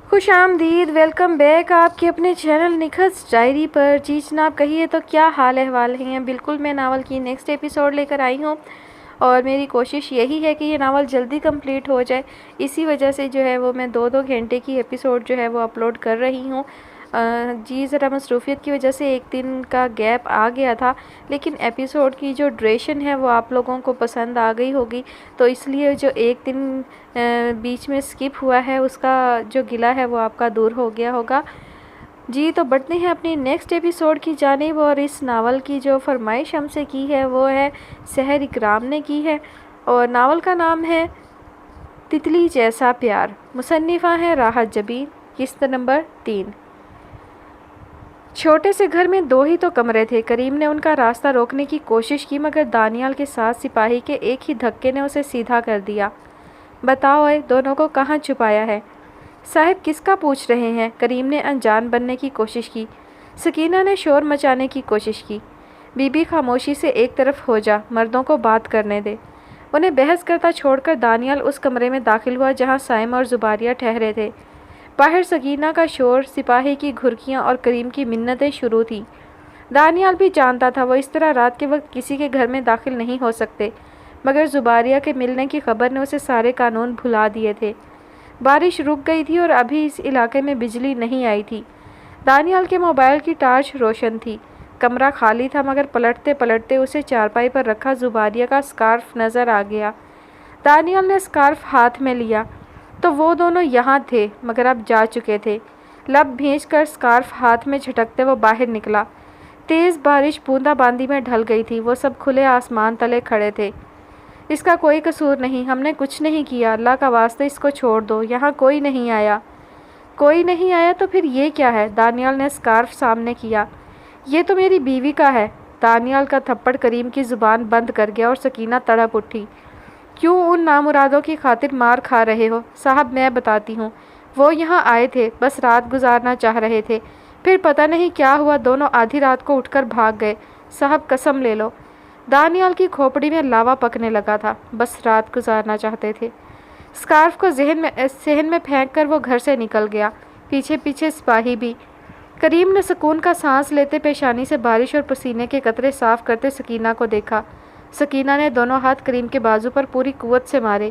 خوش آمدید، welcome back آپ کے اپنے چینل نکھت ڈائری پر۔ جی جناب، کہیے تو کیا حال احوال ہیں؟ بالکل میں ناول کی نیکسٹ ایپیسوڈ لے کر آئی ہوں اور میری کوشش یہی ہے کہ یہ ناول جلدی کمپلیٹ ہو جائے۔ اسی وجہ سے جو ہے وہ میں 2 گھنٹے کی ایپیسوڈ جو ہے وہ اپلوڈ کر رہی ہوں۔ جی ذرا مصروفیت کی وجہ سے 1 دن کا گیپ آ گیا تھا، لیکن ایپیسوڈ کی جو ڈریشن ہے وہ آپ لوگوں کو پسند آ گئی ہوگی، تو اس لیے جو 1 دن بیچ میں سکپ ہوا ہے اس کا جو گلہ ہے وہ آپ کا دور ہو گیا ہوگا۔ جی تو بڑھتے ہیں اپنی نیکسٹ ایپیسوڈ کی جانب، اور اس ناول کی جو فرمائش ہم سے کی ہے وہ ہے سحر اکرام نے کی ہے، اور ناول کا نام ہے تتلی جیسا پیار۔ مصنفہ ہے راحت جبین، قسط نمبر 3۔ چھوٹے سے گھر میں 2 ہی تو کمرے تھے۔ کریم نے ان کا راستہ روکنے کی کوشش کی، مگر دانیال کے ساتھ سپاہی کے ایک ہی دھکے نے اسے سیدھا کر دیا۔ بتاؤ اے، دونوں کو کہاں چھپایا ہے؟ صاحب کس کا پوچھ رہے ہیں؟ کریم نے انجان بننے کی کوشش کی۔ سکینہ نے شور مچانے کی کوشش کی۔ بی بی خاموشی سے ایک طرف ہو جا، مردوں کو بات کرنے دے۔ انہیں بحث کرتا چھوڑ کر دانیال اس کمرے میں داخل ہوا جہاں سائم اور زباریہ ٹھہرے تھے۔ باہر سکینہ کا شور، سپاہی کی گھرکیاں اور کریم کی منتیں شروع تھیں۔ دانیال بھی جانتا تھا وہ اس طرح رات کے وقت کسی کے گھر میں داخل نہیں ہو سکتے، مگر زباریہ کے ملنے کی خبر نے اسے سارے قانون بھلا دیے تھے۔ بارش رک گئی تھی اور ابھی اس علاقے میں بجلی نہیں آئی تھی۔ دانیال کے موبائل کی ٹارچ روشن تھی۔ کمرہ خالی تھا، مگر پلٹتے پلٹتے اسے چارپائی پر رکھا زباریہ کا سکارف نظر آ گیا۔ دانیال نے سکارف ہاتھ میں لیا تو وہ دونوں یہاں تھے، مگر اب جا چکے تھے۔ لب بھینچ کر سکارف ہاتھ میں جھٹکتے وہ باہر نکلا۔ تیز بارش بوندا باندی میں ڈھل گئی تھی۔ وہ سب کھلے آسمان تلے کھڑے تھے۔ اس کا کوئی قصور نہیں، ہم نے کچھ نہیں کیا، اللہ کا واسطہ اس کو چھوڑ دو، یہاں کوئی نہیں آیا۔ کوئی نہیں آیا تو پھر یہ کیا ہے؟ دانیال نے سکارف سامنے کیا۔ یہ تو میری بیوی کا ہے۔ دانیال کا تھپڑ کریم کی زبان بند کر گیا اور سکینہ تڑپ اٹھی۔ کیوں ان نامرادوں کی خاطر مار کھا رہے ہو؟ صاحب میں بتاتی ہوں، وہ یہاں آئے تھے، بس رات گزارنا چاہ رہے تھے، پھر پتہ نہیں کیا ہوا، دونوں آدھی رات کو اٹھ کر بھاگ گئے۔ صاحب قسم لے لو۔ دانیال کی کھوپڑی میں لاوا پکنے لگا تھا۔ بس رات گزارنا چاہتے تھے۔ سکارف کو صحن میں پھینک کر وہ گھر سے نکل گیا، پیچھے پیچھے سپاہی بھی۔ کریم نے سکون کا سانس لیتے پیشانی سے بارش اور پسینے کے قطرے صاف کرتے سکینہ کو دیکھا۔ سکینہ نے دونوں ہاتھ کریم کے بازو پر پوری قوت سے مارے۔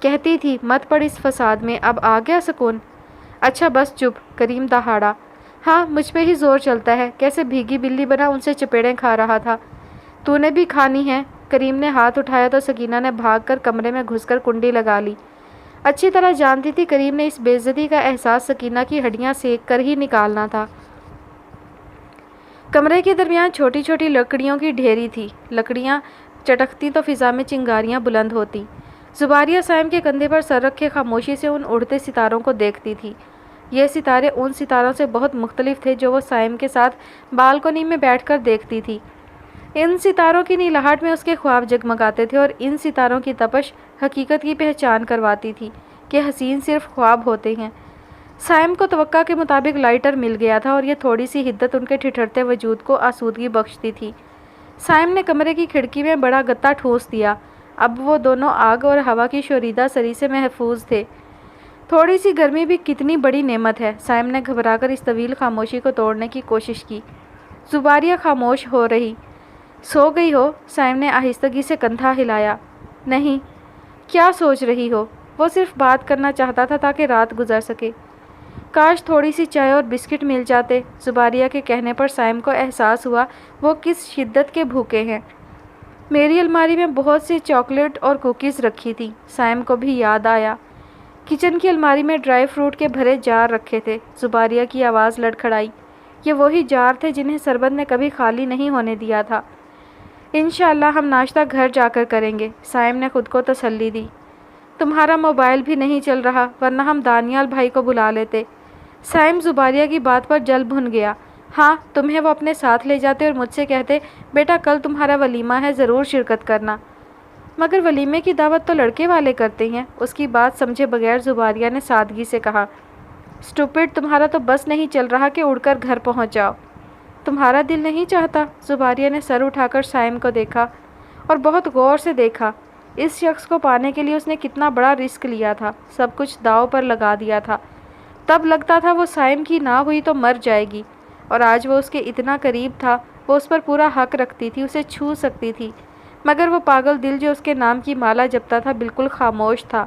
کہتی تھی مت پڑ اس فساد میں، اب آ گیا سکون؟ اچھا بس چپ، کریم دہاڑا۔ ہاں مجھ پہ ہی زور چلتا ہے، کیسے بھیگی بلی بنا ان سے چپیڑیں کھا رہا تھا۔ تو نے بھی کھانی ہے؟ کریم نے ہاتھ اٹھایا تو سکینہ نے بھاگ کر کمرے میں گھس کر کنڈی لگا لی۔ اچھی طرح جانتی تھی کریم نے اس بے عزتی کا احساس سکینہ کی ہڈیاں سینک کر ہی نکالنا تھا۔ کمرے کے درمیان چھوٹی چھوٹی لکڑیوں کی ڈھیری تھی۔ لکڑیاں چٹکتی تو فضا میں چنگاریاں بلند ہوتی۔ زباریہ سائم کے کندھے پر سر رکھے خاموشی سے ان اڑتے ستاروں کو دیکھتی تھی۔ یہ ستارے ان ستاروں سے بہت مختلف تھے جو وہ سائم کے ساتھ بالکنی میں بیٹھ کر دیکھتی تھی۔ ان ستاروں کی نیلاہٹ میں اس کے خواب جگمگاتے تھے، اور ان ستاروں کی تپش حقیقت کی پہچان کرواتی تھی کہ حسین صرف خواب ہوتے ہیں۔ سائم کو توقع کے مطابق لائٹر مل گیا تھا، اور یہ تھوڑی سی حدت ان کے ٹھٹھرتے وجود کو آسودگی بخشتی تھی۔ سائم نے کمرے کی کھڑکی میں بڑا غطا ٹھوس دیا۔ اب وہ دونوں آگ اور ہوا کی شوریدہ سری سے محفوظ تھے۔ تھوڑی سی گرمی بھی کتنی بڑی نعمت ہے۔ سائم نے گھبرا کر اس طویل خاموشی کو توڑنے کی کوشش کی۔ زباریہ خاموش ہو رہی۔ سو گئی ہو؟ سائم نے آہستگی سے کندھا ہلایا۔ نہیں۔ کیا سوچ رہی ہو؟ وہ صرف بات کرنا چاہتا تھا تاکہ رات گزر سکے۔ کاش تھوڑی سی چائے اور بسکٹ مل جاتے۔ زباریہ کے کہنے پر سائم کو احساس ہوا وہ کس شدت کے بھوکے ہیں۔ میری الماری میں بہت سی چاکلیٹ اور کوکیز رکھی تھی۔ سائم کو بھی یاد آیا۔ کچن کی الماری میں ڈرائی فروٹ کے بھرے جار رکھے تھے۔ زباریہ کی آواز لڑکھڑائی۔ یہ وہی جار تھے جنہیں سربت نے کبھی خالی نہیں ہونے دیا تھا۔ انشاءاللہ ہم ناشتہ گھر جا کر کریں گے، سائم نے خود کو تسلی دی۔ تمہارا موبائل بھی نہیں چل رہا، ورنہ ہم دانیال بھائی کو بلا لیتے۔ سائم زباریہ کی بات پر جل بھن گیا۔ ہاں تمہیں وہ اپنے ساتھ لے جاتے اور مجھ سے کہتے بیٹا کل تمہارا ولیمہ ہے، ضرور شرکت کرنا۔ مگر ولیمے کی دعوت تو لڑکے والے کرتے ہیں، اس کی بات سمجھے بغیر زباریہ نے سادگی سے کہا۔ سٹوپڈ، تمہارا تو بس نہیں چل رہا کہ اڑ کر گھر پہنچ جاؤ۔ تمہارا دل نہیں چاہتا؟ زباریہ نے سر اٹھا کر سائم کو دیکھا، اور بہت غور سے دیکھا۔ اس شخص کو پانے کے لیے اس نے کتنا بڑا رسک لیا تھا، سب کچھ داؤ پر لگا دیا تھا، تب لگتا تھا وہ سائم کی نہ ہوئی تو مر جائے گی، اور آج وہ اس کے اتنا قریب تھا، وہ اس پر پورا حق رکھتی تھی، اسے چھو سکتی تھی، مگر وہ پاگل دل جو اس کے نام کی مالا جپتا تھا بالکل خاموش تھا۔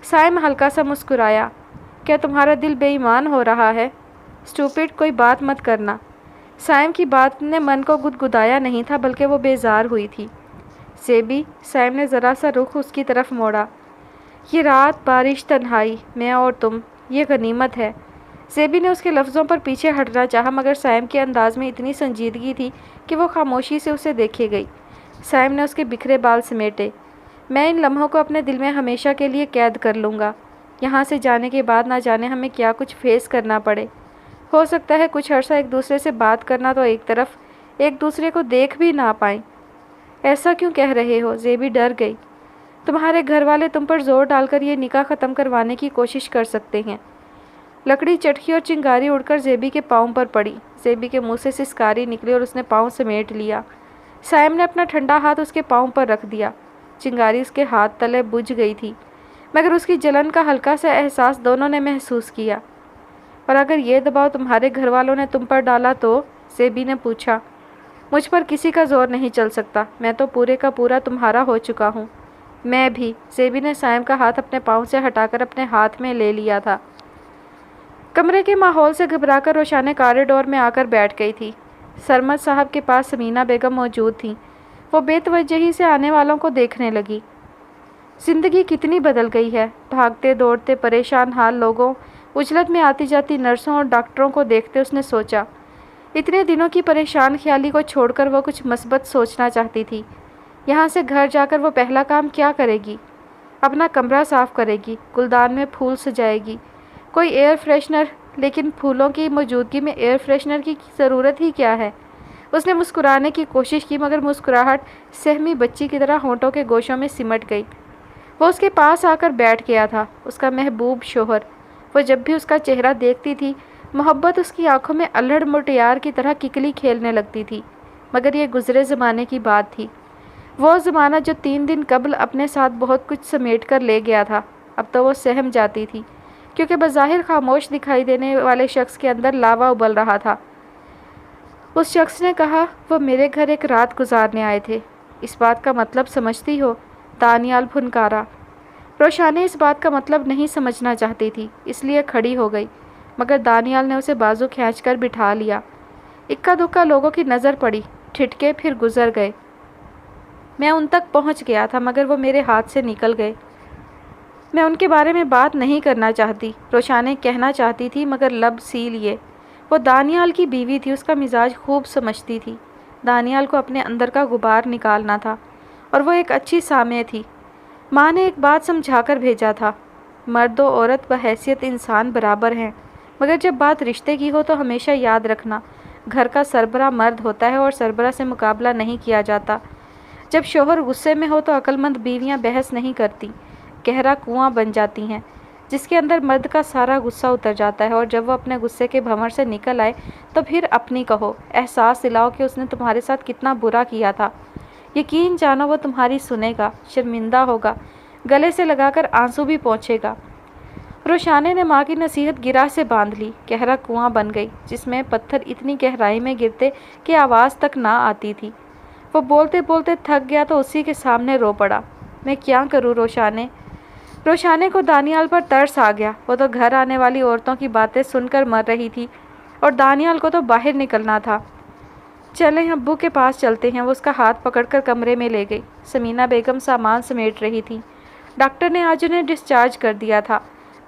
سائم ہلکا سا مسکرایا۔ کیا تمہارا دل بے ایمان ہو رہا ہے؟ اسٹوپڈ، کوئی بات مت کرنا۔ سائم کی بات نے من کو گدگدایا نہیں تھا، بلکہ وہ بیزار ہوئی تھی۔ زیبی، سائم نے ذرا سا رخ اس کی طرف موڑا۔ یہ رات، بارش، تنہائی، میں اور تم، یہ غنیمت ہے۔ زیبی نے اس کے لفظوں پر پیچھے ہٹنا چاہا، مگر سائم کے انداز میں اتنی سنجیدگی تھی کہ وہ خاموشی سے اسے دیکھے گئی۔ سائم نے اس کے بکھرے بال سمیٹے۔ میں ان لمحوں کو اپنے دل میں ہمیشہ کے لیے قید کر لوں گا۔ یہاں سے جانے کے بعد نہ جانے ہمیں کیا کچھ فیس کرنا پڑے۔ ہو سکتا ہے کچھ عرصہ ایک دوسرے سے بات کرنا تو ایک طرف، ایک دوسرے کو دیکھ بھی نہ پائیں۔ ایسا کیوں کہہ رہے ہو؟ زیبی ڈر گئی۔ تمہارے گھر والے تم پر زور ڈال کر یہ نکاح ختم کروانے کی کوشش کر سکتے ہیں۔ لکڑی چٹکی اور چنگاری اڑ کر زیبی کے پاؤں پر پڑی۔ زیبی کے منہ سے سسکاری نکلی اور اس نے پاؤں سمیٹ لیا۔ سائم نے اپنا ٹھنڈا ہاتھ اس کے پاؤں پر رکھ دیا۔ چنگاری اس کے ہاتھ تلے بجھ گئی تھی، مگر اس کی جلن کا ہلکا سا احساس دونوں نے محسوس کیا۔ اور اگر یہ دباؤ تمہارے گھر والوں نے تم پر ڈالا تو؟ زیبی نے پوچھا۔ مجھ پر کسی کا زور نہیں چل سکتا، میں تو پورے کا پورا تمہارا ہو چکا ہوں۔ میں بھی۔ زیبی نے سائم کا ہاتھ اپنے پاؤں سے ہٹا کر اپنے ہاتھ میں لے لیا تھا۔ کمرے کے ماحول سے گھبرا کر روشانے کاریڈور میں آ کر بیٹھ گئی تھی۔ سرمد صاحب کے پاس سمینہ بیگم موجود تھیں۔ وہ بے توجہی سے آنے والوں کو دیکھنے لگی۔ زندگی کتنی بدل گئی ہے۔ بھاگتے دوڑتے پریشان حال لوگوں، اجلت میں آتی جاتی نرسوں اور ڈاکٹروں کو دیکھتے اس نے سوچا، اتنے دنوں کی پریشان خیالی کو چھوڑ کر وہ کچھ مثبت سوچنا چاہتی تھی۔ یہاں سے گھر جا کر وہ پہلا کام کیا کرے گی؟ اپنا کمرہ صاف کرے گی، گلدان میں پھول سجائے گی، کوئی ایئر فریشنر، لیکن پھولوں کی موجودگی میں ایئر فریشنر کی ضرورت ہی کیا ہے؟ اس نے مسکرانے کی کوشش کی، مگر مسکراہٹ سہمی بچی کی طرح ہونٹوں کے گوشوں میں سمٹ گئی۔ وہ اس کے پاس آ کر بیٹھ گیا تھا، اس کا محبوب شوہر۔ وہ جب بھی اس کا چہرہ دیکھتی تھی، محبت اس کی آنکھوں میں الہڑ مٹیار کی طرح ککلی کھیلنے لگتی تھی، مگر یہ گزرے زمانے کی بات تھی۔ وہ زمانہ جو 3 دن قبل اپنے ساتھ بہت کچھ سمیٹ کر لے گیا تھا، اب تو وہ سہم جاتی تھی، کیونکہ بظاہر خاموش دکھائی دینے والے شخص کے اندر لاوا ابل رہا تھا۔ اس شخص نے کہا، وہ میرے گھر ایک رات گزارنے آئے تھے۔ اس بات کا مطلب سمجھتی ہو؟ دانیال پھنکارا۔ روشانی اس بات کا مطلب نہیں سمجھنا چاہتی تھی، اس لیے کھڑی ہو گئی، مگر دانیال نے اسے بازو کھینچ کر بٹھا لیا۔ اکا دکا لوگوں کی نظر پڑی، ٹھٹکے، پھر گزر گئے۔ میں ان تک پہنچ گیا تھا، مگر وہ میرے ہاتھ سے نکل گئے۔ میں ان کے بارے میں بات نہیں کرنا چاہتی، روشانی کہنا چاہتی تھی، مگر لب سی لیے۔ وہ دانیال کی بیوی تھی، اس کا مزاج خوب سمجھتی تھی۔ دانیال کو اپنے اندر کا غبار نکالنا تھا، اور وہ ایک اچھی سامع تھی۔ ماں نے ایک بات سمجھا کر بھیجا تھا، مرد و عورت بحیثیت انسان برابر ہیں، مگر جب بات رشتے کی ہو تو ہمیشہ یاد رکھنا، گھر کا سربراہ مرد ہوتا ہے اور سربراہ سے مقابلہ نہیں کیا جاتا۔ جب شوہر غصے میں ہو تو عقل مند بیویاں بحث نہیں کرتی، گہرا کنواں بن جاتی ہیں، جس کے اندر مرد کا سارا غصہ اتر جاتا ہے، اور جب وہ اپنے غصے کے بھنور سے نکل آئے تو پھر اپنی کہو، احساس دلاؤ کہ اس نے تمہارے ساتھ کتنا برا کیا تھا۔ یقین جانو وہ تمہاری سنے گا، شرمندہ ہوگا، گلے سے لگا کر آنسو بھی پہنچے گا۔ روشانے نے ماں کی نصیحت گرہ سے باندھ لی، گہرا کنواں بن گئی، جس میں پتھر اتنی گہرائی میں گرتے کہ آواز تک نہ آتی تھی۔ وہ بولتے بولتے تھک گیا تو اسی کے سامنے رو پڑا۔ میں کیا کروں روشانے؟ روشانے کو دانیال پر ترس آ گیا، وہ تو گھر آنے والی عورتوں کی باتیں سن کر مر رہی تھی، اور دانیال کو تو باہر نکلنا تھا۔ چلیں ابو کے پاس چلتے ہیں، وہ اس کا ہاتھ پکڑ کر کمرے میں لے گئی۔ سمینہ بیگم سامان سمیٹ رہی تھی، ڈاکٹر نے آج انہیں ڈسچارج کر دیا تھا۔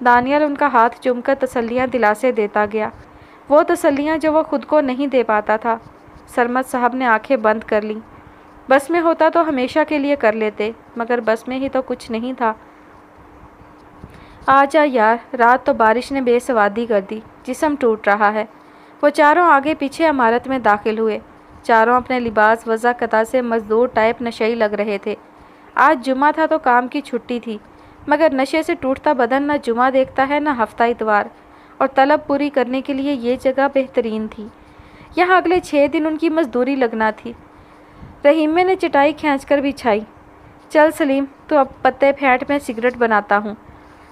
دانیال ان کا ہاتھ چوم کر تسلیاں دلاسے دیتا گیا، وہ تسلیاں جو وہ خود کو نہیں دے پاتا تھا۔ سرمد صاحب نے آنکھیں بند کر لیں۔ بس میں ہوتا تو ہمیشہ کے لیے کر لیتے، مگر بس میں ہی تو کچھ نہیں تھا۔ آ جا یار، رات تو بارش نے بے سوادی کر دی، جسم ٹوٹ رہا ہے۔ وہ چاروں آگے پیچھے عمارت میں داخل ہوئے، چاروں اپنے لباس وضع قطع سے مزدور ٹائپ نشئی لگ رہے تھے۔ آج جمعہ تھا تو کام کی چھٹی تھی، مگر نشے سے ٹوٹتا بدن نہ جمعہ دیکھتا ہے نہ ہفتہ اتوار، اور طلب پوری کرنے کے لیے یہ جگہ بہترین تھی۔ یہاں اگلے 6 دن ان کی مزدوری لگنا تھی۔ رحیمے نے چٹائی کھینچ کر بچھائی۔ چل سلیم، تو اب پتے پھینٹ میں سگریٹ بناتا ہوں۔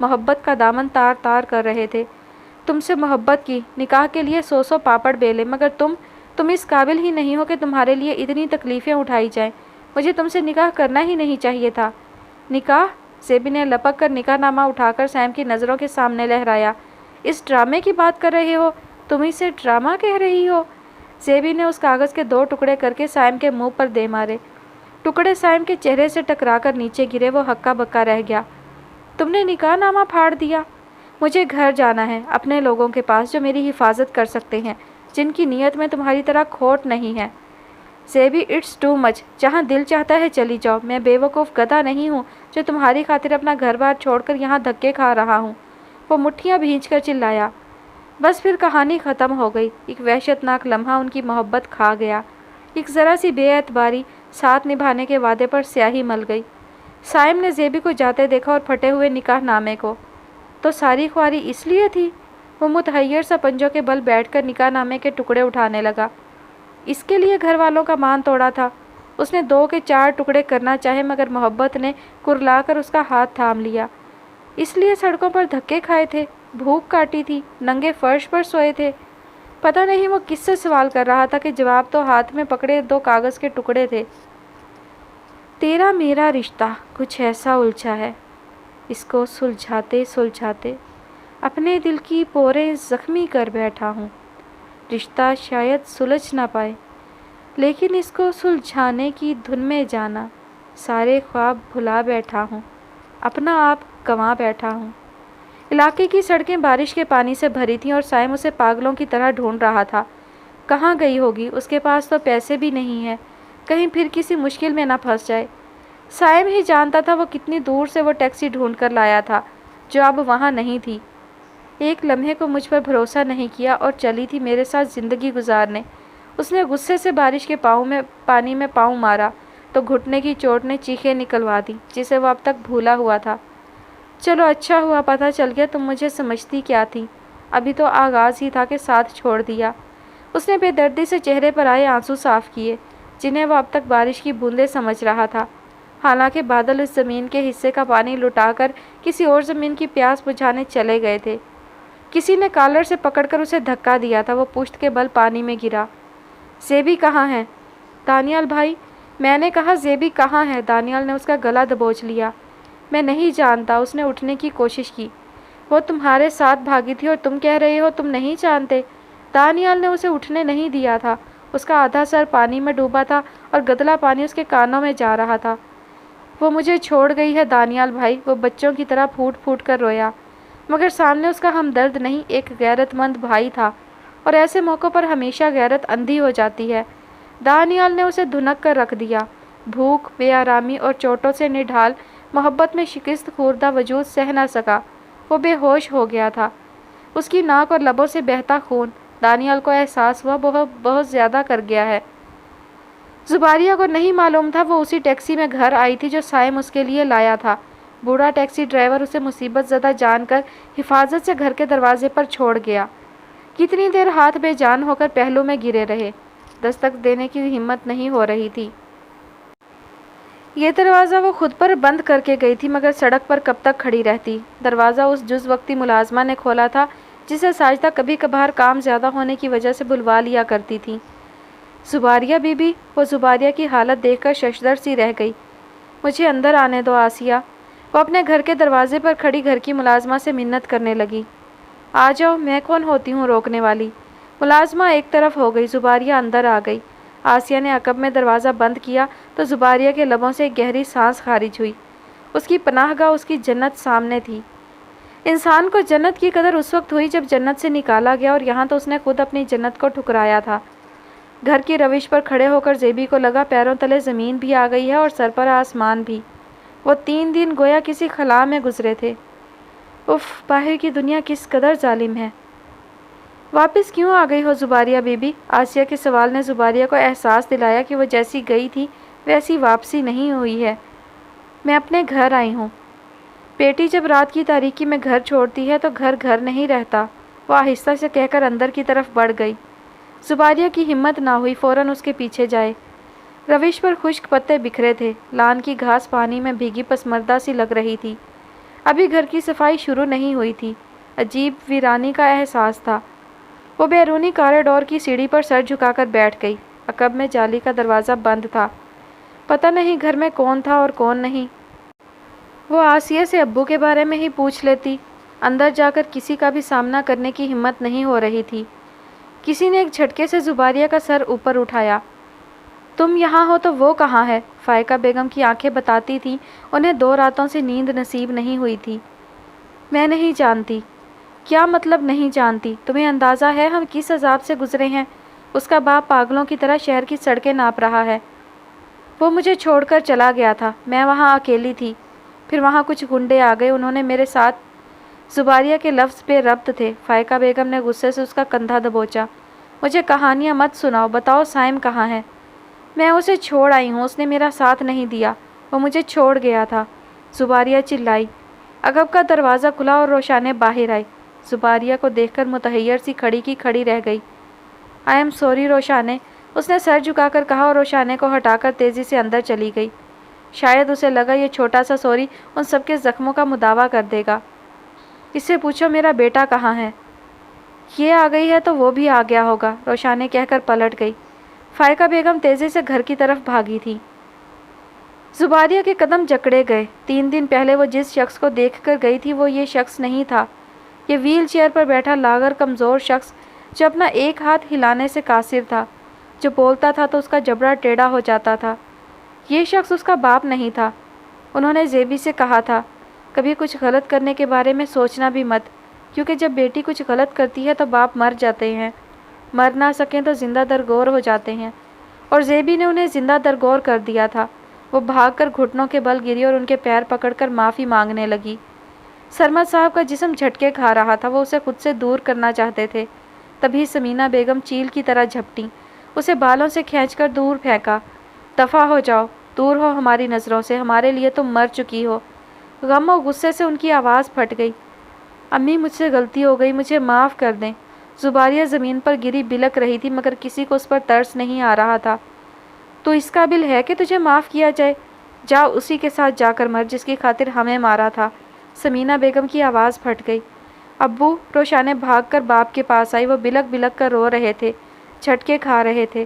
محبت کا دامن تار تار کر رہے تھے۔ تم سے محبت کی، نکاح کے لیے 100 پاپڑ بیلے، مگر تم اس قابل ہی نہیں ہو کہ تمہارے لیے اتنی تکلیفیں اٹھائی جائیں۔ مجھے تم سے نکاح کرنا ہی نہیں چاہیے تھا۔ نکاح؟ زیبی نے لپک کر نکاح نامہ اٹھا کر سیم کی نظروں کے سامنے لہرایا۔ اس ڈرامے کی بات کر رہے ہو؟ تم اسے ڈرامہ کہہ رہی ہو؟ زیبی نے اس کاغذ کے 2 ٹکڑے کر کے سیم کے منہ پر دے مارے۔ ٹکڑے سیم کے چہرے سے ٹکرا کر نیچے گرے، وہ ہکا بکا رہ گیا۔ تم نے نکاح نامہ پھاڑ دیا؟ مجھے گھر جانا ہے، اپنے لوگوں کے پاس جو میری حفاظت کر سکتے ہیں، جن کی نیت میں تمہاری طرح کھوٹ نہیں ہے۔ زیبی، اٹس ٹو مچ، جہاں دل چاہتا ہے چلی جاؤ، میں بے وقوف گدھا نہیں ہوں جو تمہاری خاطر اپنا گھر بار چھوڑ کر یہاں دھکے کھا رہا ہوں۔ وہ مٹھیاں بھینچ کر چلایا۔ بس پھر کہانی ختم ہو گئی۔ ایک وحشتناک لمحہ ان کی محبت کھا گیا۔ ایک ذرا سی بے اعتباری ساتھ نبھانے کے وعدے پر سیاہی مل گئی۔ سائم نے زیبی کو جاتے دیکھا اور پھٹے ہوئے نکاح نامے کو۔ تو ساری خواری اس لیے تھی؟ وہ متحیر سا پنجوں کے بل بیٹھ کر نکاح نامے کے ٹکڑے اٹھانے لگا۔ اس کے لیے گھر والوں کا مان توڑا تھا؟ اس نے 2 کے 4 ٹکڑے کرنا چاہے، مگر محبت نے کرلا کر اس کا ہاتھ تھام لیا۔ اس لیے سڑکوں پر دھکے کھائے تھے، بھوک کاٹی تھی، ننگے فرش پر سوئے تھے؟ پتہ نہیں وہ کس سے سوال کر رہا تھا کہ جواب تو ہاتھ میں پکڑے 2 کاغذ کے ٹکڑے تھے۔ تیرا میرا رشتہ کچھ ایسا الجھا ہے، اس کو سلجھاتے سلجھاتے اپنے دل کی پوریں زخمی کر بیٹھا ہوں۔ رشتہ شاید سلجھ نہ پائے، لیکن اس کو سلجھانے کی دھن میں جانا، سارے خواب بھلا بیٹھا ہوں، اپنا آپ گنوا بیٹھا ہوں۔ علاقے کی سڑکیں بارش کے پانی سے بھری تھیں اور سائم اسے پاگلوں کی طرح ڈھونڈ رہا تھا۔ کہاں گئی ہوگی؟ اس کے پاس تو پیسے بھی نہیں ہیں، کہیں پھر کسی مشکل میں نہ پھنس جائے۔ سائم ہی جانتا تھا وہ کتنی دور سے وہ ٹیکسی ڈھونڈ کر لایا تھا جو اب وہاں نہیں تھی۔ ایک لمحے کو مجھ پر بھروسہ نہیں کیا اور چلی تھی میرے ساتھ زندگی گزارنے۔ اس نے غصے سے بارش کے پانی میں پاؤں مارا تو گھٹنے کی چوٹ نے چیخیں نکلوا دی جسے وہ اب تک بھولا ہوا تھا۔ چلو اچھا ہوا پتہ چل گیا تم مجھے سمجھتی کیا تھی، ابھی تو آغاز ہی تھا کہ ساتھ چھوڑ دیا۔ اس نے بے دردی سے چہرے پر آئے آنسو صاف کیے جنہیں وہ اب تک بارش کی بوندیں سمجھ رہا تھا، حالانکہ بادل اس زمین کے حصے کا پانی لٹا کر کسی اور زمین کی پیاس بجھانے چلے گئے تھے۔ کسی نے کالر سے پکڑ کر اسے دھکا دیا تھا، وہ پشت کے بل پانی میں گرا۔ زیبی کہاں ہے؟ دانیال بھائی، میں نے کہا زیبی کہاں ہے؟ دانیال نے اس کا گلا دبوچ لیا۔ میں نہیں جانتا۔ اس نے اٹھنے کی کوشش کی۔ وہ تمہارے ساتھ بھاگی تھی اور تم کہہ رہے ہو تم نہیں جانتے؟ دانیال نے اسے اٹھنے نہیں دیا تھا۔ اس کا آدھا سر پانی میں ڈوبا تھا اور گدلا پانی اس کے کانوں میں جا رہا تھا۔ وہ مجھے چھوڑ گئی ہے دانیال بھائی، وہ بچوں کی طرح پھوٹ پھوٹ کر رویا، مگر سامنے اس کا ہمدرد نہیں، ایک غیرت مند بھائی تھا، اور ایسے موقعوں پر ہمیشہ غیرت اندھی ہو جاتی ہے۔ دانیال نے اسے دھنک کر رکھ دیا۔ بھوک، بے آرامی اور چوٹوں سے نڈھال محبت میں شکست خوردہ وجود سہ نہ سکا، وہ بے ہوش ہو گیا تھا۔ اس کی ناک اور لبوں سے بہتا خون، دانیال کو احساس ہوا بہت زیادہ کر گیا ہے۔ زباریہ کو نہیں معلوم تھا وہ اسی ٹیکسی میں گھر آئی تھی جو سائم اس کے لیے لایا تھا۔ بوڑھا ٹیکسی ڈرائیور اسے مصیبت زدہ جان کر حفاظت سے گھر کے دروازے پر چھوڑ گیا۔ کتنی دیر ہاتھ بے جان ہو کر پہلو میں گرے رہے، دستک دینے کی ہمت نہیں ہو رہی تھی۔ یہ دروازہ وہ خود پر بند کر کے گئی تھی، مگر سڑک پر کب تک کھڑی رہتی؟ دروازہ اس جز وقتی ملازمہ نے کھولا تھا جسے ساجدہ کبھی کبھار کام زیادہ ہونے کی وجہ سے بلوا لیا کرتی تھی۔ زباریہ بی بی؟ وہ زباریہ کی حالت دیکھ کر ششدر سی رہ گئی۔ مجھے اندر آنے دو آسیہ۔ وہ اپنے گھر کے دروازے پر کھڑی گھر کی ملازمہ سے منت کرنے لگی۔ آ جاؤ، میں کون ہوتی ہوں روکنے والی؟ ملازمہ ایک طرف ہو گئی، زباریہ اندر آ گئی۔ آسیہ نے عقب میں دروازہ بند کیا تو زباریہ کے لبوں سے ایک گہری سانس خارج ہوئی۔ اس کی پناہ گاہ، اس کی جنت سامنے تھی۔ انسان کو جنت کی قدر اس وقت ہوئی جب جنت سے نکالا گیا، اور یہاں تو اس نے خود اپنی جنت کو ٹھکرایا تھا۔ گھر کی روش پر کھڑے ہو کر زیبی کو لگا پیروں تلے زمین بھی آ گئی ہے اور سر پر آسمان بھی۔ وہ 3 دن گویا کسی خلا میں گزرے تھے۔ اف، باہر کی دنیا کس قدر ظالم ہے۔ واپس کیوں آ گئی ہو زباریہ بی بی؟ آسیہ کے سوال نے زباریہ کو احساس دلایا کہ وہ جیسی گئی تھی ویسی واپسی نہیں ہوئی ہے۔ میں اپنے گھر آئی ہوں۔ بیٹی جب رات کی تاریکی میں گھر چھوڑتی ہے تو گھر گھر نہیں رہتا، وہ آہستہ سے کہہ کر اندر کی طرف بڑھ گئی۔ زباریہ کی ہمت نہ ہوئی فوراً اس کے پیچھے جائے۔ روش پر خشک پتے بکھرے تھے، لان کی گھاس پانی میں بھیگی پسماردہ سی لگ رہی تھی۔ ابھی گھر کی صفائی شروع نہیں ہوئی تھی۔ عجیب ویرانی کا احساس تھا۔ وہ بیرونی کاریڈور کی سیڑھی پر سر جھکا کر بیٹھ گئی۔ عقب میں جالی کا دروازہ بند تھا۔ پتہ نہیں گھر میں کون تھا اور کون نہیں۔ وہ آسیہ سے ابو کے بارے میں ہی پوچھ لیتی۔ اندر جا کر کسی کا بھی سامنا کرنے کی ہمت نہیں ہو رہی تھی۔ کسی نے ایک جھٹکے سے زباریہ کا سر اوپر اٹھایا۔ تم یہاں ہو تو وہ کہاں ہے؟ فائقہ بیگم کی آنکھیں بتاتی تھیں انہیں 2 راتوں سے نیند نصیب نہیں ہوئی تھی۔ میں نہیں جانتی۔ کیا مطلب نہیں جانتی؟ تمہیں اندازہ ہے ہم کس عذاب سے گزرے ہیں؟ اس کا باپ پاگلوں کی طرح شہر کی سڑکیں ناپ رہا ہے۔ وہ مجھے چھوڑ کر چلا گیا تھا۔ میں وہاں اکیلی تھی۔ پھر وہاں کچھ گنڈے آ گئے، انہوں نے میرے ساتھ۔ زباریہ کے لفظ بے ربط تھے۔ فائقہ بیگم نے غصے سے اس کا کندھا دبوچا۔ مجھے کہانیاں مت سناؤ، بتاؤ سائم کہاں ہے؟ میں اسے چھوڑ آئی ہوں، اس نے میرا ساتھ نہیں دیا، وہ مجھے چھوڑ گیا تھا، زباریہ چلائی۔ عقب کا دروازہ کھلا اور روشانیں باہر آئی۔ زباریہ کو دیکھ کر متحیر سی کھڑی کی کھڑی رہ گئی۔ آئی ایم سوری روشانے، اس نے سر جھکا کر کہا اور روشانے کو ہٹا کر تیزی سے اندر چلی گئی۔ شاید اسے لگا یہ چھوٹا سا سوری ان سب کے زخموں کا مداوا کر دے گا۔ اس سے پوچھو میرا بیٹا کہاں ہے؟ یہ آ گئی ہے تو وہ بھی آ گیا ہوگا، روشانے کہہ کر پلٹ گئی۔ فائقہ بیگم تیزی سے گھر کی طرف بھاگی تھی۔ زباریہ کے قدم جکڑے گئے۔ 3 دن پہلے وہ جس شخص کو دیکھ کر گئی تھی وہ یہ شخص نہیں تھا۔ یہ ویل چیئر پر بیٹھا لاغر کمزور شخص جو اپنا ایک ہاتھ ہلانے سے قاصر تھا، جو بولتا تھا تو اس کا جبڑا ٹیڑھا ہو جاتا تھا۔ یہ شخص اس کا باپ نہیں تھا۔ انہوں نے زیبی سے کہا تھا کبھی کچھ غلط کرنے کے بارے میں سوچنا بھی مت، کیونکہ جب بیٹی کچھ غلط کرتی ہے تو باپ مر جاتے ہیں، مر نہ سکیں تو زندہ درگور ہو جاتے ہیں، اور زیبی نے انہیں زندہ درگور کر دیا تھا۔ وہ بھاگ کر گھٹنوں کے بل گری اور ان کے پیر پکڑ کر معافی مانگنے لگی۔ سرمد صاحب کا جسم جھٹکے کھا رہا تھا، وہ اسے خود سے دور کرنا چاہتے تھے۔ تبھی سمینہ بیگم چیل کی طرح جھپٹیں، اسے بالوں سے کھینچ کر دور پھینکا۔ دفع ہو جاؤ، دور ہو ہماری نظروں سے، ہمارے لیے تم مر چکی ہو۔ غم و غصے سے ان کی آواز پھٹ گئی۔ امی مجھ سے غلطی ہو گئی، مجھے معاف کر دیں۔ زباریہ زمین پر گری بلک رہی تھی مگر کسی کو اس پر ترس نہیں آ رہا تھا۔ تو اس قابل ہے کہ تجھے معاف کیا جائے؟ جا اسی کے ساتھ جا کر مر جس کی خاطر ہمیں مارا تھا۔ سمینہ بیگم کی آواز پھٹ گئی۔ ابو، روشانے بھاگ کر باپ کے پاس آئی۔ وہ بلک بلک کر رو رہے تھے، جھٹکے کھا رہے تھے،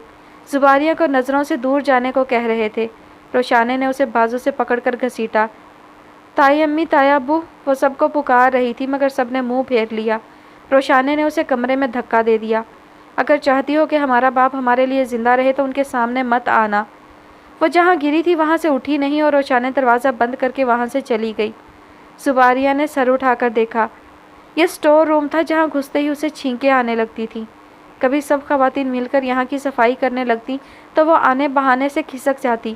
زباریہ کو نظروں سے دور جانے کو کہہ رہے تھے۔ روشانے نے اسے بازو سے پکڑ کر گھسیٹا۔ تائی امی، تایا ابو، وہ سب کو پکار رہی تھی مگر سب نے منہ پھیر لیا۔ روشانے نے اسے کمرے میں دھکا دے دیا۔ اگر چاہتی ہو کہ ہمارا باپ ہمارے لیے زندہ رہے تو ان کے سامنے مت آنا۔ وہ جہاں گری تھی وہاں سے اٹھی نہیں اور روشانے دروازہ بند کر کے وہاں سے چلی گئی۔ زباریہ نے سر اٹھا کر دیکھا۔ یہ اسٹور روم تھا جہاں گھستے ہی اسے چھینکیں آنے لگتی تھیں۔ کبھی سب خواتین مل کر یہاں کی صفائی کرنے لگتی تو وہ آنے بہانے سے کھسک جاتی،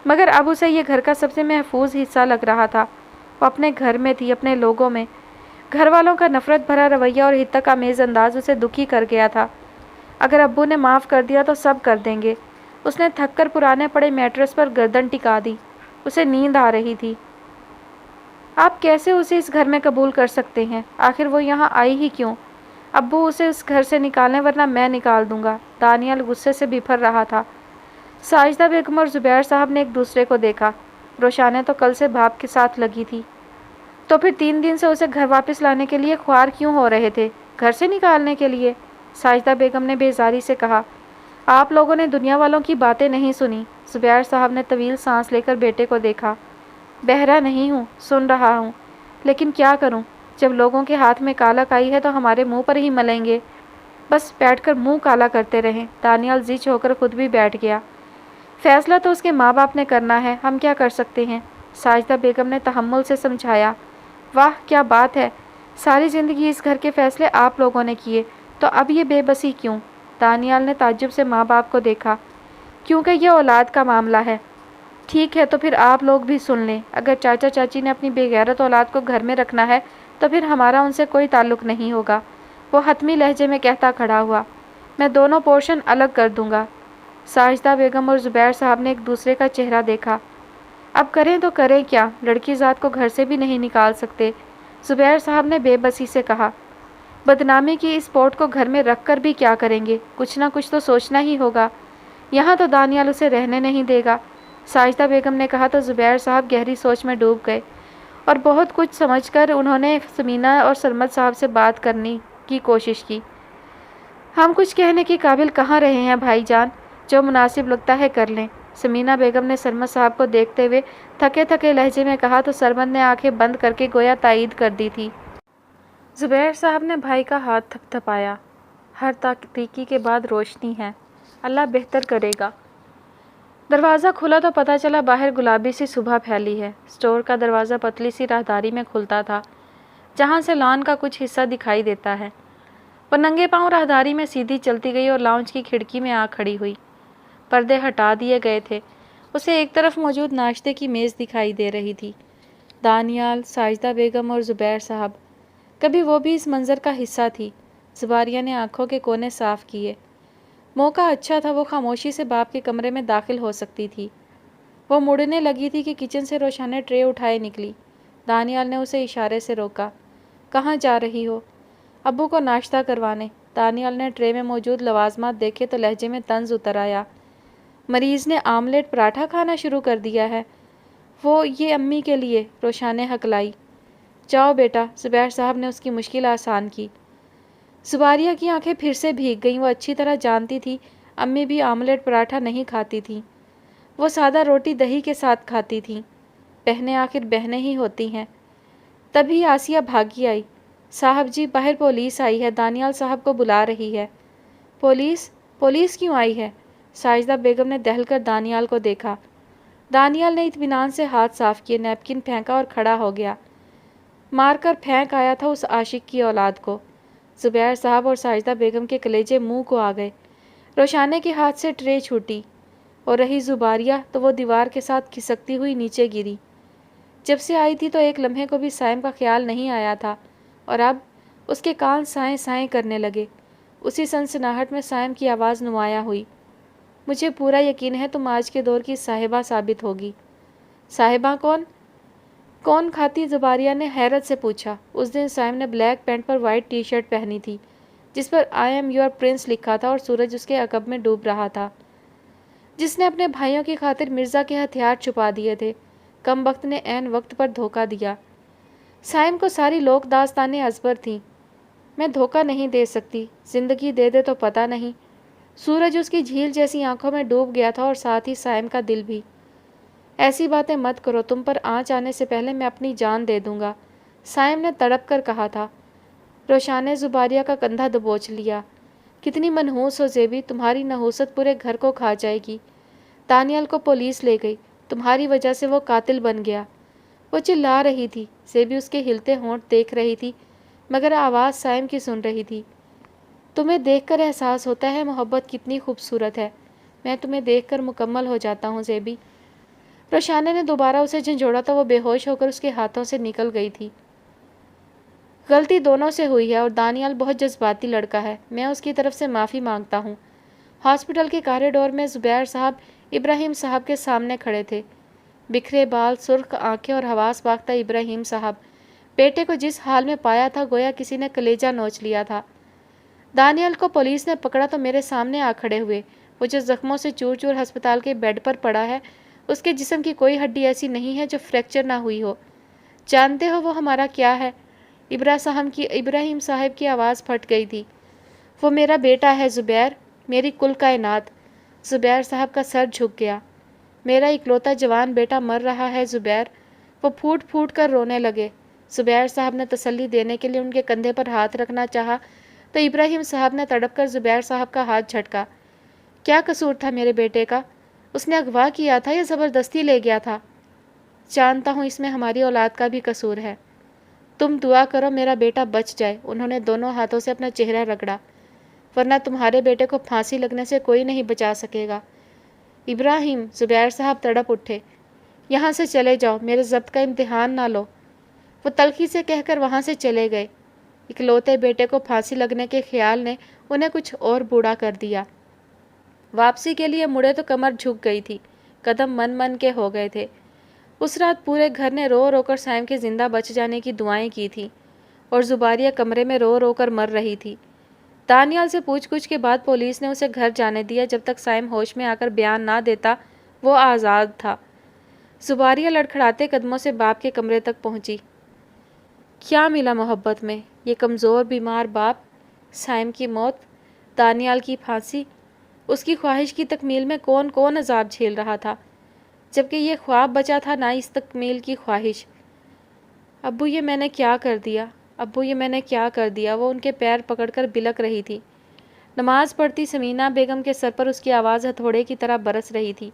مگر اب اسے یہ گھر کا سب سے محفوظ حصہ لگ رہا تھا۔ وہ اپنے گھر میں تھی، اپنے لوگوں میں۔ گھر والوں کا نفرت بھرا رویہ اور ہتک آمیز انداز اسے دکھی کر گیا تھا۔ اگر ابو نے معاف کر دیا تو سب کر دیں گے۔ اس نے تھک کر پرانے پڑے میٹرس پر گردن ٹکا دی۔ اسے نیند آ رہی تھی۔ آپ کیسے اسے اس گھر میں قبول کر سکتے ہیں؟ آخر وہ یہاں آئی ہی کیوں؟ ابو اسے اس گھر سے نکالیں ورنہ میں نکال دوں گا۔ دانیال غصے سے بھر رہا تھا۔ ساجدہ بیگم اور زبیر صاحب نے ایک دوسرے کو دیکھا۔ روشانے تو کل سے باپ کے ساتھ لگی تھی، تو پھر 3 دن سے اسے گھر واپس لانے کے لیے خوار کیوں ہو رہے تھے؟ گھر سے نکالنے کے لیے؟ ساجدہ بیگم نے بیزاری سے کہا۔ آپ لوگوں نے دنیا والوں کی باتیں نہیں سنی۔ زبیر صاحب نے طویل سانس لے کر بیٹے کو دیکھا۔ بہرا نہیں ہوں، سن رہا ہوں، لیکن کیا کروں؟ جب لوگوں کے ہاتھ میں کالک آئی ہے تو ہمارے منہ پر ہی ملیں گے۔ بس بیٹھ کر منہ کالا کرتے رہیں۔ دانیال زچ ہو کر خود بھی بیٹھ گیا۔ فیصلہ تو اس کے ماں باپ نے کرنا ہے، ہم کیا کر سکتے ہیں؟ ساجدہ بیگم نے تحمل سے سمجھایا۔ واہ کیا بات ہے، ساری زندگی اس گھر کے فیصلے آپ لوگوں نے کیے، تو اب یہ بے بسی کیوں؟ دانیال نے تعجب سے ماں باپ کو دیکھا۔ کیونکہ یہ اولاد کا معاملہ ہے۔ ٹھیک ہے تو پھر آپ لوگ بھی سن لیں، اگر چاچا چاچی نے اپنی بے غیرت اولاد کو گھر میں رکھنا ہے تو پھر ہمارا ان سے کوئی تعلق نہیں ہوگا۔ وہ حتمی لہجے میں کہتا کھڑا ہوا۔ میں دونوں پورشن الگ کر دوں گا۔ ساجدہ بیگم اور زبیر صاحب نے ایک دوسرے کا چہرہ دیکھا۔ اب کریں تو کریں کیا؟ لڑکی ذات کو گھر سے بھی نہیں نکال سکتے، زبیر صاحب نے بے بسی سے کہا۔ بدنامی کی اس پوٹ کو گھر میں رکھ کر بھی کیا کریں گے؟ کچھ نہ کچھ تو سوچنا ہی ہوگا۔ یہاں تو دانیال اسے رہنے نہیں دے گا، ساجدہ بیگم نے کہا تو زبیر صاحب گہری سوچ میں ڈوب گئے۔ اور بہت کچھ سمجھ کر انہوں نے سمینہ اور سرمد صاحب سے بات کرنے کی کوشش کی۔ ہم کچھ کہنے کے قابل کہاں رہے ہیں بھائی جان، جو مناسب لگتا ہے کر لیں، سمینہ بیگم نے سرمد صاحب کو دیکھتے ہوئے تھکے تھکے لہجے میں کہا تو سرمد نے آنکھیں بند کر کے گویا تائید کر دی تھی۔ زبیر صاحب نے بھائی کا ہاتھ تھپ تھپایا۔ ہر تاریکی کے بعد روشنی ہے، اللہ بہتر کرے گا۔ دروازہ کھلا تو پتہ چلا باہر گلابی سی صبح پھیلی ہے۔ اسٹور کا دروازہ پتلی سی راہداری میں کھلتا تھا، جہاں سے لان کا کچھ حصہ دکھائی دیتا ہے۔ وہ ننگے پاؤں راہداری میں سیدھی چلتی گئی اور لاؤنج کی کھڑکی میں آ کھڑی ہوئی۔ پردے ہٹا دیے گئے تھے۔ اسے ایک طرف موجود ناشتے کی میز دکھائی دے رہی تھی۔ دانیال، ساجدہ بیگم اور زبیر صاحب، کبھی وہ بھی اس منظر کا حصہ تھی۔ زباریہ نے آنکھوں کے کونے صاف کیے۔ موقع اچھا تھا، وہ خاموشی سے باپ کے کمرے میں داخل ہو سکتی تھی۔ وہ مڑنے لگی تھی کہ کچن سے روشانہ ٹرے اٹھائے نکلی۔ دانیال نے اسے اشارے سے روکا۔ کہاں جا رہی ہو؟ ابو کو ناشتہ کروانے۔ دانیال نے ٹرے میں موجود لوازمات دیکھے تو لہجے میں طنز اتر آیا۔ مریض نے آملیٹ پراٹھا کھانا شروع کر دیا ہے۔ وہ یہ امی کے لیے، روشانہ ہکلائی۔ جاؤ بیٹا، زبیر صاحب نے اس کی مشکل آسان کی۔ زباریہ کی آنکھیں پھر سے بھیگ گئیں۔ وہ اچھی طرح جانتی تھی امی بھی آملیٹ پراٹھا نہیں کھاتی تھیں، وہ سادہ روٹی دہی کے ساتھ کھاتی تھیں۔ بہنیں آخر بہنیں ہی ہوتی ہیں۔ تبھی آسیہ بھاگی آئی۔ صاحب جی، باہر پولیس آئی ہے، دانیال صاحب کو بلا رہی ہے۔ پولیس؟ پولیس کیوں آئی ہے؟ ساجدہ بیگم نے دہل کر دانیال کو دیکھا۔ دانیال نے اطمینان سے ہاتھ صاف کیے، نیپکن پھینکا اور کھڑا ہو گیا۔ مار کر پھینک آیا تھا اس عاشق کی اولاد کو۔ زبیر صاحب اور ساجدہ بیگم کے کلیجے منہ کو آ گئے۔ روشانے کے ہاتھ سے ٹرے چھوٹی، اور رہی زباریہ تو وہ دیوار کے ساتھ کھسکتی ہوئی نیچے گری۔ جب سے آئی تھی تو ایک لمحے کو بھی سائم کا خیال نہیں آیا تھا، اور اب اس کے کان سائیں سائیں کرنے لگے۔ اسی سنسناہٹ میں سائم کی آواز نمایاں ہوئی۔ مجھے پورا یقین ہے تم آج کے دور کی صاحبہ ثابت ہوگی۔ صاحبہ کون؟ کون کھاتی؟ زباریہ نے حیرت سے پوچھا۔ اس دن سائم نے بلیک پینٹ پر وائٹ ٹی شرٹ پہنی تھی، جس پر آئی ایم یور پرنس لکھا تھا اور سورج اس کے عقب میں ڈوب رہا تھا۔ جس نے اپنے بھائیوں کی خاطر مرزا کے ہتھیار چھپا دیے تھے، کم وقت نے عین وقت پر دھوکہ دیا۔ سائم کو ساری لوک داستانیں ازبر تھیں۔ میں دھوکہ نہیں دے سکتی، زندگی دے دے تو پتہ نہیں۔ سورج اس کی جھیل جیسی آنکھوں میں ڈوب گیا تھا اور ساتھ ہی سائم کا دل بھی۔ ایسی باتیں مت کرو، تم پر آنچ آنے سے پہلے میں اپنی جان دے دوں گا، سائم نے تڑپ کر کہا تھا۔ روشان نے زباریہ کا کندھا دبوچ لیا۔ کتنی منحوس ہو زیبی، تمہاری نحوست پورے گھر کو کھا جائے گی۔ دانیال کو پولیس لے گئی، تمہاری وجہ سے وہ قاتل بن گیا۔ وہ چلا رہی تھی، زیبی اس کے ہلتے ہونٹ دیکھ رہی تھی، مگر آواز سائم کی سن رہی تھی۔ تمہیں دیکھ کر احساس ہوتا ہے محبت کتنی خوبصورت ہے، میں تمہیں دیکھ کر مکمل ہو جاتا ہوں زیبی۔ روشانہ نے دوبارہ اسے جھنجھوڑا تو وہ بے ہوش ہو کر اس کے ہاتھوں سے نکل گئی تھی۔ غلطی دونوں سے ہوئی ہے اور دانیال بہت جذباتی لڑکا ہے، میں اس کی طرف سے معافی مانگتا ہوں۔ ہاسپٹل کے کاریڈور میں زبیر صاحب ابراہیم صاحب کے سامنے کھڑے تھے۔ بکھرے بال، سرخ آنکھیں اور حواس باختہ ابراہیم صاحب، بیٹے کو جس حال میں پایا تھا گویا کسی نے کلیجہ نوچ لیا تھا۔ دانیال کو پولیس نے پکڑا تو میرے سامنے آ کھڑے ہوئے۔ وہ جو زخموں سے چور چور ہسپتال کے بیڈ پر پڑا ہے، اس کے جسم کی کوئی ہڈی ایسی نہیں ہے جو فریکچر نہ ہوئی ہو۔ جانتے ہو وہ ہمارا کیا ہے؟ ابراہیم صاحب کی آواز پھٹ گئی تھی۔ وہ میرا بیٹا ہے زبیر، میری کل کائنات۔ زبیر صاحب کا سر جھک گیا۔ میرا اکلوتا جوان بیٹا مر رہا ہے زبیر۔ وہ پھوٹ پھوٹ کر رونے لگے۔ زبیر صاحب نے تسلی دینے کے لیے ان کے کندھے پر ہاتھ رکھنا چاہا تو ابراہیم صاحب نے تڑپ کر زبیر صاحب کا ہاتھ جھٹکا۔ کیا قصور تھا میرے بیٹے کا؟ اس نے اغوا کیا تھا یا زبردستی لے گیا تھا؟ جانتا ہوں اس میں ہماری اولاد کا بھی قصور ہے۔ تم دعا کرو میرا بیٹا بچ جائے۔ انہوں نے دونوں ہاتھوں سے اپنا چہرہ رگڑا۔ ورنہ تمہارے بیٹے کو پھانسی لگنے سے کوئی نہیں بچا سکے گا۔ ابراہیم، زبیر صاحب تڑپ اٹھے۔ یہاں سے چلے جاؤ، میرے ضبط کا امتحان نہ لو۔ وہ تلخی سے کہہ کر وہاں سے چلے گئے۔ اکلوتے بیٹے کو پھانسی لگنے کے خیال نے انہیں کچھ اور بوڑھا کر دیا۔ واپسی کے لیے مڑے تو کمر جھک گئی تھی، قدم من من کے ہو گئے تھے۔ اس رات پورے گھر نے رو رو کر سائم کے زندہ بچ جانے کی دعائیں کی تھیں، اور زباریہ کمرے میں رو رو کر مر رہی تھی۔ دانیال سے پوچھ گچھ کے بعد پولیس نے اسے گھر جانے دیا۔ جب تک سائم ہوش میں آ کر بیان نہ دیتا وہ آزاد تھا۔ زباریہ لڑکھڑاتے قدموں سے باپ کے کمرے تک پہنچی۔ کیا ملا محبت میں؟ یہ کمزور بیمار باپ، سائم کی موت، دانیال کی پھانسی، اس کی خواہش کی تکمیل میں کون کون عذاب جھیل رہا تھا، جبکہ یہ خواب بچا تھا نہ اس تکمیل کی خواہش۔ ابو یہ میں نے کیا کر دیا، ابو یہ میں نے کیا کر دیا، وہ ان کے پیر پکڑ کر بلک رہی تھی۔ نماز پڑھتی سمینہ بیگم کے سر پر اس کی آواز ہتھوڑے کی طرح برس رہی تھی۔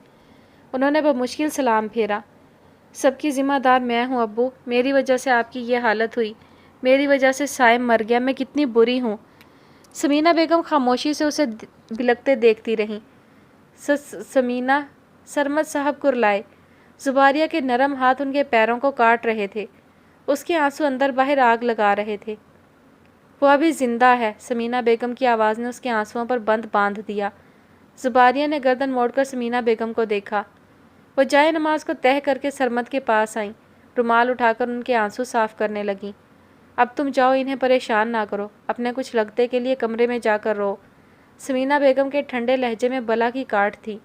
انہوں نے بمشکل سلام پھیرا۔ سب کی ذمہ دار میں ہوں ابو، میری وجہ سے آپ کی یہ حالت ہوئی، میری وجہ سے سائم مر گیا، میں کتنی بری ہوں۔ سمینہ بیگم خاموشی سے اسے بلکتے دیکھتی رہیں۔ سمینہ، سرمد صاحب کرلائے۔ زباریہ کے نرم ہاتھ ان کے پیروں کو کاٹ رہے تھے، اس کے آنسو اندر باہر آگ لگا رہے تھے۔ وہ ابھی زندہ ہے، سمینہ بیگم کی آواز نے اس کے آنسوؤں پر بند باندھ دیا۔ زباریہ نے گردن موڑ کر سمینہ بیگم کو دیکھا۔ وہ جائے نماز کو تہہ کر کے سرمد کے پاس آئیں، رومال اٹھا کر ان کے آنسو صاف کرنے لگیں۔ اب تم جاؤ، انہیں پریشان نہ کرو، اپنے کچھ لگتے کے لیے کمرے میں جا کر رو۔ سمینہ بیگم کے ٹھنڈے لہجے میں بلا کی کاٹ تھی۔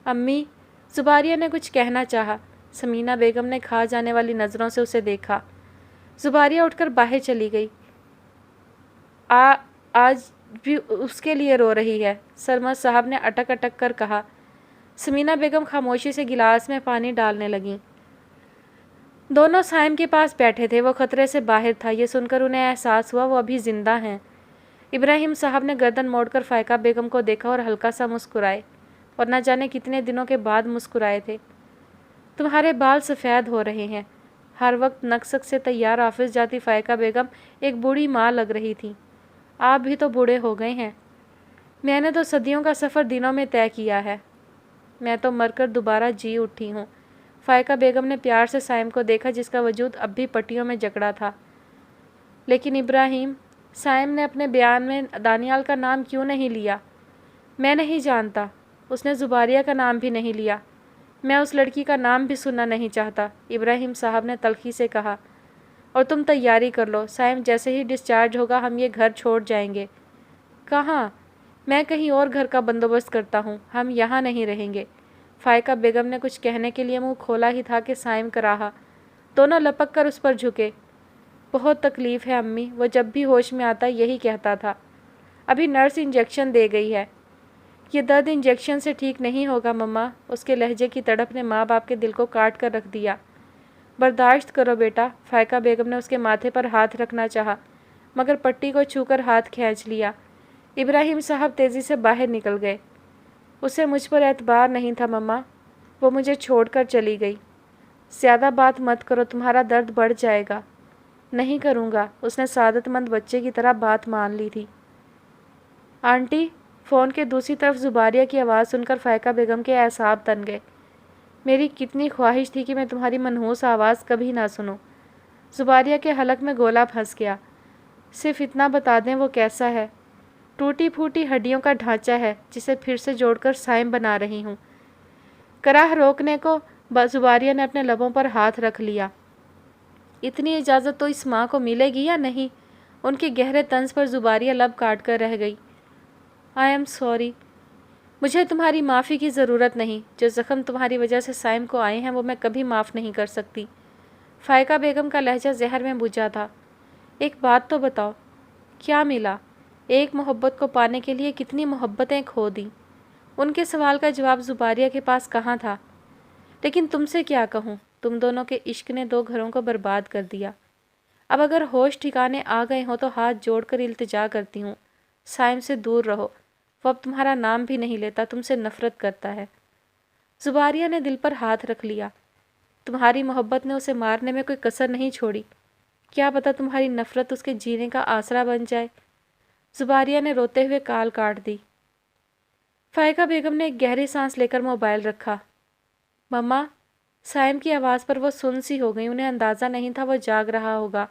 امی، زباریہ نے کچھ کہنا چاہا۔ سمینہ بیگم نے کھا جانے والی نظروں سے اسے دیکھا۔ زباریہ اٹھ کر باہر چلی گئی۔ آج بھی اس کے لیے رو رہی ہے، سرمد صاحب نے اٹک اٹک کر کہا۔ سمینہ بیگم خاموشی سے گلاس میں پانی ڈالنے لگیں۔ دونوں سائم کے پاس بیٹھے تھے، وہ خطرے سے باہر تھا، یہ سن کر انہیں احساس ہوا وہ ابھی زندہ ہیں۔ ابراہیم صاحب نے گردن موڑ کر فائقہ بیگم کو دیکھا اور ہلکا سا مسکرائے، اور نہ جانے کتنے دنوں کے بعد مسکرائے تھے۔ تمہارے بال سفید ہو رہے ہیں۔ ہر وقت نقصق سے تیار آفس جاتی فائقہ بیگم ایک بوڑھی ماں لگ رہی تھی۔ آپ بھی تو بوڑھے ہو گئے ہیں۔ میں نے تو صدیوں کا سفر دنوں میں طے کیا ہے، میں تو مر کر دوبارہ جی اٹھی ہوں۔ فائقہ بیگم نے پیار سے سائم کو دیکھا، جس کا وجود اب بھی پٹیوں میں جکڑا تھا۔ لیکن ابراہیم، سائم نے اپنے بیان میں دانیال کا نام کیوں نہیں لیا؟ میں نہیں جانتا، اس نے زباریہ کا نام بھی نہیں لیا۔ میں اس لڑکی کا نام بھی سننا نہیں چاہتا، ابراہیم صاحب نے تلخی سے کہا۔ اور تم تیاری کر لو، سائم جیسے ہی ڈسچارج ہوگا ہم یہ گھر چھوڑ جائیں گے۔ کہاں؟ میں کہیں اور گھر کا بندوبست کرتا ہوں، ہم یہاں نہیں رہیں گے۔ فائقہ بیگم نے کچھ کہنے کے لیے منہ کھولا ہی تھا کہ سائم کراہا۔ دونوں لپک کر اس پر جھکے۔ بہت تکلیف ہے امی، وہ جب بھی ہوش میں آتا یہی کہتا تھا۔ ابھی نرس انجیکشن دے گئی ہے۔ یہ درد انجیکشن سے ٹھیک نہیں ہوگا مما، اس کے لہجے کی تڑپ نے ماں باپ کے دل کو کاٹ کر رکھ دیا۔ برداشت کرو بیٹا، فائقہ بیگم نے اس کے ماتھے پر ہاتھ رکھنا چاہا، مگر پٹی کو چھو کر ہاتھ کھینچ لیا۔ ابراہیم صاحب تیزی سے باہر نکل گئے۔ اسے مجھ پر اعتبار نہیں تھا مما، وہ مجھے چھوڑ کر چلی گئی۔ زیادہ بات مت کرو، تمہارا درد بڑھ جائے گا۔ نہیں کروں گا، اس نے سعادت مند بچے کی طرح بات مان لی تھی۔ آنٹی، فون کے دوسری طرف زباریہ کی آواز سن کر فائقہ بیگم کے اعصاب تن گئے۔ میری کتنی خواہش تھی کہ میں تمہاری منحوس آواز کبھی نہ سنوں۔ زباریہ کے حلق میں گولا پھنس گیا۔ صرف اتنا بتا دیں وہ کیسا ہے؟ ٹوٹی پھوٹی ہڈیوں کا ڈھانچہ ہے جسے پھر سے جوڑ کر سائم بنا رہی ہوں۔ کراہ روکنے کو زباریہ نے اپنے لبوں پر ہاتھ رکھ لیا۔ اتنی اجازت تو اس ماں کو ملے گی یا نہیں؟ ان کے گہرے طنز پر زباریہ لب کاٹ کر رہ گئی۔ آئی ایم سوری، مجھے تمہاری معافی کی ضرورت نہیں، جو زخم تمہاری وجہ سے سائم کو آئے ہیں وہ میں کبھی معاف نہیں کر سکتی۔ فائقہ بیگم کا لہجہ زہر میں بجھا تھا۔ ایک بات تو بتاؤ، کیا ملا؟ ایک محبت کو پانے کے لیے کتنی محبتیں کھو دیں؟ ان کے سوال کا جواب زباریہ کے پاس کہاں تھا؟ لیکن تم سے کیا کہوں، تم دونوں کے عشق نے 2 گھروں کو برباد کر دیا۔ اب اگر ہوش ٹھکانے آ گئے ہوں تو ہاتھ جوڑ کر التجا کرتی ہوں، سائم سے دور رہو، وہ اب تمہارا نام بھی نہیں لیتا، تم سے نفرت کرتا ہے۔ زباریہ نے دل پر ہاتھ رکھ لیا۔ تمہاری محبت نے اسے مارنے میں کوئی کسر نہیں چھوڑی، کیا پتہ تمہاری نفرت اس کے جینے کا آسرا بن جائے۔ زباریہ نے روتے ہوئے کال کاٹ دی۔ فائقہ بیگم نے ایک گہری سانس لے کر موبائل رکھا۔ مما، سائم کی آواز پر وہ سن سی ہو گئی، انہیں اندازہ نہیں تھا وہ جاگ رہا ہوگا۔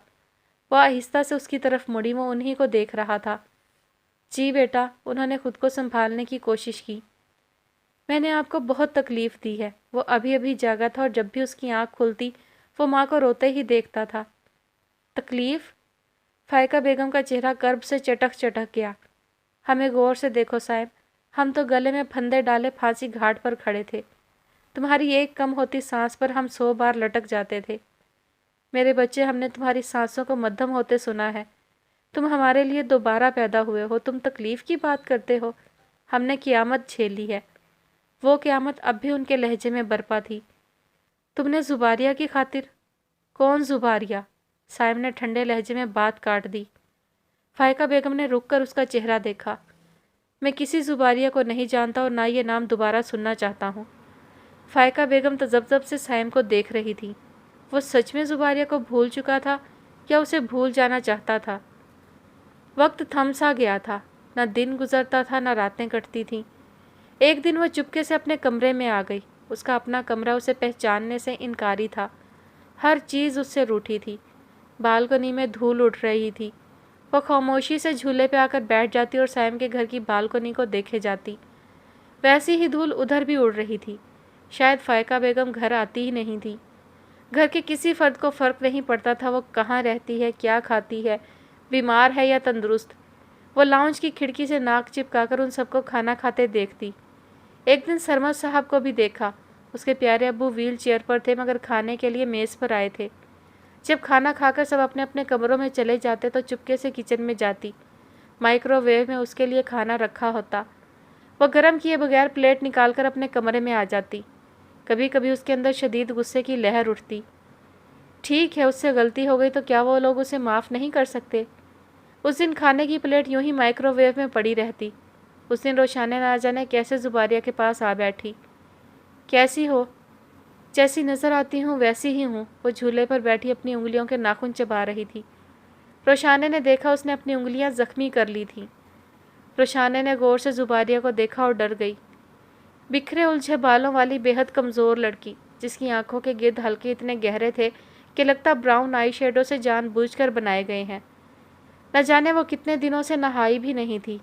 وہ آہستہ سے اس کی طرف مڑی، وہ انہی کو دیکھ رہا تھا۔ جی بیٹا، انہوں نے خود کو سنبھالنے کی کوشش کی۔ میں نے آپ کو بہت تکلیف دی ہے۔ وہ ابھی ابھی جاگا تھا اور جب بھی اس کی آنکھ کھلتی وہ ماں کو روتے ہی دیکھتا تھا۔ تکلیف؟ فائقہ بیگم کا چہرہ کرب سے چٹک چٹک گیا۔ ہمیں غور سے دیکھو صاحب، ہم تو گلے میں پھندے ڈالے پھانسی گھاٹ پر کھڑے تھے۔ تمہاری ایک کم ہوتی سانس پر ہم 100 بار لٹک جاتے تھے۔ میرے بچے، ہم نے تمہاری سانسوں کو مدھم ہوتے سنا ہے۔ تم ہمارے لیے دوبارہ پیدا ہوئے ہو، تم تکلیف کی بات کرتے ہو۔ ہم نے قیامت جھیل لی ہے۔ وہ قیامت اب بھی ان کے لہجے میں برپا تھی۔ تم نے زباریہ کی خاطر؟ کون زباریہ؟ سائم نے ٹھنڈے لہجے میں بات کاٹ دی۔ فائقہ بیگم نے رک کر اس کا چہرہ دیکھا۔ میں کسی زباریہ کو نہیں جانتا اور نہ یہ نام دوبارہ سننا چاہتا ہوں۔ فائقہ بیگم تذبذب سے سائم کو دیکھ رہی تھی۔ وہ سچ میں زباریہ کو بھول چکا تھا یا اسے بھول جانا چاہتا تھا؟ وقت تھم سا گیا تھا، نہ دن گزرتا تھا نہ راتیں کٹتی تھیں۔ ایک دن وہ چپکے سے اپنے کمرے میں آ گئی۔ اس کا اپنا کمرہ اسے پہچاننے سے انکاری تھا۔ ہر چیز اس سے روٹھی تھی۔ بالکنی میں دھول اڑ رہی تھی۔ وہ خاموشی سے جھولے پہ آ کر بیٹھ جاتی اور سائم کے گھر کی بالکنی کو دیکھے جاتی۔ ویسی ہی دھول ادھر بھی اڑ رہی تھی۔ شاید فائقہ بیگم گھر آتی ہی نہیں تھی۔ گھر کے کسی فرد کو فرق نہیں پڑتا تھا وہ کہاں رہتی ہے، کیا کھاتی ہے، بیمار ہے یا تندرست۔ وہ لاؤنج کی کھڑکی سے ناک چپکا کر ان سب کو کھانا کھاتے دیکھتی۔ ایک دن سرمد صاحب کو بھی دیکھا۔ اس کے پیارے ابو ویل چیئر پر تھے مگر کھانے کے لیے میز پر آئے تھے۔ جب کھانا کھا کر سب اپنے اپنے کمروں میں چلے جاتے تو چپکے سے کچن میں جاتی۔ مائکرو ویو میں اس کے لیے کھانا رکھا ہوتا۔ وہ گرم کیے بغیر پلیٹ نکال کر اپنے کمرے میں آ جاتی۔ کبھی کبھی اس کے اندر شدید غصے کی لہر اٹھتی۔ ٹھیک ہے، اس سے غلطی ہو گئی تو کیا وہ لوگ اسے معاف نہیں کر سکتے؟ اس دن کھانے کی پلیٹ یوں ہی مائکرو ویو میں پڑی رہتی۔ اس دن روشانے نہ جانے کیسے زباریہ کے پاس آ بیٹھی۔ کیسی ہو؟ جیسی نظر آتی ہوں ویسی ہی ہوں۔ وہ جھولے پر بیٹھی اپنی انگلیوں کے ناخن چبا رہی تھی۔ روشانے نے دیکھا اس نے اپنی انگلیاں زخمی کر لی تھیں۔ روشانے نے غور سے زباریہ کو دیکھا اور ڈر گئی۔ بکھرے الجھے بالوں والی بے حد کمزور لڑکی، جس کی آنکھوں کے گرد حلقے اتنے گہرے تھے کہ لگتا براؤن آئی شیڈو سے جان بوجھ کر بنائے گئے ہیں۔ نہ جانے وہ کتنے دنوں سے نہائی بھی نہیں تھی۔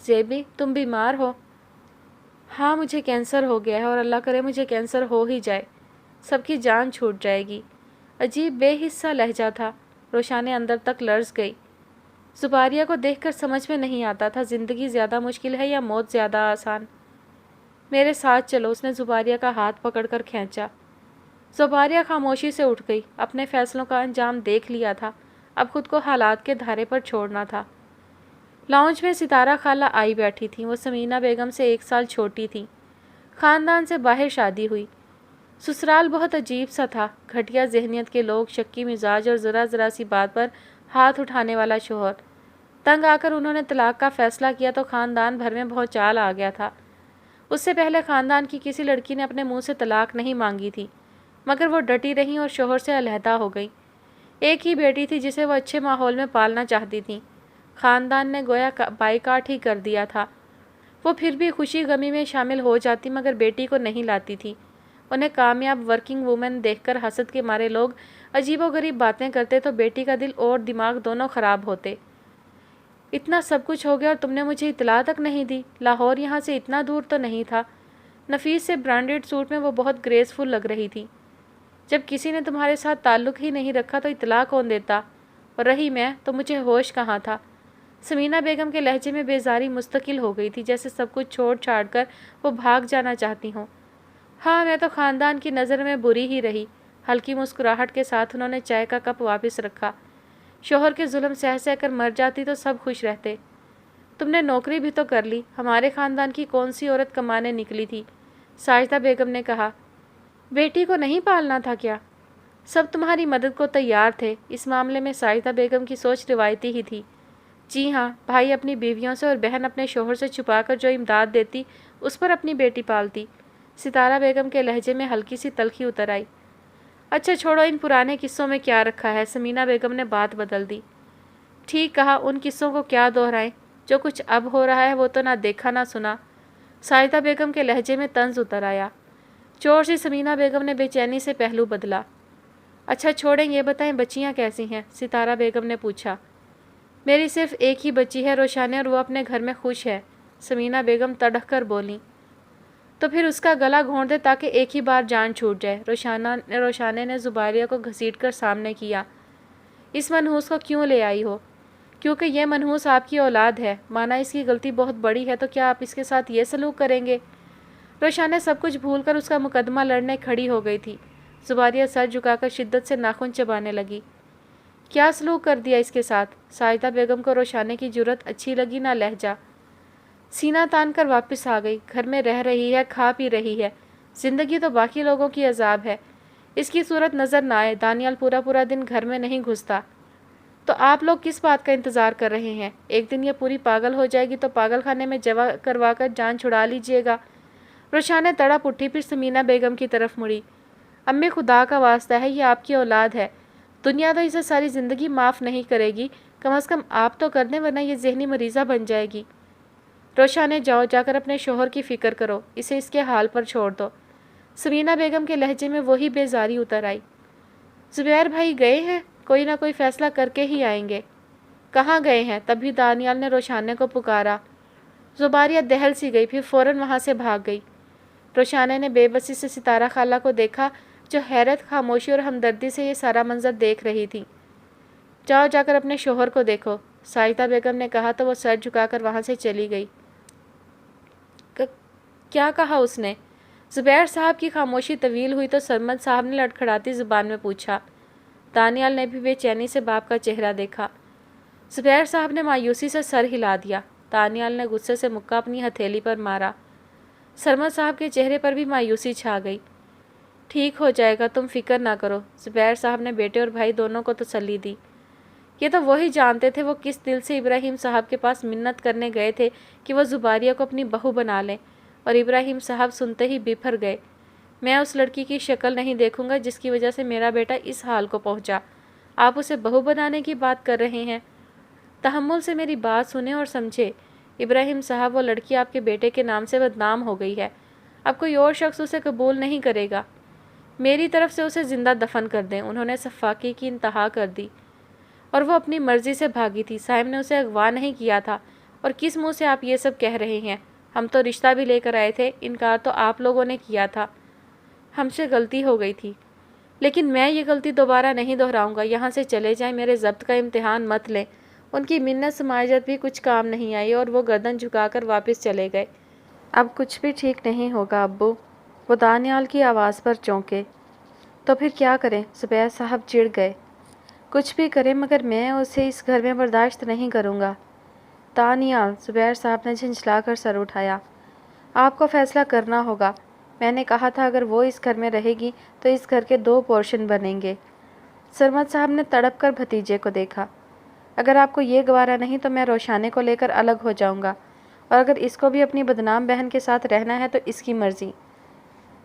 زیبی، تم بیمار ہو؟ ہاں، مجھے کینسر ہو گیا ہے اور اللہ کرے مجھے کینسر ہو ہی جائے۔ سب کی جان چھوٹ جائے گی۔ عجیب بے حصہ لہجہ تھا۔ روشانے اندر تک لرز گئی۔ زباریہ کو دیکھ کر سمجھ میں نہیں آتا تھا زندگی زیادہ مشکل ہے یا موت زیادہ آسان۔ میرے ساتھ چلو، اس نے زباریہ کا ہاتھ پکڑ کر کھینچا۔ زباریہ خاموشی سے اٹھ گئی۔ اپنے فیصلوں کا انجام دیکھ لیا تھا، اب خود کو حالات کے دھارے پر چھوڑنا تھا۔ لاؤنج میں ستارہ خالہ آئی بیٹھی تھیں۔ وہ سمینہ بیگم سے 1 سال چھوٹی تھیں۔ خاندان سے باہر شادی ہوئی۔ سسرال بہت عجیب سا تھا۔ گھٹیا ذہنیت کے لوگ، شکی مزاج اور ذرا ذرا سی بات پر ہاتھ اٹھانے والا شوہر۔ تنگ آ کر انہوں نے طلاق کا فیصلہ کیا تو خاندان بھر میں بہت چال آ گیا تھا۔ اس سے پہلے خاندان کی کسی لڑکی نے اپنے منہ سے طلاق نہیں مانگی تھی، مگر وہ ڈٹی رہیں اور شوہر سے علیحدہ ہو گئیں۔ ایک ہی بیٹی تھی جسے وہ اچھے ماحول میں پالنا چاہتی تھیں۔ خاندان نے گویا بائیکاٹ ہی کر دیا تھا۔ وہ پھر بھی خوشی غمی میں شامل ہو جاتی مگر بیٹی کو نہیں لاتی تھی۔ انہیں کامیاب ورکنگ وومن دیکھ کر حسد کے مارے لوگ عجیب و غریب باتیں کرتے تو بیٹی کا دل اور دماغ دونوں خراب ہوتے۔ اتنا سب کچھ ہو گیا اور تم نے مجھے اطلاع تک نہیں دی۔ لاہور یہاں سے اتنا دور تو نہیں تھا۔ نفیس سے برانڈڈ سوٹ میں وہ بہت گریسفل لگ رہی تھی۔ جب کسی نے تمہارے ساتھ تعلق ہی نہیں رکھا تو اطلاع کون دیتا؟ اور رہی میں تو مجھے ہوش کہاں تھا؟ سمینہ بیگم کے لہجے میں بیزاری مستقل ہو گئی تھی، جیسے سب کچھ چھوڑ چھاڑ کر وہ بھاگ جانا چاہتی ہوں۔ ہاں، میں تو خاندان کی نظر میں بری ہی رہی۔ ہلکی مسکراہٹ کے ساتھ انہوں نے چائے کا کپ واپس رکھا۔ شوہر کے ظلم سہ سہ کر مر جاتی تو سب خوش رہتے۔ تم نے نوکری بھی تو کر لی۔ ہمارے خاندان کی کون سی عورت کمانے نکلی تھی؟ ساجدہ بیگم نے کہا۔ بیٹی کو نہیں پالنا تھا کیا؟ سب تمہاری مدد کو تیار تھے۔ اس معاملے میں ساجدہ بیگم کی سوچ روایتی ہی تھی۔ جی ہاں، بھائی اپنی بیویوں سے اور بہن اپنے شوہر سے چھپا کر جو امداد دیتی اس پر اپنی بیٹی پالتی۔ ستارہ بیگم کے لہجے میں ہلکی سی تلخی اتر آئی۔ اچھا چھوڑو، ان پرانے قصوں میں کیا رکھا ہے؟ سمینہ بیگم نے بات بدل دی۔ ٹھیک کہا، ان قصوں کو کیا دہرائیں؟ جو کچھ اب ہو رہا ہے وہ تو نہ دیکھا نہ سنا۔ ساجدہ بیگم کے لہجے میں طنز اتر آیا۔ چور سی سمینہ بیگم نے بے چینی سے پہلو بدلا۔ اچھا چھوڑیں، یہ بتائیں بچیاں کیسی ہیں؟ ستارہ بیگم نے پوچھا۔ میری صرف ایک ہی بچی ہے روشانے، اور وہ اپنے گھر میں خوش ہے، سمینہ بیگم تڑک کر بولیں۔ تو پھر اس کا گلا گھونٹ دے تاکہ ایک ہی بار جان چھوٹ جائے۔ روشانے نے زباریہ کو گھسیٹ کر سامنے کیا۔ اس منحوس کو کیوں لے آئی ہو؟ کیونکہ یہ منحوس آپ کی اولاد ہے۔ مانا اس کی غلطی بہت بڑی ہے تو کیا آپ اس کے ساتھ یہ سلوک کریں گے؟ روشانہ سب کچھ بھول کر اس کا مقدمہ لڑنے کھڑی ہو گئی تھی۔ زباریہ سر جھکا کر شدت سے ناخن چبانے لگی۔ کیا سلوک کر دیا اس کے ساتھ؟ ساجدہ بیگم کو روشانہ کی جرأت اچھی لگی نہ لہجہ۔ سینہ تان کر واپس آ گئی۔ گھر میں رہ رہی ہے، کھا پی رہی ہے، زندگی تو باقی لوگوں کی عذاب ہے، اس کی صورت نظر نہ آئے۔ دانیال پورا دن گھر میں نہیں گھستا، تو آپ لوگ کس بات کا انتظار کر رہے ہیں؟ ایک دن یہ پوری پاگل ہو جائے گی تو پاگل خانے میں جمع کروا کر جان چھڑا لیجیے گا۔ روشانہ تڑپ اٹھی، پھر سمینہ بیگم کی طرف مڑی۔ امی خدا کا واسطہ ہے، یہ آپ کی اولاد ہے، دنیا تو اسے ساری زندگی معاف نہیں کرے گی، کم از کم آپ تو کر دیں ورنہ یہ ذہنی مریضہ بن جائے گی۔ روشانہ جاؤ، جا کر اپنے شوہر کی فکر کرو، اسے اس کے حال پر چھوڑ دو۔ سمینہ بیگم کے لہجے میں وہی بیزاری اتر آئی۔ زبیر بھائی گئے ہیں، کوئی نہ کوئی فیصلہ کر کے ہی آئیں گے۔ کہاں گئے ہیں؟ تب بھی دانیال نے روشانہ کو پکارا۔ زباریہ دہل سی گئی، پھر فوراً وہاں سے بھاگ گئی۔ روشانہ نے بے بسی سے ستارہ خالہ کو دیکھا، جو حیرت، خاموشی اور ہمدردی سے یہ سارا منظر دیکھ رہی تھی۔ جاؤ، جا کر اپنے شوہر کو دیکھو، ساجدہ بیگم نے کہا تو وہ سر جھکا کر وہاں سے چلی گئی۔ کیا کہا اس نے؟ زبیر صاحب کی خاموشی طویل ہوئی تو سرمد صاحب نے لڑکھڑاتی زبان میں پوچھا۔ دانیال نے بھی بے چینی سے باپ کا چہرہ دیکھا۔ زبیر صاحب نے مایوسی سے سر ہلا دیا۔ دانیال نے غصے سے مکہ اپنی ہتھیلی پر مارا۔ سرمد صاحب کے چہرے پر بھی مایوسی چھا گئی۔ ٹھیک ہو جائے گا، تم فکر نہ کرو، زبیر صاحب نے بیٹے اور بھائی دونوں کو تسلی دی۔ یہ تو وہی جانتے تھے وہ کس دل سے ابراہیم صاحب کے پاس منت کرنے گئے تھے کہ وہ زباریہ کو اپنی بہو بنا لیں، اور ابراہیم صاحب سنتے ہی بپھر گئے۔ میں اس لڑکی کی شکل نہیں دیکھوں گا جس کی وجہ سے میرا بیٹا اس حال کو پہنچا۔ آپ اسے بہو بنانے کی بات کر رہے ہیں؟ تحمل سے میری بات سنیں اور سمجھے، ابراہیم صاحب، وہ لڑکی آپ کے بیٹے کے نام سے بدنام ہو گئی ہے، اب کوئی اور شخص اسے قبول نہیں کرے گا۔ میری طرف سے اسے زندہ دفن کر دیں۔ انہوں نے سفاکی کی انتہا کر دی۔ اور وہ اپنی مرضی سے بھاگی تھی، صاحب نے اسے اغوا نہیں کیا تھا۔ اور کس منہ سے آپ یہ سب کہہ رہے ہیں؟ ہم تو رشتہ بھی لے کر آئے تھے، انکار تو آپ لوگوں نے کیا تھا۔ ہم سے غلطی ہو گئی تھی، لیکن میں یہ غلطی دوبارہ نہیں دہراؤں گا۔ یہاں سے چلے جائیں، میرے ضبط کا امتحان مت لیں۔ ان کی منت سماجت بھی کچھ کام نہیں آئی اور وہ گردن جھکا کر واپس چلے گئے۔ اب کچھ بھی ٹھیک نہیں ہوگا ابو، وہ دانیال کی آواز پر چونکے۔ تو پھر کیا کریں؟ زبیر صاحب چڑ گئے۔ کچھ بھی کریں مگر میں اسے اس گھر میں برداشت نہیں کروں گا۔ دانیال، زبیر صاحب نے جھنجھلا کر سر اٹھایا، آپ کو فیصلہ کرنا ہوگا۔ میں نے کہا تھا اگر وہ اس گھر میں رہے گی تو اس گھر کے 2 پورشن بنیں گے۔ سرمد صاحب نے تڑپ کر بھتیجے کو دیکھا۔ اگر آپ کو یہ گوارا نہیں تو میں روشانے کو لے کر الگ ہو جاؤں گا، اور اگر اس کو بھی اپنی بدنام بہن کے ساتھ رہنا ہے تو اس کی مرضی۔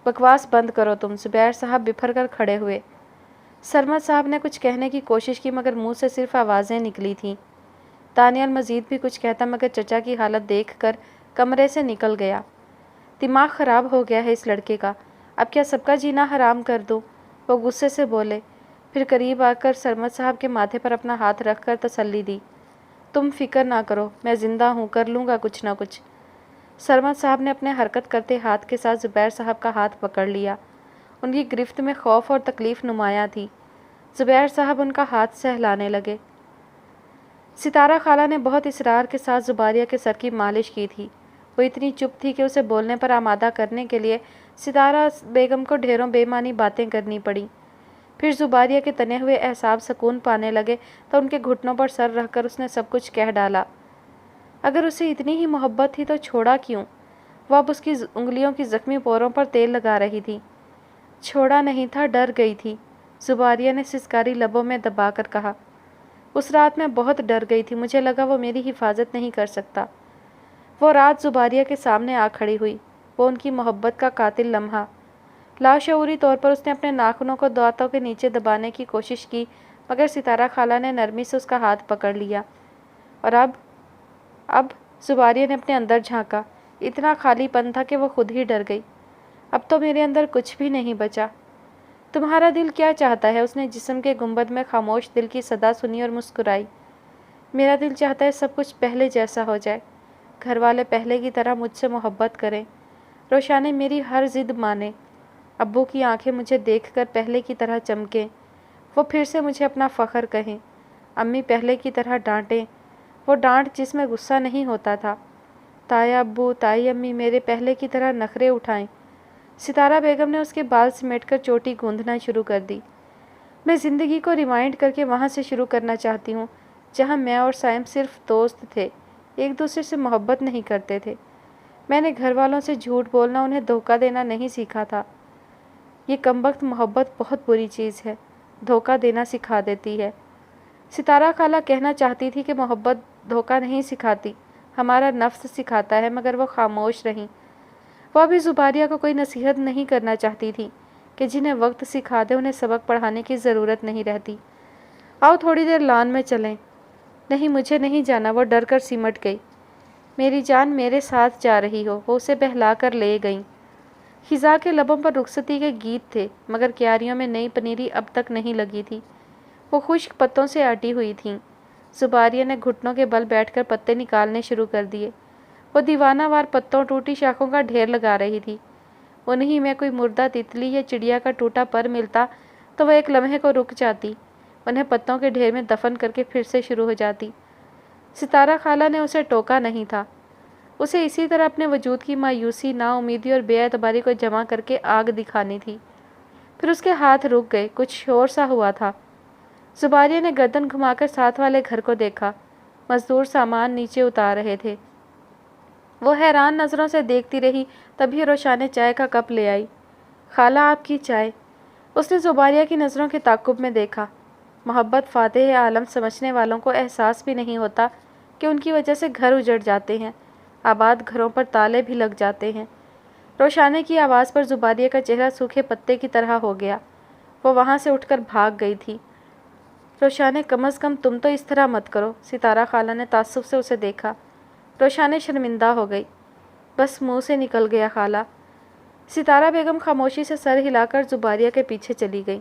بکواس بند کرو تم، زبیر صاحب بپھر کر کھڑے ہوئے۔ سرمد صاحب نے کچھ کہنے کی کوشش کی مگر منہ سے صرف آوازیں نکلی تھیں۔ دانیال مزید بھی کچھ کہتا مگر چچا کی حالت دیکھ کر کمرے سے نکل گیا۔ دماغ خراب ہو گیا ہے اس لڑکے کا، اب کیا سب کا جینا حرام کر دوں؟ وہ غصے سے بولے، پھر قریب آ کر سرمد صاحب کے ماتھے پر اپنا ہاتھ رکھ کر تسلی دی۔ تم فکر نہ کرو، میں زندہ ہوں، کر لوں گا کچھ نہ کچھ۔ سرمد صاحب نے اپنے حرکت کرتے ہاتھ کے ساتھ زبیر صاحب کا ہاتھ پکڑ لیا۔ ان کی گرفت میں خوف اور تکلیف نمایاں تھی۔ زبیر صاحب ان کا ہاتھ سہلانے لگے۔ ستارہ خالہ نے بہت اصرار کے ساتھ زباریہ کے سر کی مالش کی تھی۔ وہ اتنی چپ تھی کہ اسے بولنے پر آمادہ کرنے کے لیے ستارہ بیگم کو ڈھیروں بے معنی باتیں کرنی پڑیں۔ پھر زباریہ کے تنے ہوئے اعصاب سکون پانے لگے تو ان کے گھٹنوں پر سر رکھ کر اس نے سب کچھ کہہ ڈالا۔ اگر اسے اتنی ہی محبت تھی تو چھوڑا کیوں؟ وہ اب اس کی انگلیوں کی زخمی پوروں پر تیل لگا رہی تھی۔ چھوڑا نہیں تھا، ڈر گئی تھی، زباریہ نے سسکاری لبوں میں دبا کر کہا۔ اس رات میں بہت ڈر گئی تھی، مجھے لگا وہ میری حفاظت نہیں کر سکتا۔ وہ رات زباریہ کے سامنے آ کھڑی ہوئی، وہ ان کی محبت کا قاتل لمحہ۔ لاشعوری طور پر اس نے اپنے ناخنوں کو دانتوں کے نیچے دبانے کی کوشش کی مگر ستارہ خالہ نے نرمی سے اس کا ہاتھ پکڑ لیا۔ اور اب زباریہ نے اپنے اندر جھانکا، اتنا خالی پن تھا کہ وہ خود ہی ڈر گئی۔ اب تو میرے اندر کچھ بھی نہیں بچا۔ تمہارا دل کیا چاہتا ہے؟ اس نے جسم کے گنبد میں خاموش دل کی صدا سنی اور مسکرائی۔ میرا دل چاہتا ہے سب کچھ پہلے جیسا ہو جائے، گھر والے پہلے کی طرح مجھ سے محبت کریں، روشانے میری ہر ضد مانے، ابو کی آنکھیں مجھے دیکھ کر پہلے کی طرح چمکیں، وہ پھر سے مجھے اپنا فخر کہیں، امی پہلے کی طرح ڈانٹیں، وہ ڈانٹ جس میں غصہ نہیں ہوتا تھا، تایا ابو تائی امی میرے پہلے کی طرح نخرے اٹھائیں۔ ستارہ بیگم نے اس کے بال سمیٹ کر چوٹی گوندھنا شروع کر دی۔ میں زندگی کو ریوائنڈ کر کے وہاں سے شروع کرنا چاہتی ہوں جہاں میں اور سائم صرف دوست تھے، ایک دوسرے سے محبت نہیں کرتے تھے۔ میں نے گھر والوں سے جھوٹ بولنا، انہیں دھوکہ دینا نہیں سیکھا تھا۔ یہ کمبخت محبت بہت بری چیز ہے، دھوکہ دینا سکھا دیتی ہے۔ ستارہ خالہ کہنا چاہتی تھی کہ محبت دھوکہ نہیں سکھاتی، ہمارا نفس سکھاتا ہے، مگر وہ خاموش رہیں۔ وہ ابھی زباریہ کو کوئی نصیحت نہیں کرنا چاہتی تھی کہ جنہیں وقت سکھا دے انہیں سبق پڑھانے کی ضرورت نہیں رہتی۔ آؤ تھوڑی دیر لان میں چلیں۔ نہیں مجھے نہیں جانا، وہ ڈر کر سمٹ گئی۔ میری جان میرے ساتھ جا رہی ہو، وہ اسے بہلا کر لے گئیں۔ خزاں کے لبوں پر رخصتی کے گیت تھے، مگر کیاریوں میں نئی پنیری اب تک نہیں لگی تھی، وہ خشک پتوں سے اٹی ہوئی تھیں۔ زباریہ نے گھٹنوں کے بل بیٹھ کر پتے نکالنے شروع کر دیے۔ وہ دیوانہ وار پتوں ٹوٹی شاخوں کا ڈھیر لگا رہی تھی۔ انہیں میں کوئی مردہ تتلی یا چڑیا کا ٹوٹا پر ملتا تو وہ ایک لمحے کو رک جاتی، انہیں پتوں کے ڈھیر میں دفن کر کے پھر سے شروع ہو جاتی۔ ستارہ خالہ نے اسے ٹوکا نہیں تھا، اسے اسی طرح اپنے وجود کی مایوسی، نا امیدی اور بے اعتباری کو جمع کر کے آگ دکھانی تھی۔ پھر اس کے ہاتھ رک گئے، کچھ شور سا ہوا تھا۔ زباریہ نے گردن گھما کر ساتھ والے گھر کو دیکھا، مزدور سامان نیچے اتار رہے تھے۔ وہ حیران نظروں سے دیکھتی رہی، تبھی روشان نے چائے کا کپ لے آئی۔ خالہ آپ کی چائے۔ اس نے زباریہ کی نظروں کے تعاقب میں دیکھا۔ محبت فاتح عالم سمجھنے والوں کو احساس بھی نہیں ہوتا کہ ان کی وجہ سے گھر اجڑ جاتے ہیں، آباد گھروں پر تالے بھی لگ جاتے ہیں۔ روشانے کی آواز پر زباریہ کا چہرہ سوکھے پتے کی طرح ہو گیا، وہ وہاں سے اٹھ کر بھاگ گئی تھی۔ روشانے کم از کم تم تو اس طرح مت کرو، ستارہ خالہ نے تعصب سے اسے دیکھا۔ روشانے شرمندہ ہو گئی۔ بس منہ سے نکل گیا خالہ۔ ستارہ بیگم خاموشی سے سر ہلا کر زباریہ کے پیچھے چلی گئی۔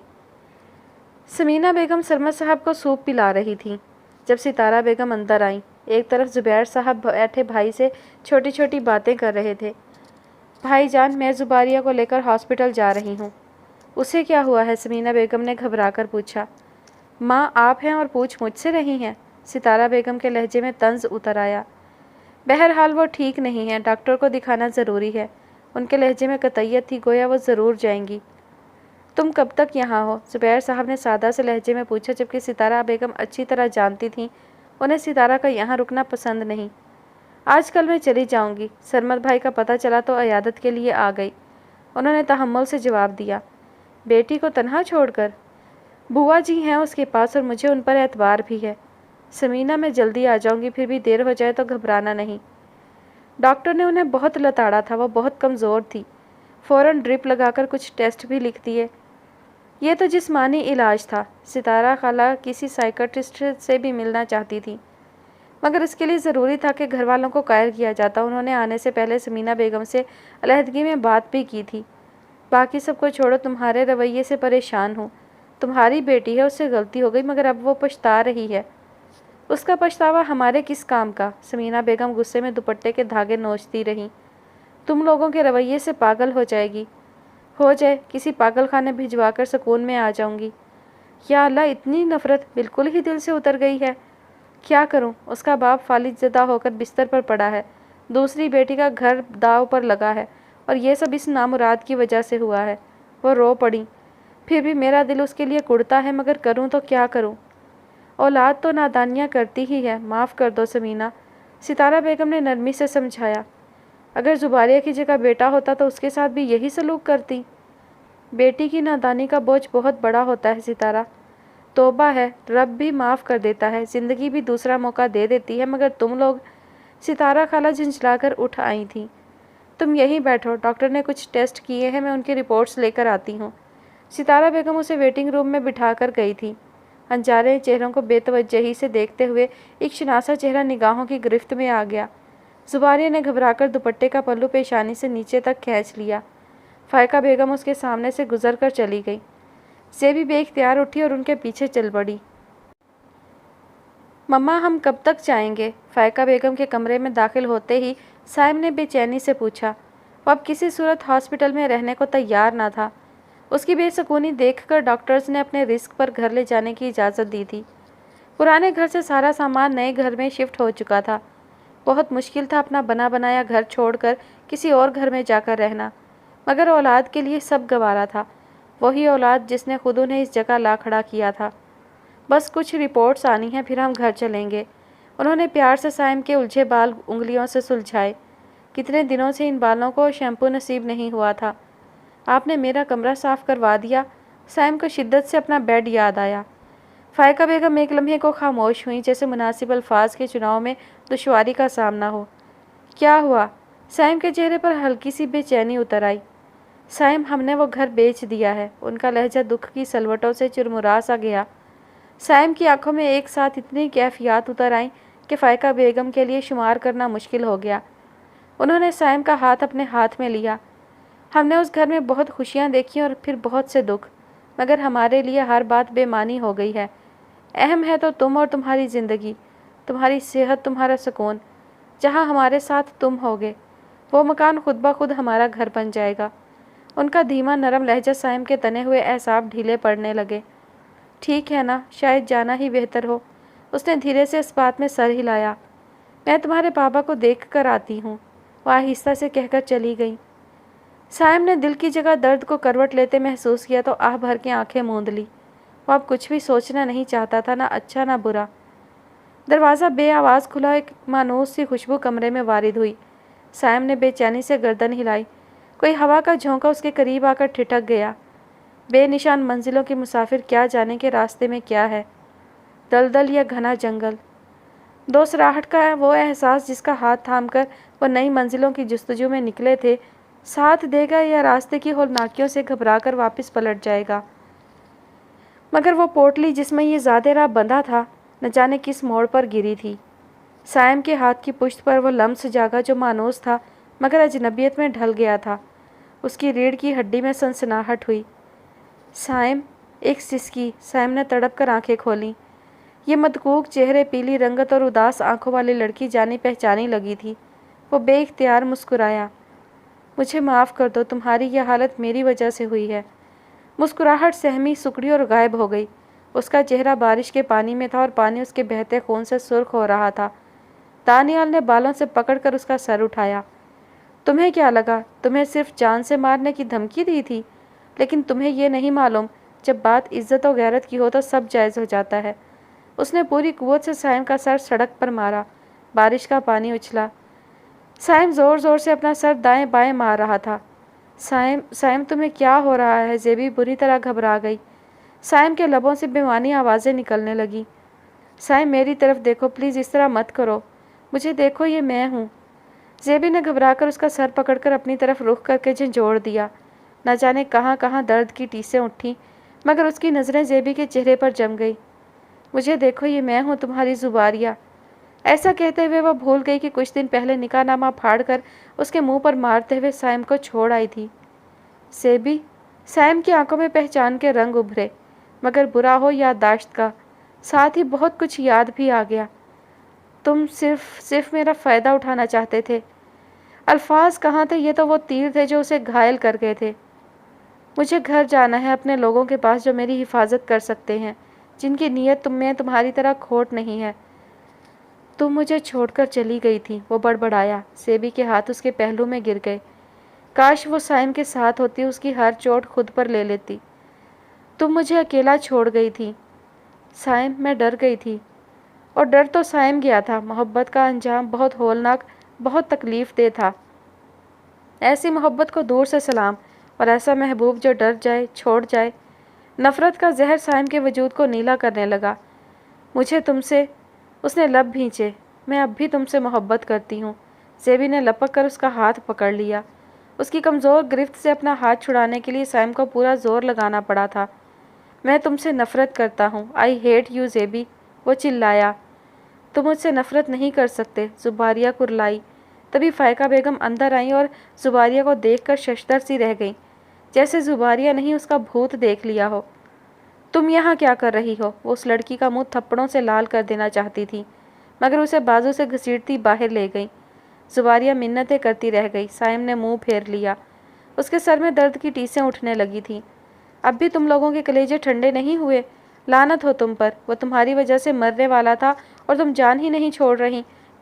سمینہ بیگم سرمد صاحب کو سوپ پلا رہی تھیں جب ستارہ بیگم اندر آئیں۔ ایک طرف زبیر صاحب بیٹھے بھائی سے چھوٹی چھوٹی باتیں کر رہے تھے۔ بھائی جان میں زباریہ کو لے کر ہاسپٹل جا رہی ہوں۔ اسے کیا ہوا ہے؟ سمینہ بیگم نے گھبرا کر پوچھا۔ ماں آپ ہیں اور پوچھ مجھ سے رہی ہیں؟ ستارہ بیگم کے لہجے میں طنز اتر آیا۔ بہرحال وہ ٹھیک نہیں ہیں، ڈاکٹر کو دکھانا ضروری ہے۔ ان کے لہجے میں قطعیت تھی، گویا وہ ضرور جائیں گی۔ تم کب تک یہاں ہو؟ زبیر صاحب نے سادہ سے لہجے میں پوچھا، جبکہ ستارہ بیگم اچھی طرح جانتی تھیں انہیں ستارہ کا یہاں رکنا پسند نہیں۔ آج کل میں چلی جاؤں گی، سرمد بھائی کا پتہ چلا تو عیادت کے لیے آ گئی۔ انہوں نے تحمل سے جواب دیا۔ بیٹی کو تنہا چھوڑ کر؟ بوا جی ہیں اس کے پاس اور مجھے ان پر اعتبار بھی ہے۔ سمینہ میں جلدی آ جاؤں گی، پھر بھی دیر ہو جائے تو گھبرانا نہیں۔ ڈاکٹر نے انہیں بہت لتاڑا تھا، وہ بہت کمزور تھی، فوراً ڈرپ لگا کر کچھ ٹیسٹ بھی لکھ دیے۔ یہ تو جسمانی علاج تھا۔ ستارہ خالہ کسی سائیکٹرسٹ سے بھی ملنا چاہتی تھی، مگر اس کے لیے ضروری تھا کہ گھر والوں کو قائل کیا جاتا۔ انہوں نے آنے سے پہلے سمینہ بیگم سے علیحدگی میں بات بھی کی تھی۔ باقی سب کو چھوڑو، تمہارے رویے سے پریشان ہوں۔ تمہاری بیٹی ہے، اس سے غلطی ہو گئی، مگر اب وہ پچھتا رہی ہے۔ اس کا پچھتاوا ہمارے کس کام کا؟ سمینہ بیگم غصے میں دوپٹے کے دھاگے نوچتی رہیں۔ تم لوگوں کے رویے سے پاگل ہو جائے گی۔ ہو جائے، کسی پاگل خانے بھجوا کر سکون میں آ جاؤں گی۔ یا اللہ، اتنی نفرت بالکل ہی دل سے اتر گئی ہے۔ کیا کروں؟ اس کا باپ فالج زدہ ہو کر بستر پر پڑا ہے، دوسری بیٹی کا گھر داؤ پر لگا ہے، اور یہ سب اس نامراد کی وجہ سے ہوا ہے۔ وہ رو پڑیں۔ پھر بھی میرا دل اس کے لیے کڑتا ہے، مگر کروں تو کیا کروں؟ اولاد تو نادانیاں کرتی ہی ہے، معاف کر دو سمینہ، ستارہ بیگم نے نرمی سے سمجھایا۔ اگر زباریہ کی جگہ بیٹا ہوتا تو اس کے ساتھ بھی یہی سلوک کرتی؟ بیٹی کی نادانی کا بوجھ بہت بڑا ہوتا ہے ستارہ۔ توبہ ہے، رب بھی معاف کر دیتا ہے، زندگی بھی دوسرا موقع دے دیتی ہے، مگر تم لوگ… ستارہ خالہ جھنجھلا کر اٹھ آئی تھیں۔ تم یہیں بیٹھو، ڈاکٹر نے کچھ ٹیسٹ کیے ہیں، میں ان کی رپورٹس لے کر آتی ہوں۔ ستارہ بیگم اسے ویٹنگ روم میں بٹھا کر گئی تھی۔ انجارے چہروں کو بے توجہی سے دیکھتے ہوئے ایک شناسا چہرہ نگاہوں کی گرفت میں آ گیا۔ زباریہ نے گھبرا کر دوپٹے کا پلو پیشانی سے نیچے تک کھینچ لیا۔ فائقہ بیگم اس کے سامنے سے گزر کر چلی گئی۔ زیبی بے اختیار اٹھی اور ان کے پیچھے چل پڑی۔ مما ہم کب تک جائیں گے؟ فائقہ بیگم کے کمرے میں داخل ہوتے ہی سائم نے بے چینی سے پوچھا۔ وہ اب کسی صورت ہاسپٹل میں رہنے کو تیار نہ تھا۔ اس کی بے سکونی دیکھ کر ڈاکٹرز نے اپنے رسک پر گھر لے جانے کی اجازت دی تھی۔ پرانے گھر سے سارا سامان نئے گھر میں شفٹ ہو چکا تھا۔ بہت مشکل تھا اپنا بنا بنایا گھر چھوڑ کر کسی اور گھر میں جا کر رہنا، مگر اولاد کے لیے سب گوارا تھا، وہی اولاد جس نے خود انہیں اس جگہ لا کھڑا کیا تھا۔ بس کچھ رپورٹس آنی ہیں، پھر ہم گھر چلیں گے۔ انہوں نے پیار سے سائم کے الجھے بال انگلیوں سے سلجھائے۔ کتنے دنوں سے ان بالوں کو شیمپو نصیب نہیں ہوا تھا۔ آپ نے میرا کمرہ صاف کروا دیا۔ سائم کو شدت سے اپنا بیڈ یاد آیا۔ فائقہ بیگم ایک لمحے کو خاموش ہوئیں، جیسے مناسب الفاظ کے چناؤ میں دشواری کا سامنا ہو۔ کیا ہوا؟ سائم کے چہرے پر ہلکی سی بے چینی اتر آئی۔ سائم، ہم نے وہ گھر بیچ دیا ہے۔ ان کا لہجہ دکھ کی سلوٹوں سے چرمرا سا گیا۔ سائم کی آنکھوں میں ایک ساتھ اتنی کیفیات اتر آئیں کہ فائقہ بیگم کے لیے شمار کرنا مشکل ہو گیا۔ انہوں نے سائم کا ہاتھ اپنے ہاتھ میں لیا۔ ہم نے اس گھر میں بہت خوشیاں دیکھی اور پھر بہت سے دکھ، مگر ہمارے لیے ہر بات بے معنی ہو گئی ہے۔ اہم ہے تو تم اور تمہاری زندگی، تمہاری صحت، تمہارا سکون۔ جہاں ہمارے ساتھ تم ہوگے، وہ مکان خود بخود ہمارا گھر بن جائے گا۔ ان کا دھیما نرم لہجہ سائم کے تنے ہوئے اعصاب ڈھیلے پڑنے لگے۔ ٹھیک ہے نا، شاید جانا ہی بہتر ہو۔ اس نے دھیرے سے اس بات میں سر ہلایا۔ میں تمہارے پاپا کو دیکھ کر آتی ہوں، وہ آہستہ سے کہہ کر چلی گئی۔ سائم نے دل کی جگہ درد کو کروٹ لیتے محسوس کیا تو آہ بھر کے آنکھیں موند لی۔ وہ اب کچھ بھی سوچنا نہیں چاہتا تھا، نہ اچھا نہ برا۔ دروازہ بے آواز کھلا، ایک مانوس سی خوشبو کمرے میں وارد ہوئی۔ سائم نے بے چینی سے گردن ہلائی۔ کوئی ہوا کا جھونکا اس کے قریب آ کر ٹھٹک گیا۔ بے نشان منزلوں کے مسافر کیا جانے کے راستے میں کیا ہے، دلدل یا گھنا جنگل۔ دوسراہٹ کا وہ احساس جس کا ہاتھ تھام کر وہ نئی منزلوں کی جستجو میں نکلے تھے، ساتھ دے گا یا راستے کی ہولناکیوں سے گھبرا کر واپس پلٹ جائے گا۔ مگر وہ پوٹلی جس میں یہ زادِ راہ بندھا تھا، نہ جانے کس موڑ پر گری تھی۔ سائم کے ہاتھ کی پشت پر وہ لمس جاگا جو مانوس تھا مگر اجنبیت میں ڈھل گیا تھا۔ اس کی ریڑھ کی ہڈی میں سنسناہٹ ہوئی۔ سائم، ایک سسکی۔ سائم نے تڑپ کر آنکھیں کھولیں۔ یہ مدقوق چہرے، پیلی رنگت اور اداس آنکھوں والی لڑکی جانی پہچانی لگی تھی۔ وہ بے اختیار مسکرایا۔ مجھے معاف کر دو، تمہاری یہ حالت میری وجہ سے ہوئی ہے۔ مسکراہٹ سہمی، سکڑی اور غائب ہو گئی۔ اس کا چہرہ بارش کے پانی میں تھا اور پانی اس کے بہتے خون سے سرخ ہو رہا تھا۔ دانیال نے بالوں سے پکڑ کر اس کا سر اٹھایا۔ تمہیں کیا لگا؟ تمہیں صرف جان سے مارنے کی دھمکی دی تھی؟ لیکن تمہیں یہ نہیں معلوم، جب بات عزت و غیرت کی ہو تو سب جائز ہو جاتا ہے۔ اس نے پوری قوت سے سائم کا سر سڑک پر مارا۔ بارش کا پانی اچھلا۔ سائم زور زور سے اپنا سر دائیں بائیں مار رہا تھا۔ سائم تمہیں کیا ہو رہا ہے؟ زیبی بری طرح گھبرا گئی۔ سائم کے لبوں سے بے معنی آوازیں نکلنے لگیں۔ سائم، میری طرف دیکھو پلیز، اس طرح مت کرو۔ مجھے دیکھو، یہ میں ہوں۔ زیبی نے گھبرا کر اس کا سر پکڑ کر اپنی طرف رخ کر کے جھنجھوڑ دیا۔ نہ جانے کہاں کہاں درد کی ٹیسیں اٹھیں، مگر اس کی نظریں زیبی کے چہرے پر جم گئی۔ مجھے دیکھو، یہ میں ہوں، تمہاری زباریہ۔ ایسا کہتے ہوئے وہ بھول گئی کہ کچھ دن پہلے نکاح نامہ پھاڑ کر اس کے منہ پر مارتے ہوئے سائم کو چھوڑ آئی تھی۔ زیبی؟ سائم کی آنکھوں میں پہچان کے رنگ ابھرے، مگر برا ہو یادداشت کا، ساتھ ہی بہت کچھ یاد بھی آ گیا۔ تم صرف میرا فائدہ اٹھانا چاہتے تھے۔ الفاظ کہاں تھے، یہ تو وہ تیر تھے جو اسے گھائل کر گئے تھے۔ مجھے گھر جانا ہے، اپنے لوگوں کے پاس جو میری حفاظت کر سکتے ہیں، جن کی نیت تم میں تمہاری طرح کھوٹ نہیں ہے۔ تم مجھے چھوڑ کر چلی گئی تھی، وہ بڑبڑایا۔ زیبی کے ہاتھ اس کے پہلو میں گر گئے۔ کاش وہ سائم کے ساتھ ہوتی، اس کی ہر چوٹ خود پر لے لیتی۔ تم مجھے اکیلا چھوڑ گئی تھی۔ سائم، میں ڈر گئی تھی، اور ڈر تو سائم گیا تھا۔ محبت کا انجام بہت ہولناک، بہت تکلیف دہ تھا۔ ایسی محبت کو دور سے سلام، اور ایسا محبوب جو ڈر جائے، چھوڑ جائے۔ نفرت کا زہر سائم کے وجود کو نیلا کرنے لگا۔ مجھے تم سے، اس نے لب بھینچے، میں اب بھی تم سے محبت کرتی ہوں۔ زیبی نے لپک کر اس کا ہاتھ پکڑ لیا۔ اس کی کمزور گرفت سے اپنا ہاتھ چھڑانے کے لیے سائم کو پورا زور لگانا پڑا تھا۔ میں تم سے نفرت کرتا ہوں، آئی ہیٹ یو زیبی، وہ چلایا۔ تم مجھ سے نفرت نہیں کر سکتے، زباریہ کرلائی۔ تبھی فائقہ بیگم اندر آئیں اور زباریہ کو دیکھ کر ششدر سی رہ گئیں، جیسے زباریہ نہیں اس کا بھوت دیکھ لیا ہو۔ تم یہاں کیا کر رہی ہو؟ وہ اس لڑکی کا منہ تھپڑوں سے لال کر دینا چاہتی تھی، مگر اسے بازو سے گھسیٹتی باہر لے گئی۔ زباریہ منتیں کرتی رہ گئی۔ سائم نے منہ پھیر لیا۔ اس کے سر میں درد کی ٹیسیں اٹھنے لگی تھیں۔ اب بھی تم لوگوں کے کلیجے ٹھنڈے نہیں ہوئے؟ لعنت ہو تم پر، وہ تمہاری وجہ سے مرنے والا تھا اور تم جان ہی نہیں چھوڑ رہی۔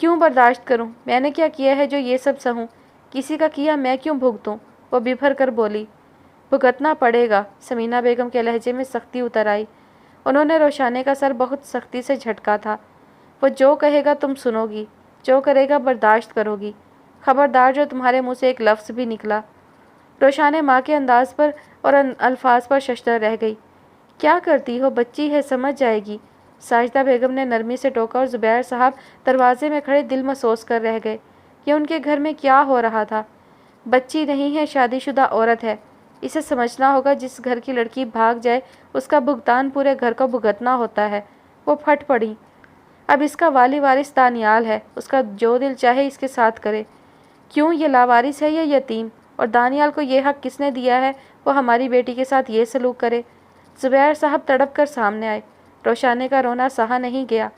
کیوں برداشت کروں؟ میں نے کیا کیا ہے جو یہ سب سہوں؟ کسی کا کیا میں کیوں بھگتوں؟ وہ ببھر کر بولی۔ بھگتنا پڑے گا۔ سمینہ بیگم کے لہجے میں سختی اتر آئی۔ انہوں نے روشانے کا سر بہت سختی سے جھٹکا تھا۔ وہ جو کہے گا تم سنو گی، جو کرے گا برداشت کرو گی۔ خبردار جو تمہارے منہ سے ایک لفظ بھی نکلا۔ روشانے ماں کے انداز پر اور الفاظ پر ششدر رہ گئی۔ کیا کرتی ہو؟ بچی ہے، سمجھ جائے گی۔ ساجدہ بیگم نے نرمی سے ٹوکا اور زبیر صاحب دروازے میں کھڑے دل محسوس کر رہ گئے کہ ان کے گھر میں کیا ہو رہا تھا۔ بچی نہیں ہے، شادی شدہ عورت ہے۔ اسے سمجھنا ہوگا جس گھر کی لڑکی بھاگ جائے اس کا بھگتان پورے گھر کو بھگتنا ہوتا ہے۔ وہ پھٹ پڑی۔ اب اس کا والی وارث دانیال ہے، اس کا جو دل چاہے اس کے ساتھ کرے۔ کیوں؟ یہ لاوارث ہے یا یتیم؟ اور دانیال کو یہ حق کس نے دیا ہے وہ ہماری بیٹی کے ساتھ یہ سلوک کرے؟ زبیر صاحب تڑپ کر سامنے آئے۔ روشانے کا رونا سہا نہیں گیا۔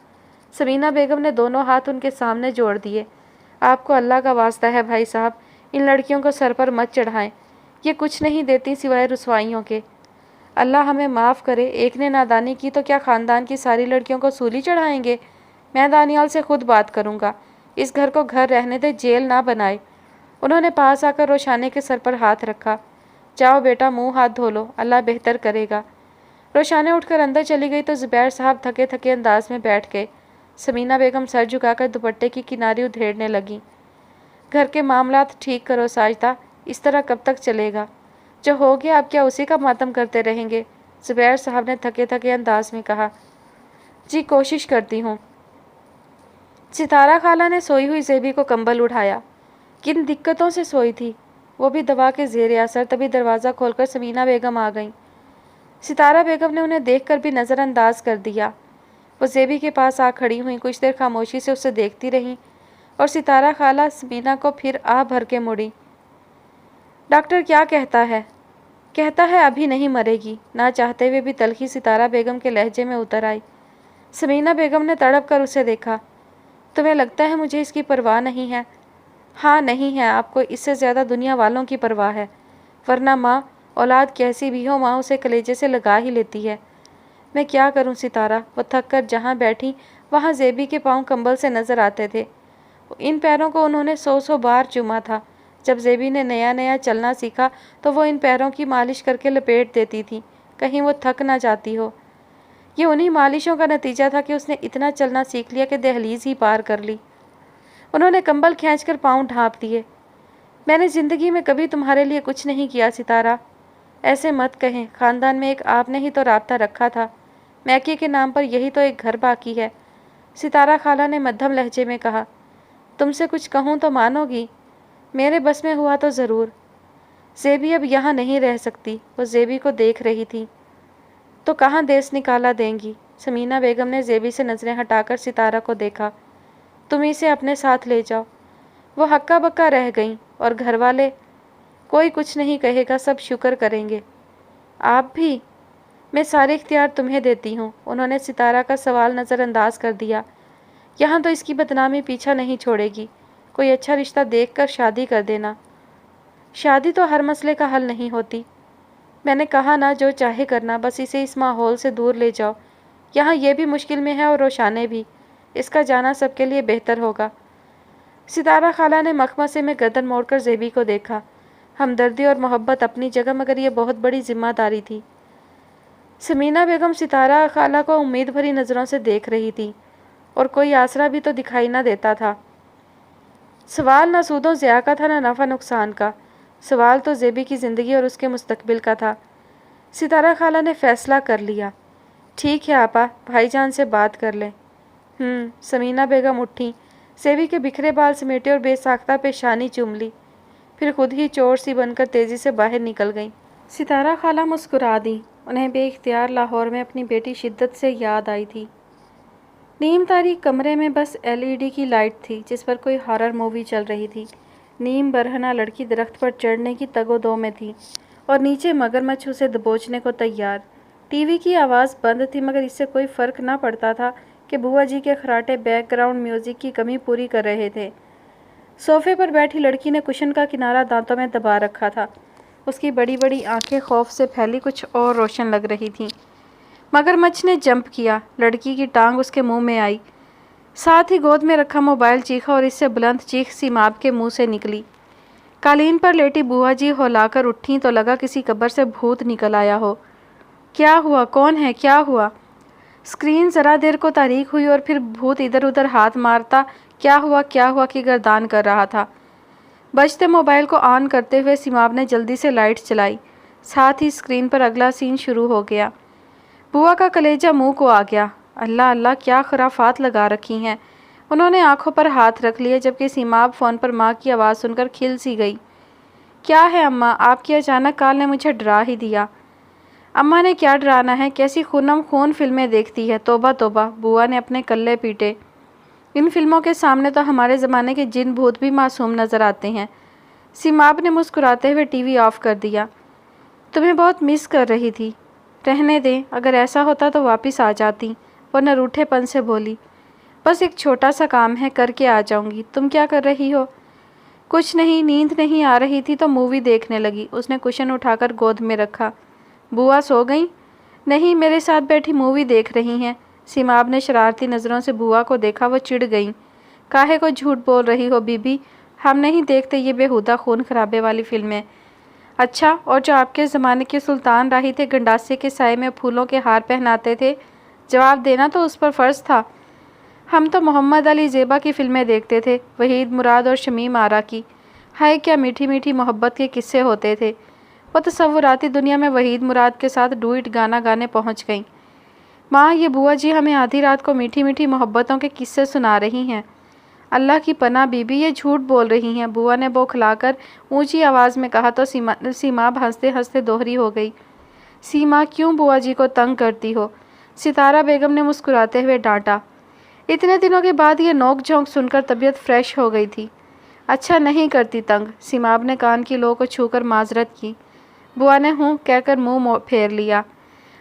سمینہ بیگم نے دونوں ہاتھ ان کے سامنے جوڑ دیے۔ آپ کو اللہ کا واسطہ ہے بھائی صاحب، ان لڑکیوں کو سر پر مت چڑھائیں۔ یہ کچھ نہیں دیتی سوائے رسوائیوں کے۔ اللہ ہمیں معاف کرے، ایک نے نادانی کی تو کیا خاندان کی ساری لڑکیوں کو سولی چڑھائیں گے؟ میں دانیال سے خود بات کروں گا۔ اس گھر کو گھر رہنے دے، جیل نہ بنائے۔ انہوں نے پاس آ کر روشانے کے سر پر ہاتھ رکھا۔ جاؤ بیٹا، منہ ہاتھ دھو لو، اللہ بہتر کرے گا۔ روشانے اٹھ کر اندر چلی گئی تو زبیر صاحب تھکے تھکے انداز میں بیٹھ گئے۔ سمینہ بیگم سر جھکا کر دوپٹے کی کناری ادھیڑنے لگیں۔ گھر کے معاملات ٹھیک کرو ساجدہ، اس طرح کب تک چلے گا؟ جو ہو گیا اب کیا اسی کا ماتم کرتے رہیں گے؟ زبیر صاحب نے تھکے تھکے انداز میں کہا۔ جی کوشش کرتی ہوں۔ ستارہ خالہ نے سوئی ہوئی زیبی کو کمبل اڑھایا۔ کن دقتوں سے سوئی تھی؟ وہ بھی دوا کے زیر اثر۔ تبھی دروازہ کھول کر سمینہ بیگم آ گئیں۔ ستارہ بیگم نے انہیں دیکھ کر بھی نظر انداز کر دیا۔ وہ زیبی کے پاس آ کھڑی ہوئیں، کچھ دیر خاموشی سے اسے دیکھتی رہیں اور ستارہ خالہ سمینہ کو پھر آہ بھر کے مڑی۔ ڈاکٹر کیا کہتا ہے؟ کہتا ہے ابھی نہیں مرے گی۔ نہ چاہتے ہوئے بھی تلخی ستارہ بیگم کے لہجے میں اتر آئی۔ سمینہ بیگم نے تڑپ کر اسے دیکھا۔ تمہیں لگتا ہے مجھے اس کی پرواہ نہیں ہے؟ ہاں نہیں ہے، آپ کو اس سے زیادہ دنیا والوں کی پرواہ ہے۔ ورنہ ماں، اولاد کیسی بھی ہو، ماں اسے کلیجے سے لگا ہی لیتی ہے۔ میں کیا کروں ستارہ؟ وہ تھک کر جہاں بیٹھی وہاں زیبی کے پاؤں کمبل سے نظر آتے تھے۔ ان پیروں کو انہوں نے 100 بار چوما تھا۔ جب زیبی نے نیا نیا چلنا سیکھا تو وہ ان پیروں کی مالش کر کے لپیٹ دیتی تھی، کہیں وہ تھک نہ جاتی ہو۔ یہ انہی مالشوں کا نتیجہ تھا کہ اس نے اتنا چلنا سیکھ لیا کہ دہلیز ہی پار کر لی۔ انہوں نے کمبل کھینچ کر پاؤں ڈھانپ دیے۔ میں نے زندگی میں کبھی تمہارے لیے کچھ نہیں کیا ستارہ۔ ایسے مت کہیں، خاندان میں ایک آپ نے ہی تو رابطہ رکھا تھا۔ میکے کے نام پر یہی تو ایک گھر باقی ہے۔ ستارہ خالہ نے مدھم لہجے میں کہا۔ تم سے کچھ کہوں تو مانو گی؟ میرے بس میں ہوا تو ضرور۔ زیبی اب یہاں نہیں رہ سکتی۔ وہ زیبی کو دیکھ رہی تھی۔ تو کہاں دیس نکالا دیں گی؟ سمینہ بیگم نے زیبی سے نظریں ہٹا کر ستارہ کو دیکھا۔ تم اسے اپنے ساتھ لے جاؤ۔ وہ ہکا بکا رہ گئیں۔ اور گھر والے؟ کوئی کچھ نہیں کہے گا، سب شکر کریں گے۔ آپ بھی؟ میں سارے اختیار تمہیں دیتی ہوں۔ انہوں نے ستارہ کا سوال نظر انداز کر دیا۔ یہاں تو اس کی بدنامی پیچھا نہیں چھوڑے گی۔ کوئی اچھا رشتہ دیکھ کر شادی کر دینا۔ شادی تو ہر مسئلے کا حل نہیں ہوتی۔ میں نے کہا نا، جو چاہے کرنا، بس اسے اس ماحول سے دور لے جاؤ۔ یہاں یہ بھی مشکل میں ہے اور روشانے بھی۔ اس کا جانا سب کے لیے بہتر ہوگا۔ ستارہ خالہ نے مخمصے میں گردن موڑ کر زیبی کو دیکھا۔ ہمدردی اور محبت اپنی جگہ، مگر یہ بہت بڑی ذمہ داری تھی۔ سمینہ بیگم ستارہ خالہ کو امید بھری نظروں سے دیکھ رہی تھی، اور کوئی آسرا بھی تو دکھائی نہ دیتا تھا۔ سوال نہ سود و ضیاع کا تھا، نہ نفع نقصان کا۔ سوال تو زیبی کی زندگی اور اس کے مستقبل کا تھا۔ ستارہ خالہ نے فیصلہ کر لیا۔ ٹھیک ہے آپا، بھائی جان سے بات کر لیں۔ سمینہ بیگم اٹھیں، زیبی کے بکھرے بال سمیٹے اور بے ساختہ پیشانی چوم لی، پھر خود ہی چور سی بن کر تیزی سے باہر نکل گئیں۔ ستارہ خالہ مسکرا دیں۔ انہیں بے اختیار لاہور میں اپنی بیٹی شدت سے یاد آئی تھی۔ نیم تاریک کمرے میں بس LED کی لائٹ تھی جس پر کوئی ہارر مووی چل رہی تھی۔ نیم برہنہ لڑکی درخت پر چڑھنے کی تگ و دو میں تھی اور نیچے مگرمچھ اسے دبوچنے کو تیار۔ ٹی وی کی آواز بند تھی، مگر اس سے کوئی فرق نہ پڑتا تھا کہ بوا جی کے خراٹے بیک گراؤنڈ میوزک کی کمی پوری کر رہے تھے۔ صوفے پر بیٹھی لڑکی نے کشن کا کنارہ دانتوں میں دبا رکھا تھا۔ اس کی بڑی بڑی آنکھیں خوف سے پھیلی کچھ اور روشن لگ رہی تھیں۔ مگرمچھ نے جمپ کیا۔ لڑکی کی ٹانگ اس کے منہ میں آئی۔ ساتھ ہی گود میں رکھا موبائل چیخا اور اس سے بلند چیخ سیماب کے منہ سے نکلی۔ قالین پر لیٹی بوا جی ہولا کر اٹھیں تو لگا کسی قبر سے بھوت نکل آیا ہو۔ کیا ہوا؟ کون ہے؟ کیا ہوا؟ اسکرین ذرا دیر کو تاریک ہوئی اور پھر بھوت ادھر ادھر ہاتھ مارتا کیا ہوا کی گردان کر رہا تھا۔ بجتے موبائل کو آن کرتے ہوئے سیماب نے جلدی سے لائٹ چلائی، ساتھ ہی اسکرین پر اگلا سین شروع ہو گیا۔ بوا کا کلیجہ منہ کو آ گیا۔ اللہ اللہ، کیا خرافات لگا رکھی ہیں۔ انہوں نے آنکھوں پر ہاتھ رکھ لیے جبکہ سیماب فون پر ماں کی آواز سن کر کھل سی گئی۔ کیا ہے اماں؟ آپ کی اچانک کال نے مجھے ڈرا ہی دیا۔ اماں نے کیا ڈرانا ہے؟ کیسی خونم خون فلمیں دیکھتی ہے، توبہ توبہ، بوا نے اپنے کلے پیٹے۔ ان فلموں کے سامنے تو ہمارے زمانے کے جن بھوت بھی معصوم نظر آتے ہیں۔ سیماب نے مسکراتے ہوئے ٹی وی آف کر دیا۔ تمہیں بہت مس کر رہی تھی۔ رہنے دیں، اگر ایسا ہوتا تو واپس آ جاتی، ورنہ روٹھے پن سے بولی۔ بس ایک چھوٹا سا کام ہے، کر کے آ جاؤں گی۔ تم کیا کر رہی ہو؟ کچھ نہیں، نیند نہیں آ رہی تھی تو مووی دیکھنے لگی۔ اس نے کشن اٹھا کر گود میں رکھا۔ بوا سو گئیں؟ نہیں، میرے ساتھ بیٹھی مووی دیکھ رہی ہیں۔ سیماب نے شرارتی نظروں سے بوا کو دیکھا، وہ چڑ گئیں۔ کاہے کو جھوٹ بول رہی ہو بی بی؟ ہم نہیں دیکھتے یہ بےہودہ خون خرابے والی فلمیں۔ اچھا، اور جو آپ کے زمانے کے سلطان راہی تھے، گنڈاسے کے سائے میں پھولوں کے ہار پہناتے تھے، جواب دینا تو اس پر فرض تھا۔ ہم تو محمد علی زیبا کی فلمیں دیکھتے تھے، وحید مراد اور شمیم آرا کی۔ ہائے کیا میٹھی میٹھی محبت کے قصے ہوتے تھے۔ وہ تصوراتی دنیا میں وحید مراد کے ساتھ ڈوئٹ گانا گانے پہنچ گئیں۔ ماں، یہ بوا جی ہمیں آدھی رات کو میٹھی میٹھی محبتوں کے قصے سنا رہی ہیں۔ اللہ کی پناہ بی بی، یہ جھوٹ بول رہی ہیں، بوا نے بوکھلا کر اونچی آواز میں کہا تو سیماب ہنستے ہنستے دوہری ہو گئی۔ سیما، کیوں بوا جی کو تنگ کرتی ہو؟ ستارہ بیگم نے مسکراتے ہوئے ڈانٹا۔ اتنے دنوں کے بعد یہ نوک جھونک سن کر طبیعت فریش ہو گئی تھی۔ اچھا، نہیں کرتی تنگ، سیماب نے کان کی لو کو چھو کر معذرت کی۔ بوا نے ہوں کہہ کر منہ پھیر لیا۔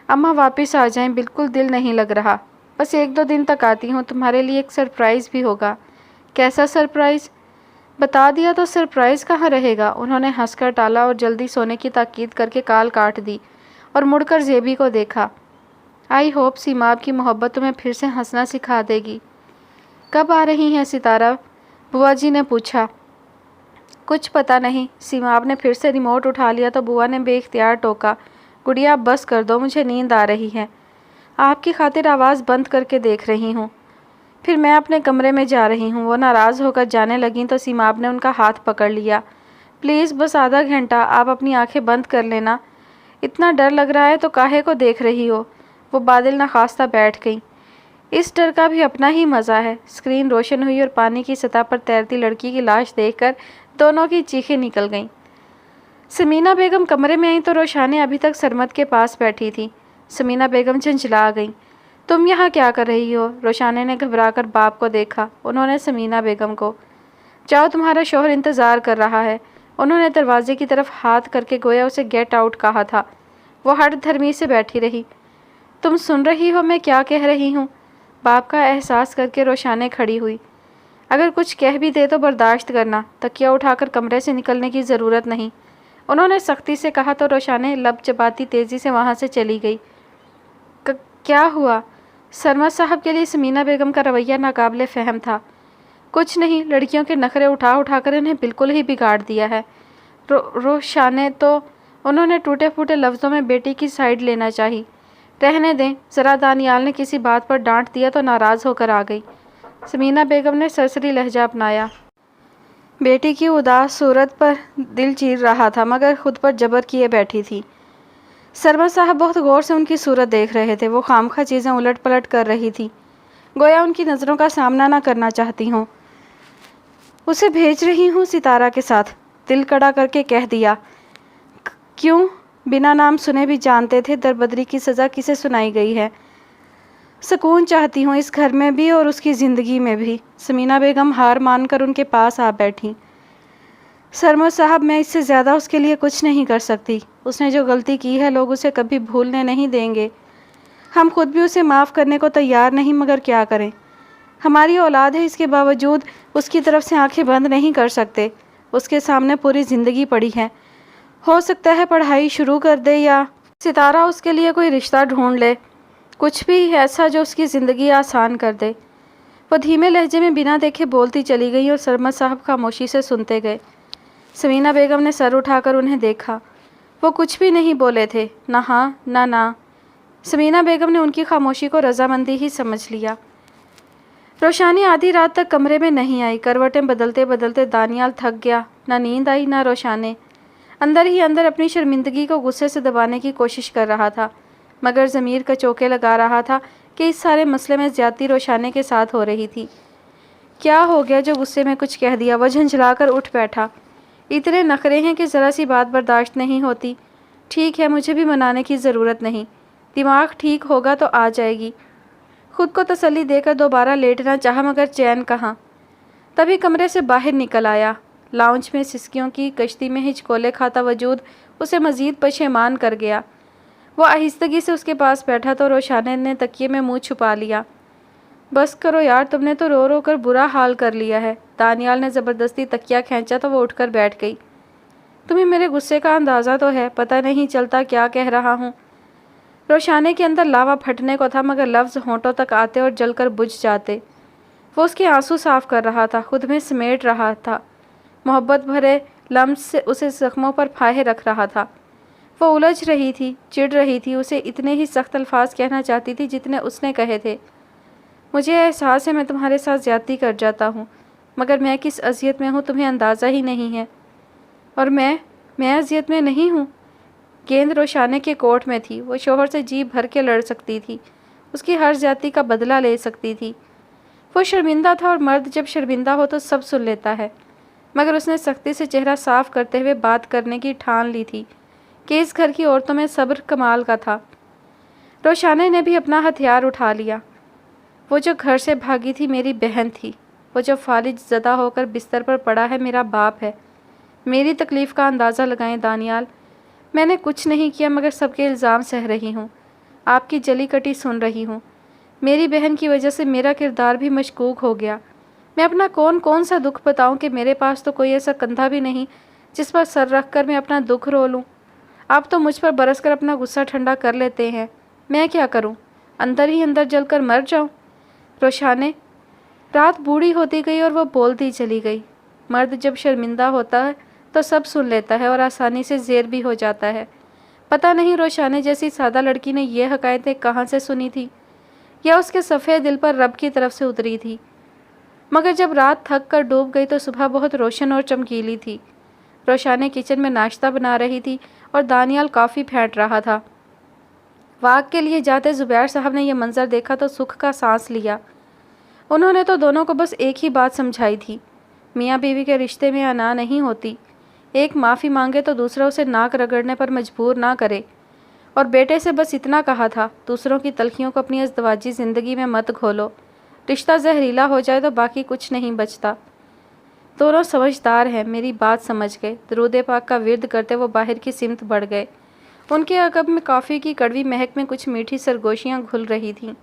اماں واپس آ جائیں، بالکل دل نہیں لگ رہا۔ بس 1-2 دن تک آتی ہوں، تمہارے لیے ایک سرپرائز بھی ہوگا۔ کیسا سرپرائز؟ بتا دیا تو سرپرائز کہاں رہے گا؟ انہوں نے ہنس کر ٹالا اور جلدی سونے کی تاکید کر کے کال کاٹ دی اور مڑ کر زیبی کو دیکھا۔ آئی ہوپ سیماب کی محبت تمہیں پھر سے ہنسنا سکھا دے گی۔ کب آ رہی ہیں ستارہ؟ بوا جی نے پوچھا۔ کچھ پتہ نہیں۔ سیماب نے پھر سے ریموٹ اٹھا لیا تو بوا نے بے اختیار ٹوکا۔ گڑیا اب بس کر دو، مجھے نیند آ رہی ہے۔ آپ کی خاطر آواز بند کر کے دیکھ رہی ہوں۔ پھر میں اپنے کمرے میں جا رہی ہوں۔ وہ ناراض ہو کر جانے لگیں تو سیماب نے ان کا ہاتھ پکڑ لیا۔ پلیز بس آدھا گھنٹہ، آپ اپنی آنکھیں بند کر لینا۔ اتنا ڈر لگ رہا ہے تو کاہے کو دیکھ رہی ہو؟ وہ بادل نخواستہ بیٹھ گئیں۔ اس ڈر کا بھی اپنا ہی مزہ ہے۔ اسکرین روشن ہوئی اور پانی کی سطح پر تیرتی لڑکی کی لاش دیکھ کر دونوں کی چیخیں نکل گئیں۔ سمینہ بیگم کمرے میں آئیں تو روشانیں ابھی تک سرمد کے پاس بیٹھی تھی۔ سمینہ بیگم جھنجھلا گئیں۔ تم یہاں کیا کر رہی ہو؟ روشانے نے گھبرا کر باپ کو دیکھا۔ انہوں نے سمینہ بیگم کو۔ جاؤ، تمہارا شوہر انتظار کر رہا ہے۔ انہوں نے دروازے کی طرف ہاتھ کر کے گویا اسے گیٹ آؤٹ کہا تھا۔ وہ ہٹ دھرمی سے بیٹھی رہی۔ تم سن رہی ہو میں کیا کہہ رہی ہوں؟ باپ کا احساس کر کے روشانیں کھڑی ہوئی۔ اگر کچھ کہہ بھی دے تو برداشت کرنا، تکیہ اٹھا کر کمرے سے نکلنے کی ضرورت نہیں، انہوں نے سختی سے کہا تو روشانیں لب چباتی تیزی سے وہاں سے چلی گئی۔ کیا ہوا؟ سرمد صاحب کے لیے سمینہ بیگم کا رویہ ناقابل فہم تھا۔ کچھ نہیں، لڑکیوں کے نخرے اٹھا اٹھا کر انہیں بالکل ہی بگاڑ دیا ہے۔ روشانے تو انہوں نے ٹوٹے پھوٹے لفظوں میں بیٹی کی سائیڈ لینا چاہی۔ رہنے دیں، ذرا دانیال نے کسی بات پر ڈانٹ دیا تو ناراض ہو کر آ گئی۔ سمینہ بیگم نے سرسری لہجہ اپنایا۔ بیٹی کی اداس صورت پر دل چیر رہا تھا مگر خود پر جبر کیے بیٹھی تھی۔ سرمد صاحب بہت غور سے ان کی صورت دیکھ رہے تھے۔ وہ خامخواہ چیزیں الٹ پلٹ کر رہی تھی، گویا ان کی نظروں کا سامنا نہ کرنا چاہتی ہوں۔ اسے بھیج رہی ہوں ستارہ کے ساتھ، دل کڑا کر کے کہہ دیا۔ کیوں؟ بنا نام سنے بھی جانتے تھے دربدری کی سزا کسے سنائی گئی ہے۔ سکون چاہتی ہوں اس گھر میں بھی اور اس کی زندگی میں بھی۔ سمینہ بیگم ہار مان کر ان کے پاس آ بیٹھیں۔ سرمد صاحب، میں اس سے زیادہ اس کے لیے کچھ نہیں کر سکتی۔ اس نے جو غلطی کی ہے لوگ اسے کبھی بھولنے نہیں دیں گے۔ ہم خود بھی اسے معاف کرنے کو تیار نہیں مگر کیا کریں؟ ہماری اولاد ہے، اس کے باوجود اس کی طرف سے آنکھیں بند نہیں کر سکتے۔ اس کے سامنے پوری زندگی پڑی ہے۔ ہو سکتا ہے پڑھائی شروع کر دے یا ستارہ اس کے لیے کوئی رشتہ ڈھونڈ لے، کچھ بھی ایسا جو اس کی زندگی آسان کر دے۔ وہ دھیمے لہجے میں بنا دیکھے بولتی چلی گئی اور سرمد صاحب خاموشی سے سنتے گئے۔ سمینہ بیگم نے سر اٹھا کر انہیں دیکھا۔ وہ کچھ بھی نہیں بولے تھے، نہ ہاں نہ نہ۔ سمینہ بیگم نے ان کی خاموشی کو رضامندی ہی سمجھ لیا۔ روشانی آدھی رات تک کمرے میں نہیں آئی۔ کروٹیں بدلتے بدلتے دانیال تھک گیا۔ نہ نیند آئی نہ روشانے۔ اندر ہی اندر اپنی شرمندگی کو غصے سے دبانے کی کوشش کر رہا تھا، مگر ضمیر کا چوکے لگا رہا تھا کہ اس سارے مسئلے میں زیادتی روشانے کے ساتھ ہو رہی تھی۔ کیا ہو گیا جو غصے میں کچھ کہہ دیا؟ وہ جھنجھلا کر اٹھ بیٹھا۔ اتنے نخرے ہیں کہ ذرا سی بات برداشت نہیں ہوتی۔ ٹھیک ہے، مجھے بھی منانے کی ضرورت نہیں، دماغ ٹھیک ہوگا تو آ جائے گی۔ خود کو تسلی دے کر دوبارہ لیٹنا چاہا، مگر چین کہاں۔ تبھی کمرے سے باہر نکل آیا۔ لاؤنج میں سسکیوں کی کشتی میں ہچکولے کھاتا وجود اسے مزید پشیمان کر گیا۔ وہ آہستگی سے اس کے پاس بیٹھا تو روشانے نے تکیے میں منہ چھپا لیا۔ بس کرو یار، تم نے تو رو رو کر برا حال کر لیا ہے۔ دانیال نے زبردستی تکیہ کھینچا تو وہ اٹھ کر بیٹھ گئی۔ تمہیں میرے غصے کا اندازہ تو ہے، پتہ نہیں چلتا کیا کہہ رہا ہوں۔ روشانے کے اندر لاوا پھٹنے کو تھا، مگر لفظ ہونٹوں تک آتے اور جل کر بجھ جاتے۔ وہ اس کے آنسو صاف کر رہا تھا، خود میں سمیٹ رہا تھا، محبت بھرے لمس سے اسے زخموں پر پھاہے رکھ رہا تھا۔ وہ الجھ رہی تھی، چڑ رہی تھی، اسے اتنے ہی سخت الفاظ کہنا چاہتی تھی جتنے اس نے کہے تھے۔ مجھے احساس ہے میں تمہارے ساتھ زیادتی کر جاتا ہوں، مگر میں کس اذیت میں ہوں تمہیں اندازہ ہی نہیں ہے۔ اور میں اذیت میں نہیں ہوں۔ گیند روشانے کے کوٹ میں تھی، وہ شوہر سے جی بھر کے لڑ سکتی تھی، اس کی ہر زیادتی کا بدلہ لے سکتی تھی۔ وہ شرمندہ تھا، اور مرد جب شرمندہ ہو تو سب سن لیتا ہے، مگر اس نے سختی سے چہرہ صاف کرتے ہوئے بات کرنے کی ٹھان لی تھی کہ اس گھر کی عورتوں میں صبر کمال کا تھا۔ روشانے نے بھی اپنا ہتھیار اٹھا لیا۔ وہ جو گھر سے بھاگی تھی میری بہن تھی، وہ جو فالج زدہ ہو کر بستر پر پڑا ہے میرا باپ ہے۔ میری تکلیف کا اندازہ لگائیں دانیال، میں نے کچھ نہیں کیا مگر سب کے الزام سہ رہی ہوں، آپ کی جلی کٹی سن رہی ہوں۔ میری بہن کی وجہ سے میرا کردار بھی مشکوک ہو گیا۔ میں اپنا کون سا دکھ بتاؤں کہ میرے پاس تو کوئی ایسا کندھا بھی نہیں جس پر سر رکھ کر میں اپنا دکھ رو لوں۔ آپ تو مجھ پر برس کر اپنا غصہ ٹھنڈا کر لیتے ہیں، میں کیا کروں؟ اندر ہی اندر جل کر مر جاؤں؟ روشانے، رات بوڑھی ہوتی گئی اور وہ بولتی چلی گئی۔ مرد جب شرمندہ ہوتا ہے تو سب سن لیتا ہے اور آسانی سے زیر بھی ہو جاتا ہے۔ پتہ نہیں روشانے جیسی سادہ لڑکی نے یہ حکایتیں کہاں سے سنی تھی، یا اس کے صفحے دل پر رب کی طرف سے اتری تھی۔ مگر جب رات تھک کر ڈوب گئی تو صبح بہت روشن اور چمکیلی تھی۔ روشانے کچن میں ناشتہ بنا رہی تھی اور دانیال کافی پھینٹ رہا تھا۔ واک کے لیے جاتے زبیر صاحب نے یہ منظر دیکھا تو سکھ کا سانس لیا۔ انہوں نے تو دونوں کو بس ایک ہی بات سمجھائی تھی، میاں بیوی کے رشتے میں انا نہیں ہوتی، ایک معافی مانگے تو دوسرا اسے ناک رگڑنے پر مجبور نہ کرے، اور بیٹے سے بس اتنا کہا تھا، دوسروں کی تلخیوں کو اپنی ازدواجی زندگی میں مت گھولو، رشتہ زہریلا ہو جائے تو باقی کچھ نہیں بچتا۔ دونوں سمجھدار ہیں، میری بات سمجھ گئے۔ درود پاک کا ورد کرتے وہ باہر کی سمت بڑھ گئے۔ ان کے عقب میں کافی کی کڑوی مہک میں کچھ میٹھی سرگوشیاں گھل رہی تھیں۔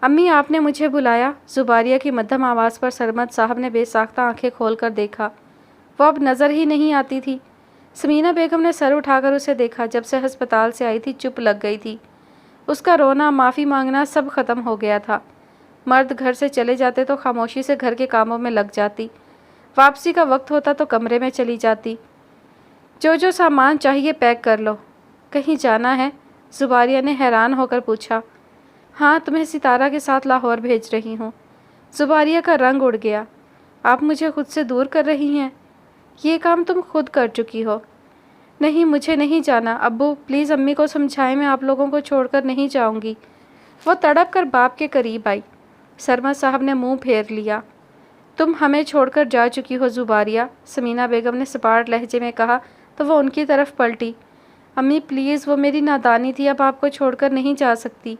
امی، آپ نے مجھے بلایا؟ زباریہ کی مدھم آواز پر سرمد صاحب نے بے ساختہ آنکھیں کھول کر دیکھا۔ وہ اب نظر ہی نہیں آتی تھی۔ سمینہ بیگم نے سر اٹھا کر اسے دیکھا۔ جب سے ہسپتال سے آئی تھی چپ لگ گئی تھی، اس کا رونا، معافی مانگنا سب ختم ہو گیا تھا۔ مرد گھر سے چلے جاتے تو خاموشی سے گھر کے کاموں میں لگ جاتی، واپسی کا وقت ہوتا تو کمرے میں چلی جاتی۔ جو سامان چاہیے پیک کر لو۔ کہیں جانا ہے؟ زباریہ نے حیران ہو کر پوچھا۔ ہاں، تمہیں ستارہ کے ساتھ لاہور بھیج رہی ہوں۔ زباریہ کا رنگ اڑ گیا۔ آپ مجھے خود سے دور کر رہی ہیں؟ یہ کام تم خود کر چکی ہو۔ نہیں، مجھے نہیں جانا۔ ابو پلیز امی کو سمجھائیں، میں آپ لوگوں کو چھوڑ کر نہیں جاؤں گی۔ وہ تڑپ کر باپ کے قریب آئی۔ سرمد صاحب نے منہ پھیر لیا۔ تم ہمیں چھوڑ کر جا چکی ہو زباریہ، سمینہ بیگم نے سپاٹ لہجے میں کہا تو وہ ان کی طرف پلٹی۔ امی پلیز، وہ میری نادانی تھی، اب آپ کو چھوڑ کر نہیں جا سکتی۔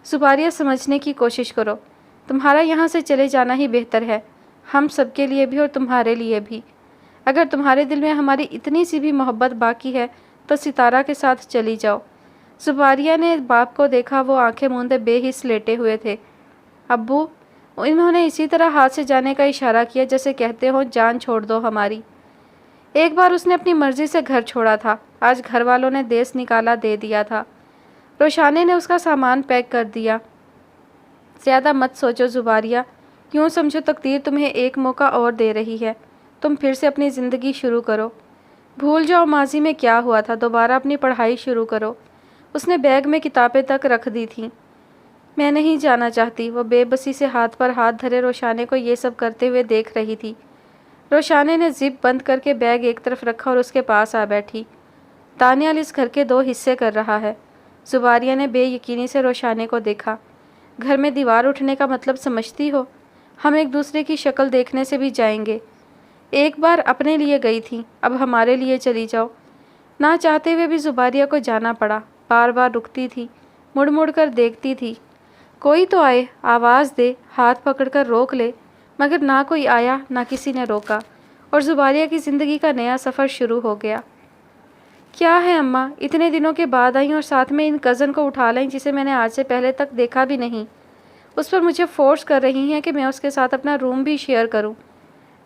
زباریہ، سمجھنے کی کوشش کرو، تمہارا یہاں سے چلے جانا ہی بہتر ہے، ہم سب کے لیے بھی اور تمہارے لیے بھی۔ اگر تمہارے دل میں ہماری اتنی سی بھی محبت باقی ہے تو ستارہ کے ساتھ چلی جاؤ۔ زباریہ نے باپ کو دیکھا، وہ آنکھیں موندے بے حس لیٹے ہوئے تھے۔ ابو، انہوں نے اسی طرح ہاتھ سے جانے کا اشارہ کیا جیسے کہتے ہو جان چھوڑ دو ہماری۔ ایک بار اس نے اپنی مرضی سے گھر چھوڑا تھا، آج گھر والوں نے دیس نکالا دے دیا تھا۔ روشانے نے اس کا سامان پیک کر دیا۔ زیادہ مت سوچو زباریہ، یوں سمجھو تقدیر تمہیں ایک موقع اور دے رہی ہے، تم پھر سے اپنی زندگی شروع کرو، بھول جاؤ ماضی میں کیا ہوا تھا، دوبارہ اپنی پڑھائی شروع کرو۔ اس نے بیگ میں کتابیں تک رکھ دی تھیں۔ میں نہیں جانا چاہتی، وہ بے بسی سے ہاتھ پر ہاتھ دھرے روشانے کو یہ سب کرتے ہوئے دیکھ رہی تھی۔ روشانے نے زپ بند کر کے بیگ ایک طرف رکھا اور اس کے پاس آ بیٹھی۔ دانیال اس گھر کے 2 حصے کر رہا ہے۔ زباریہ نے بے یقینی سے روشانے کو دیکھا۔ گھر میں دیوار اٹھنے کا مطلب سمجھتی ہو؟ ہم ایک دوسرے کی شکل دیکھنے سے بھی جائیں گے۔ ایک بار اپنے لیے گئی تھی، اب ہمارے لیے چلی جاؤ۔ نہ چاہتے ہوئے بھی زباریہ کو جانا پڑا، بار بار رکتی تھی، مڑ مڑ کر دیکھتی تھی، کوئی تو آئے، آواز دے، ہاتھ پکڑ کر روک لے، مگر نہ کوئی آیا، نہ کسی نے روکا، اور زباریہ کی زندگی کا نیا سفر شروع ہو گیا۔ کیا ہے اماں، اتنے دنوں کے بعد آئیں اور ساتھ میں ان کزن کو اٹھا لیں جسے میں نے آج سے پہلے تک دیکھا بھی نہیں۔ اس پر مجھے فورس کر رہی ہیں کہ میں اس کے ساتھ اپنا روم بھی شیئر کروں۔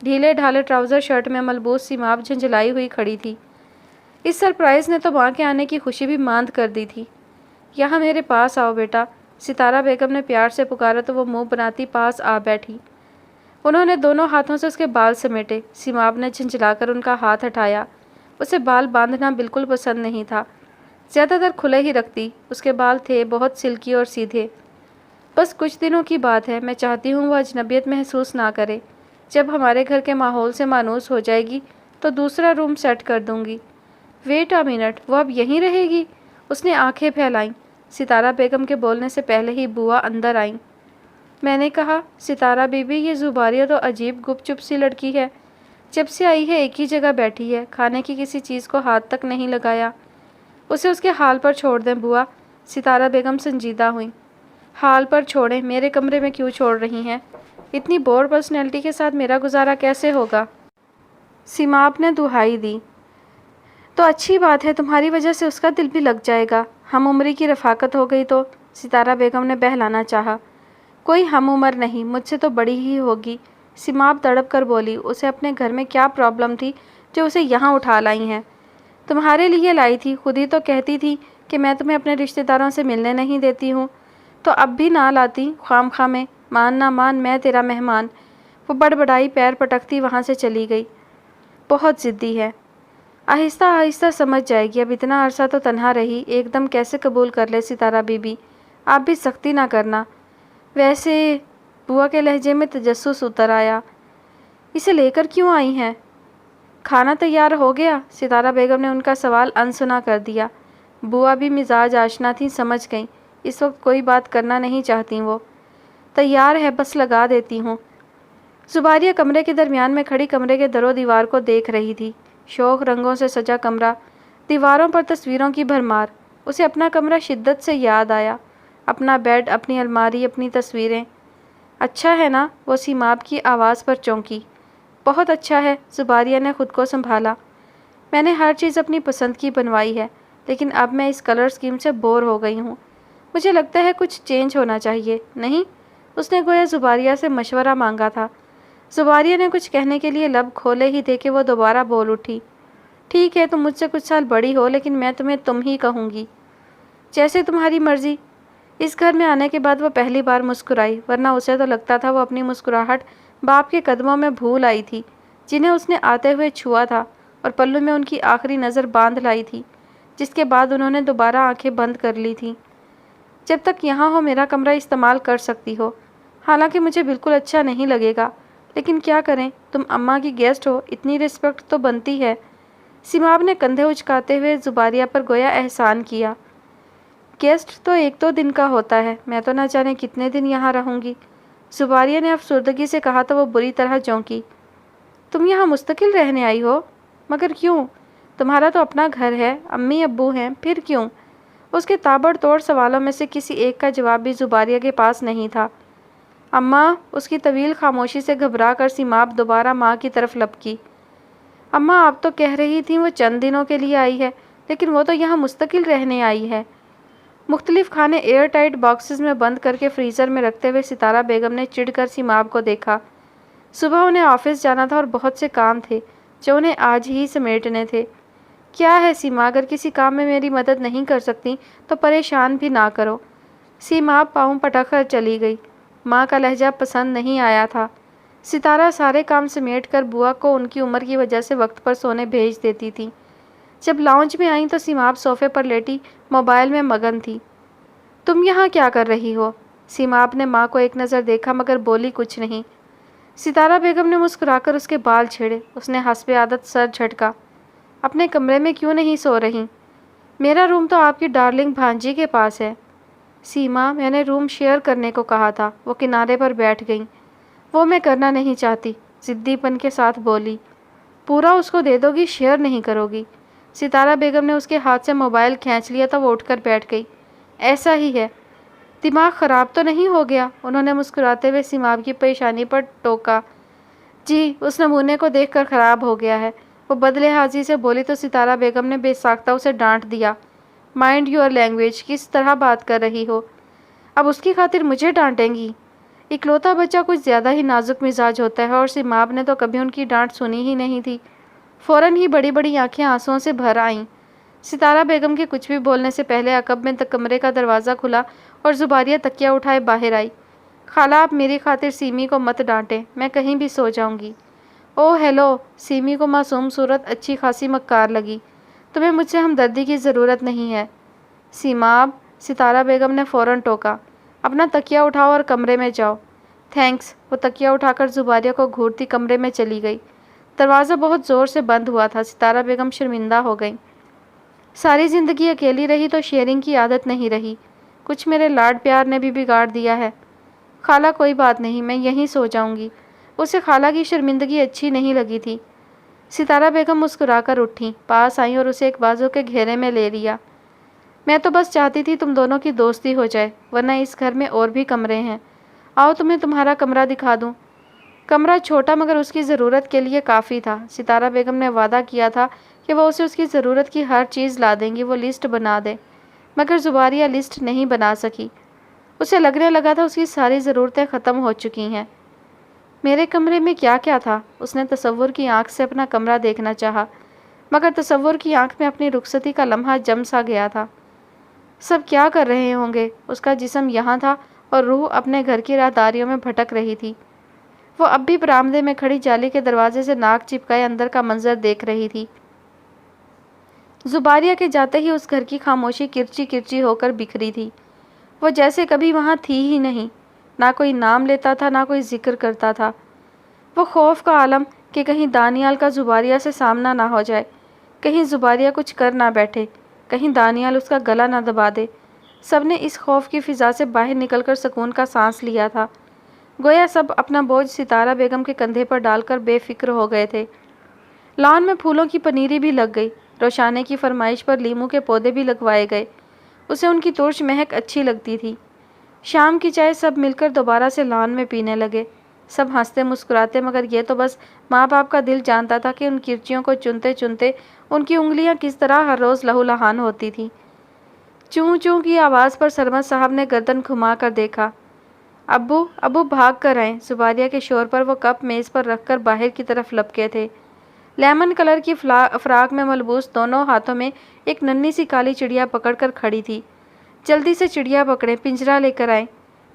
ڈھیلے ڈھالے ٹراؤزر شرٹ میں ملبوس سیماب جھنجھلائی ہوئی کھڑی تھی۔ اس سرپرائز نے تو ماں کے آنے کی خوشی بھی ماند کر دی تھی۔ یہاں میرے پاس آؤ بیٹا، ستارہ بیگم نے پیار سے پکارا تو وہ منہ بناتی پاس آ بیٹھی۔ انہوں نے دونوں ہاتھوں سے اس کے بال سمیٹے۔ سیماب نے جھنجھلا کر ان کا ہاتھ ہٹایا۔ اسے بال باندھنا بالکل پسند نہیں تھا، زیادہ تر کھلے ہی رکھتی۔ اس کے بال تھے بہت سلکی اور سیدھے۔ بس کچھ دنوں کی بات ہے، میں چاہتی ہوں وہ اجنبیت محسوس نہ کرے۔ جب ہمارے گھر کے ماحول سے مانوس ہو جائے گی تو دوسرا روم سیٹ کر دوں گی۔ ویٹ اے منٹ، وہ اب یہیں رہے گی؟ اس نے آنکھیں پھیلائیں۔ ستارہ بیگم کے بولنے سے پہلے ہی بوا اندر آئیں۔ میں نے کہا، ستارہ بی بی، یہ زباریہ تو عجیب گپ چپ سی لڑکی ہے، جب سے آئی ہے ایک ہی جگہ بیٹھی ہے، کھانے کی کسی چیز کو ہاتھ تک نہیں لگایا۔ اسے اس کے حال پر چھوڑ دیں بوا۔ ستارہ بیگم سنجیدہ ہوئیں۔ حال پر چھوڑیں؟ میرے کمرے میں کیوں چھوڑ رہی ہیں؟ اتنی بور پرسنالٹی کے ساتھ میرا گزارا کیسے ہوگا؟ سیماب نے دہائی دی۔ تو اچھی بات ہے، تمہاری وجہ سے اس کا دل بھی لگ جائے گا۔ ہم عمری کی رفاقت ہو گئی تو؟ ستارہ بیگم نے بہلانا چاہا۔ کوئی ہم عمر نہیں، مجھ سے تو بڑی ہی ہوگی۔ سیماب تڑپ کر بولی۔ اسے اپنے گھر میں کیا پرابلم تھی جو اسے یہاں اٹھا لائی ہیں؟ تمہارے لیے لائی تھی، خود ہی تو کہتی تھی کہ میں تمہیں اپنے رشتہ داروں سے ملنے نہیں دیتی ہوں، تو اب بھی نہ لاتی خواہ مخواہ میں؟ مان نہ مان، میں تیرا مہمان۔ وہ بڑبڑائی پیر پٹکتی وہاں سے چلی گئی۔ بہت ضدی ہے، آہستہ آہستہ سمجھ جائے گی۔ اب اتنا عرصہ تو تنہا رہی، ایک دم کیسے قبول کر لے ستارہ بی بی؟ آپ بھی سختی نہ کرنا۔ ویسے بوا کے لہجے میں تجسس اتر آیا۔ اسے لے کر کیوں آئی ہیں؟ کھانا تیار ہو گیا؟ ستارہ بیگم نے ان کا سوال انسنا کر دیا۔ بوا بھی مزاج آشنا تھی، سمجھ گئیں۔ اس وقت کوئی بات کرنا نہیں چاہتی وہ۔ تیار ہے، بس لگا دیتی ہوں۔ زباریہ کمرے کے درمیان میں کھڑی کمرے کے در و دیوار کو دیکھ رہی تھی۔ شوق رنگوں سے سجا کمرہ، دیواروں پر تصویروں کی بھرمار۔ اسے اپنا کمرہ شدت سے یاد آیا، اپنا بیڈ، اپنی الماری، اپنی تصویریں۔ اچھا ہے نا؟ وہ سیماب کی آواز پر چونکی۔ بہت اچھا ہے، زباریہ نے خود کو سنبھالا۔ میں نے ہر چیز اپنی پسند کی بنوائی ہے، لیکن اب میں اس کلر اسکیم سے بور ہو گئی ہوں۔ مجھے لگتا ہے کچھ چینج ہونا چاہیے، نہیں؟ اس نے گویا زباریہ سے مشورہ مانگا تھا۔ زباریہ نے کچھ کہنے کے لیے لب کھولے ہی تھے کہ وہ دوبارہ بول اٹھی۔ ٹھیک ہے، تم مجھ سے کچھ سال بڑی ہو، لیکن میں تمہیں تم ہی کہوں گی۔ جیسے تمہاری مرضی۔ اس گھر میں آنے کے بعد وہ پہلی بار مسکرائی، ورنہ اسے تو لگتا تھا وہ اپنی مسکراہٹ باپ کے قدموں میں بھول آئی تھی، جنہیں اس نے آتے ہوئے چھوا تھا، اور پلو میں ان کی آخری نظر باندھ لائی تھی، جس کے بعد انہوں نے دوبارہ آنکھیں بند کر لی تھیں۔ جب تک یہاں ہو میرا کمرہ استعمال کر سکتی ہو، حالانکہ مجھے بالکل اچھا نہیں لگے گا، لیکن کیا کریں، تم اماں کی گیسٹ ہو، اتنی رسپیکٹ تو بنتی ہے۔ سیماب نے کندھے اچکاتے ہوئے زباریہ پر گویا احسان کیا۔ گیسٹ تو ایک دو دن کا ہوتا ہے، میں تو نہ جانے کتنے دن یہاں رہوں گی۔ زباریہ نے افسردگی سے کہا تو وہ بری طرح چونکی۔ تم یہاں مستقل رہنے آئی ہو؟ مگر کیوں؟ تمہارا تو اپنا گھر ہے، امی ابو ہیں، پھر کیوں؟ اس کے تابڑ توڑ سوالوں میں سے کسی ایک کا جواب بھی زباریہ کے پاس نہیں تھا۔ اماں، اس کی طویل خاموشی سے گھبرا کر سیماب دوبارہ ماں کی طرف لپکی۔ اماں، آپ تو کہہ رہی تھیں وہ چند دنوں کے لیے آئی ہے، لیکن وہ تو یہاں مستقل رہنے آئی ہے۔ مختلف کھانے ایئر ٹائٹ باکسز میں بند کر کے فریزر میں رکھتے ہوئے ستارہ بیگم نے چڑھ کر سیماب کو دیکھا۔ صبح انہیں آفس جانا تھا اور بہت سے کام تھے جو انہیں آج ہی سمیٹنے تھے۔ کیا ہے سیما، اگر کسی کام میں میری مدد نہیں کر سکتی تو پریشان بھی نہ کرو۔ سیماب پاؤں پٹک کر چلی گئی۔ ماں کا لہجہ پسند نہیں آیا تھا۔ ستارہ سارے کام سمیٹ کر بوا کو ان کی عمر کی وجہ سے وقت پر سونے بھیج دیتی تھی۔ جب لاؤنج میں آئیں تو سیماب صوفے پر لیٹی موبائل میں مگن تھی۔ تم یہاں کیا کر رہی ہو؟ سیماب نے ماں کو ایک نظر دیکھا مگر بولی کچھ نہیں۔ ستارہ بیگم نے مسکرا کر اس کے بال چھیڑے۔ اس نے حسب عادت سر جھٹکا۔ اپنے کمرے میں کیوں نہیں سو رہی؟ میرا روم تو آپ کی ڈارلنگ بھانجی کے پاس ہے۔ سیما، میں نے روم شیئر کرنے کو کہا تھا۔ وہ کنارے پر بیٹھ گئیں۔ وہ میں کرنا نہیں چاہتی، ضدی پن کے ساتھ بولی۔ پورا اس کو دے دو گی، شیئر نہیں کرو گی؟ ستارہ بیگم نے اس کے ہاتھ سے موبائل کھینچ لیا تو وہ اٹھ کر بیٹھ گئی۔ ایسا ہی ہے، دماغ خراب تو نہیں ہو گیا؟ انہوں نے مسکراتے ہوئے سیماب کی پیشانی پر ٹوکا۔ جی، اس نمونے کو دیکھ کر خراب ہو گیا ہے، وہ بدلحاظی سے بولی تو ستارہ بیگم نے بے ساختہ اسے ڈانٹ دیا۔ مائنڈ یور لینگویج، کس طرح بات کر رہی ہو؟ اب اس کی خاطر مجھے ڈانٹیں گی؟ اکلوتا بچہ کچھ زیادہ ہی نازک مزاج ہوتا ہے اور سیماب نے تو کبھی ان کی ڈانٹ سنی ہی نہیں تھی۔ فوراً ہی بڑی بڑی آنکھیں آنسوؤں سے بھر آئیں۔ ستارہ بیگم کے کچھ بھی بولنے سے پہلے عقب میں کمرے کا دروازہ کھلا اور زباریہ تکیہ اٹھائے باہر آئی۔ خالہ، آپ میری خاطر سیمی کو مت ڈانٹیں، میں کہیں بھی سو جاؤں گی۔ اوہ ہیلو، سیمی کو معصوم صورت اچھی خاصی مکار لگی۔ تمہیں مجھ سے ہمدردی کی ضرورت نہیں ہے۔ سیماب، ستارہ بیگم نے فوراً ٹوکا، اپنا تکیہ اٹھاؤ اور کمرے میں جاؤ۔ تھینکس، وہ تکیہ اٹھا کر زباریہ کو گھورتی کمرے میں چلی گئی۔ دروازہ بہت زور سے بند ہوا تھا۔ ستارہ بیگم شرمندہ ہو گئیں۔ ساری زندگی اکیلی رہی تو شیئرنگ کی عادت نہیں رہی، کچھ میرے لاڈ پیار نے بھی بگاڑ دیا ہے۔ خالہ کوئی بات نہیں، میں یہیں سو جاؤں گی۔ اسے خالہ کی شرمندگی اچھی نہیں لگی تھی۔ ستارہ بیگم مسکرا کر اٹھیں، پاس آئیں اور اسے ایک بازو کے گھیرے میں لے لیا۔ میں تو بس چاہتی تھی تم دونوں کی دوستی ہو جائے، ورنہ اس گھر میں اور بھی کمرے ہیں۔ آؤ تمہیں تمہارا کمرہ دکھا دوں۔ کمرہ چھوٹا مگر اس کی ضرورت کے لیے کافی تھا۔ ستارہ بیگم نے وعدہ کیا تھا کہ وہ اسے اس کی ضرورت کی ہر چیز لا دیں گی، وہ لسٹ بنا دے، مگر زباریہ لسٹ نہیں بنا سکی۔ اسے لگنے لگا تھا اس کی ساری ضرورتیں ختم ہو چکی ہیں۔ میرے کمرے میں کیا کیا تھا؟ اس نے تصور کی آنکھ سے اپنا کمرہ دیکھنا چاہا، مگر تصور کی آنکھ میں اپنی رخصتی کا لمحہ جم سا گیا تھا۔ سب کیا کر رہے ہوں گے؟ اس کا جسم یہاں تھا اور روح اپنے گھر کی راہداریوں میں بھٹک رہی تھی۔ وہ اب بھی برآمدے میں کھڑی جالی کے دروازے سے ناک چپکائے اندر کا منظر دیکھ رہی تھی۔ زباریہ کے جاتے ہی اس گھر کی خاموشی کرچی کرچی ہو کر بکھری تھی۔ وہ جیسے کبھی وہاں تھی ہی نہیں، نہ کوئی نام لیتا تھا، نہ کوئی ذکر کرتا تھا۔ وہ خوف کا عالم کہ کہیں دانیال کا زباریہ سے سامنا نہ ہو جائے، کہیں زباریہ کچھ کر نہ بیٹھے، کہیں دانیال اس کا گلا نہ دبا دے، سب نے اس خوف کی فضا سے باہر نکل کر سکون کا سانس لیا تھا۔ گویا سب اپنا بوجھ ستارہ بیگم کے کندھے پر ڈال کر بے فکر ہو گئے تھے۔ لان میں پھولوں کی پنیری بھی لگ گئی، روشانے کی فرمائش پر لیموں کے پودے بھی لگوائے گئے۔ اسے ان کی ترش مہک اچھی لگتی تھی۔ شام کی چائے سب مل کر دوبارہ سے لان میں پینے لگے، سب ہنستے مسکراتے، مگر یہ تو بس ماں باپ کا دل جانتا تھا کہ ان کرچیوں کو چنتے چنتے ان کی انگلیاں کس طرح ہر روز لہو لہان ہوتی تھیں۔ چوں چوں کی آواز پر سرمد صاحب نے گردن گھما کر دیکھا۔ ابو، ابو بھاگ کر آئیں۔ زباریہ کے شور پر وہ کپ میز پر رکھ کر باہر کی طرف لپکے تھے۔ لیمن کلر کی فراق میں ملبوس، دونوں ہاتھوں میں ایک ننھی سی کالی چڑیا پکڑ کر کھڑی تھی۔ جلدی سے چڑیا پکڑیں، پنجرا لے کر آئیں۔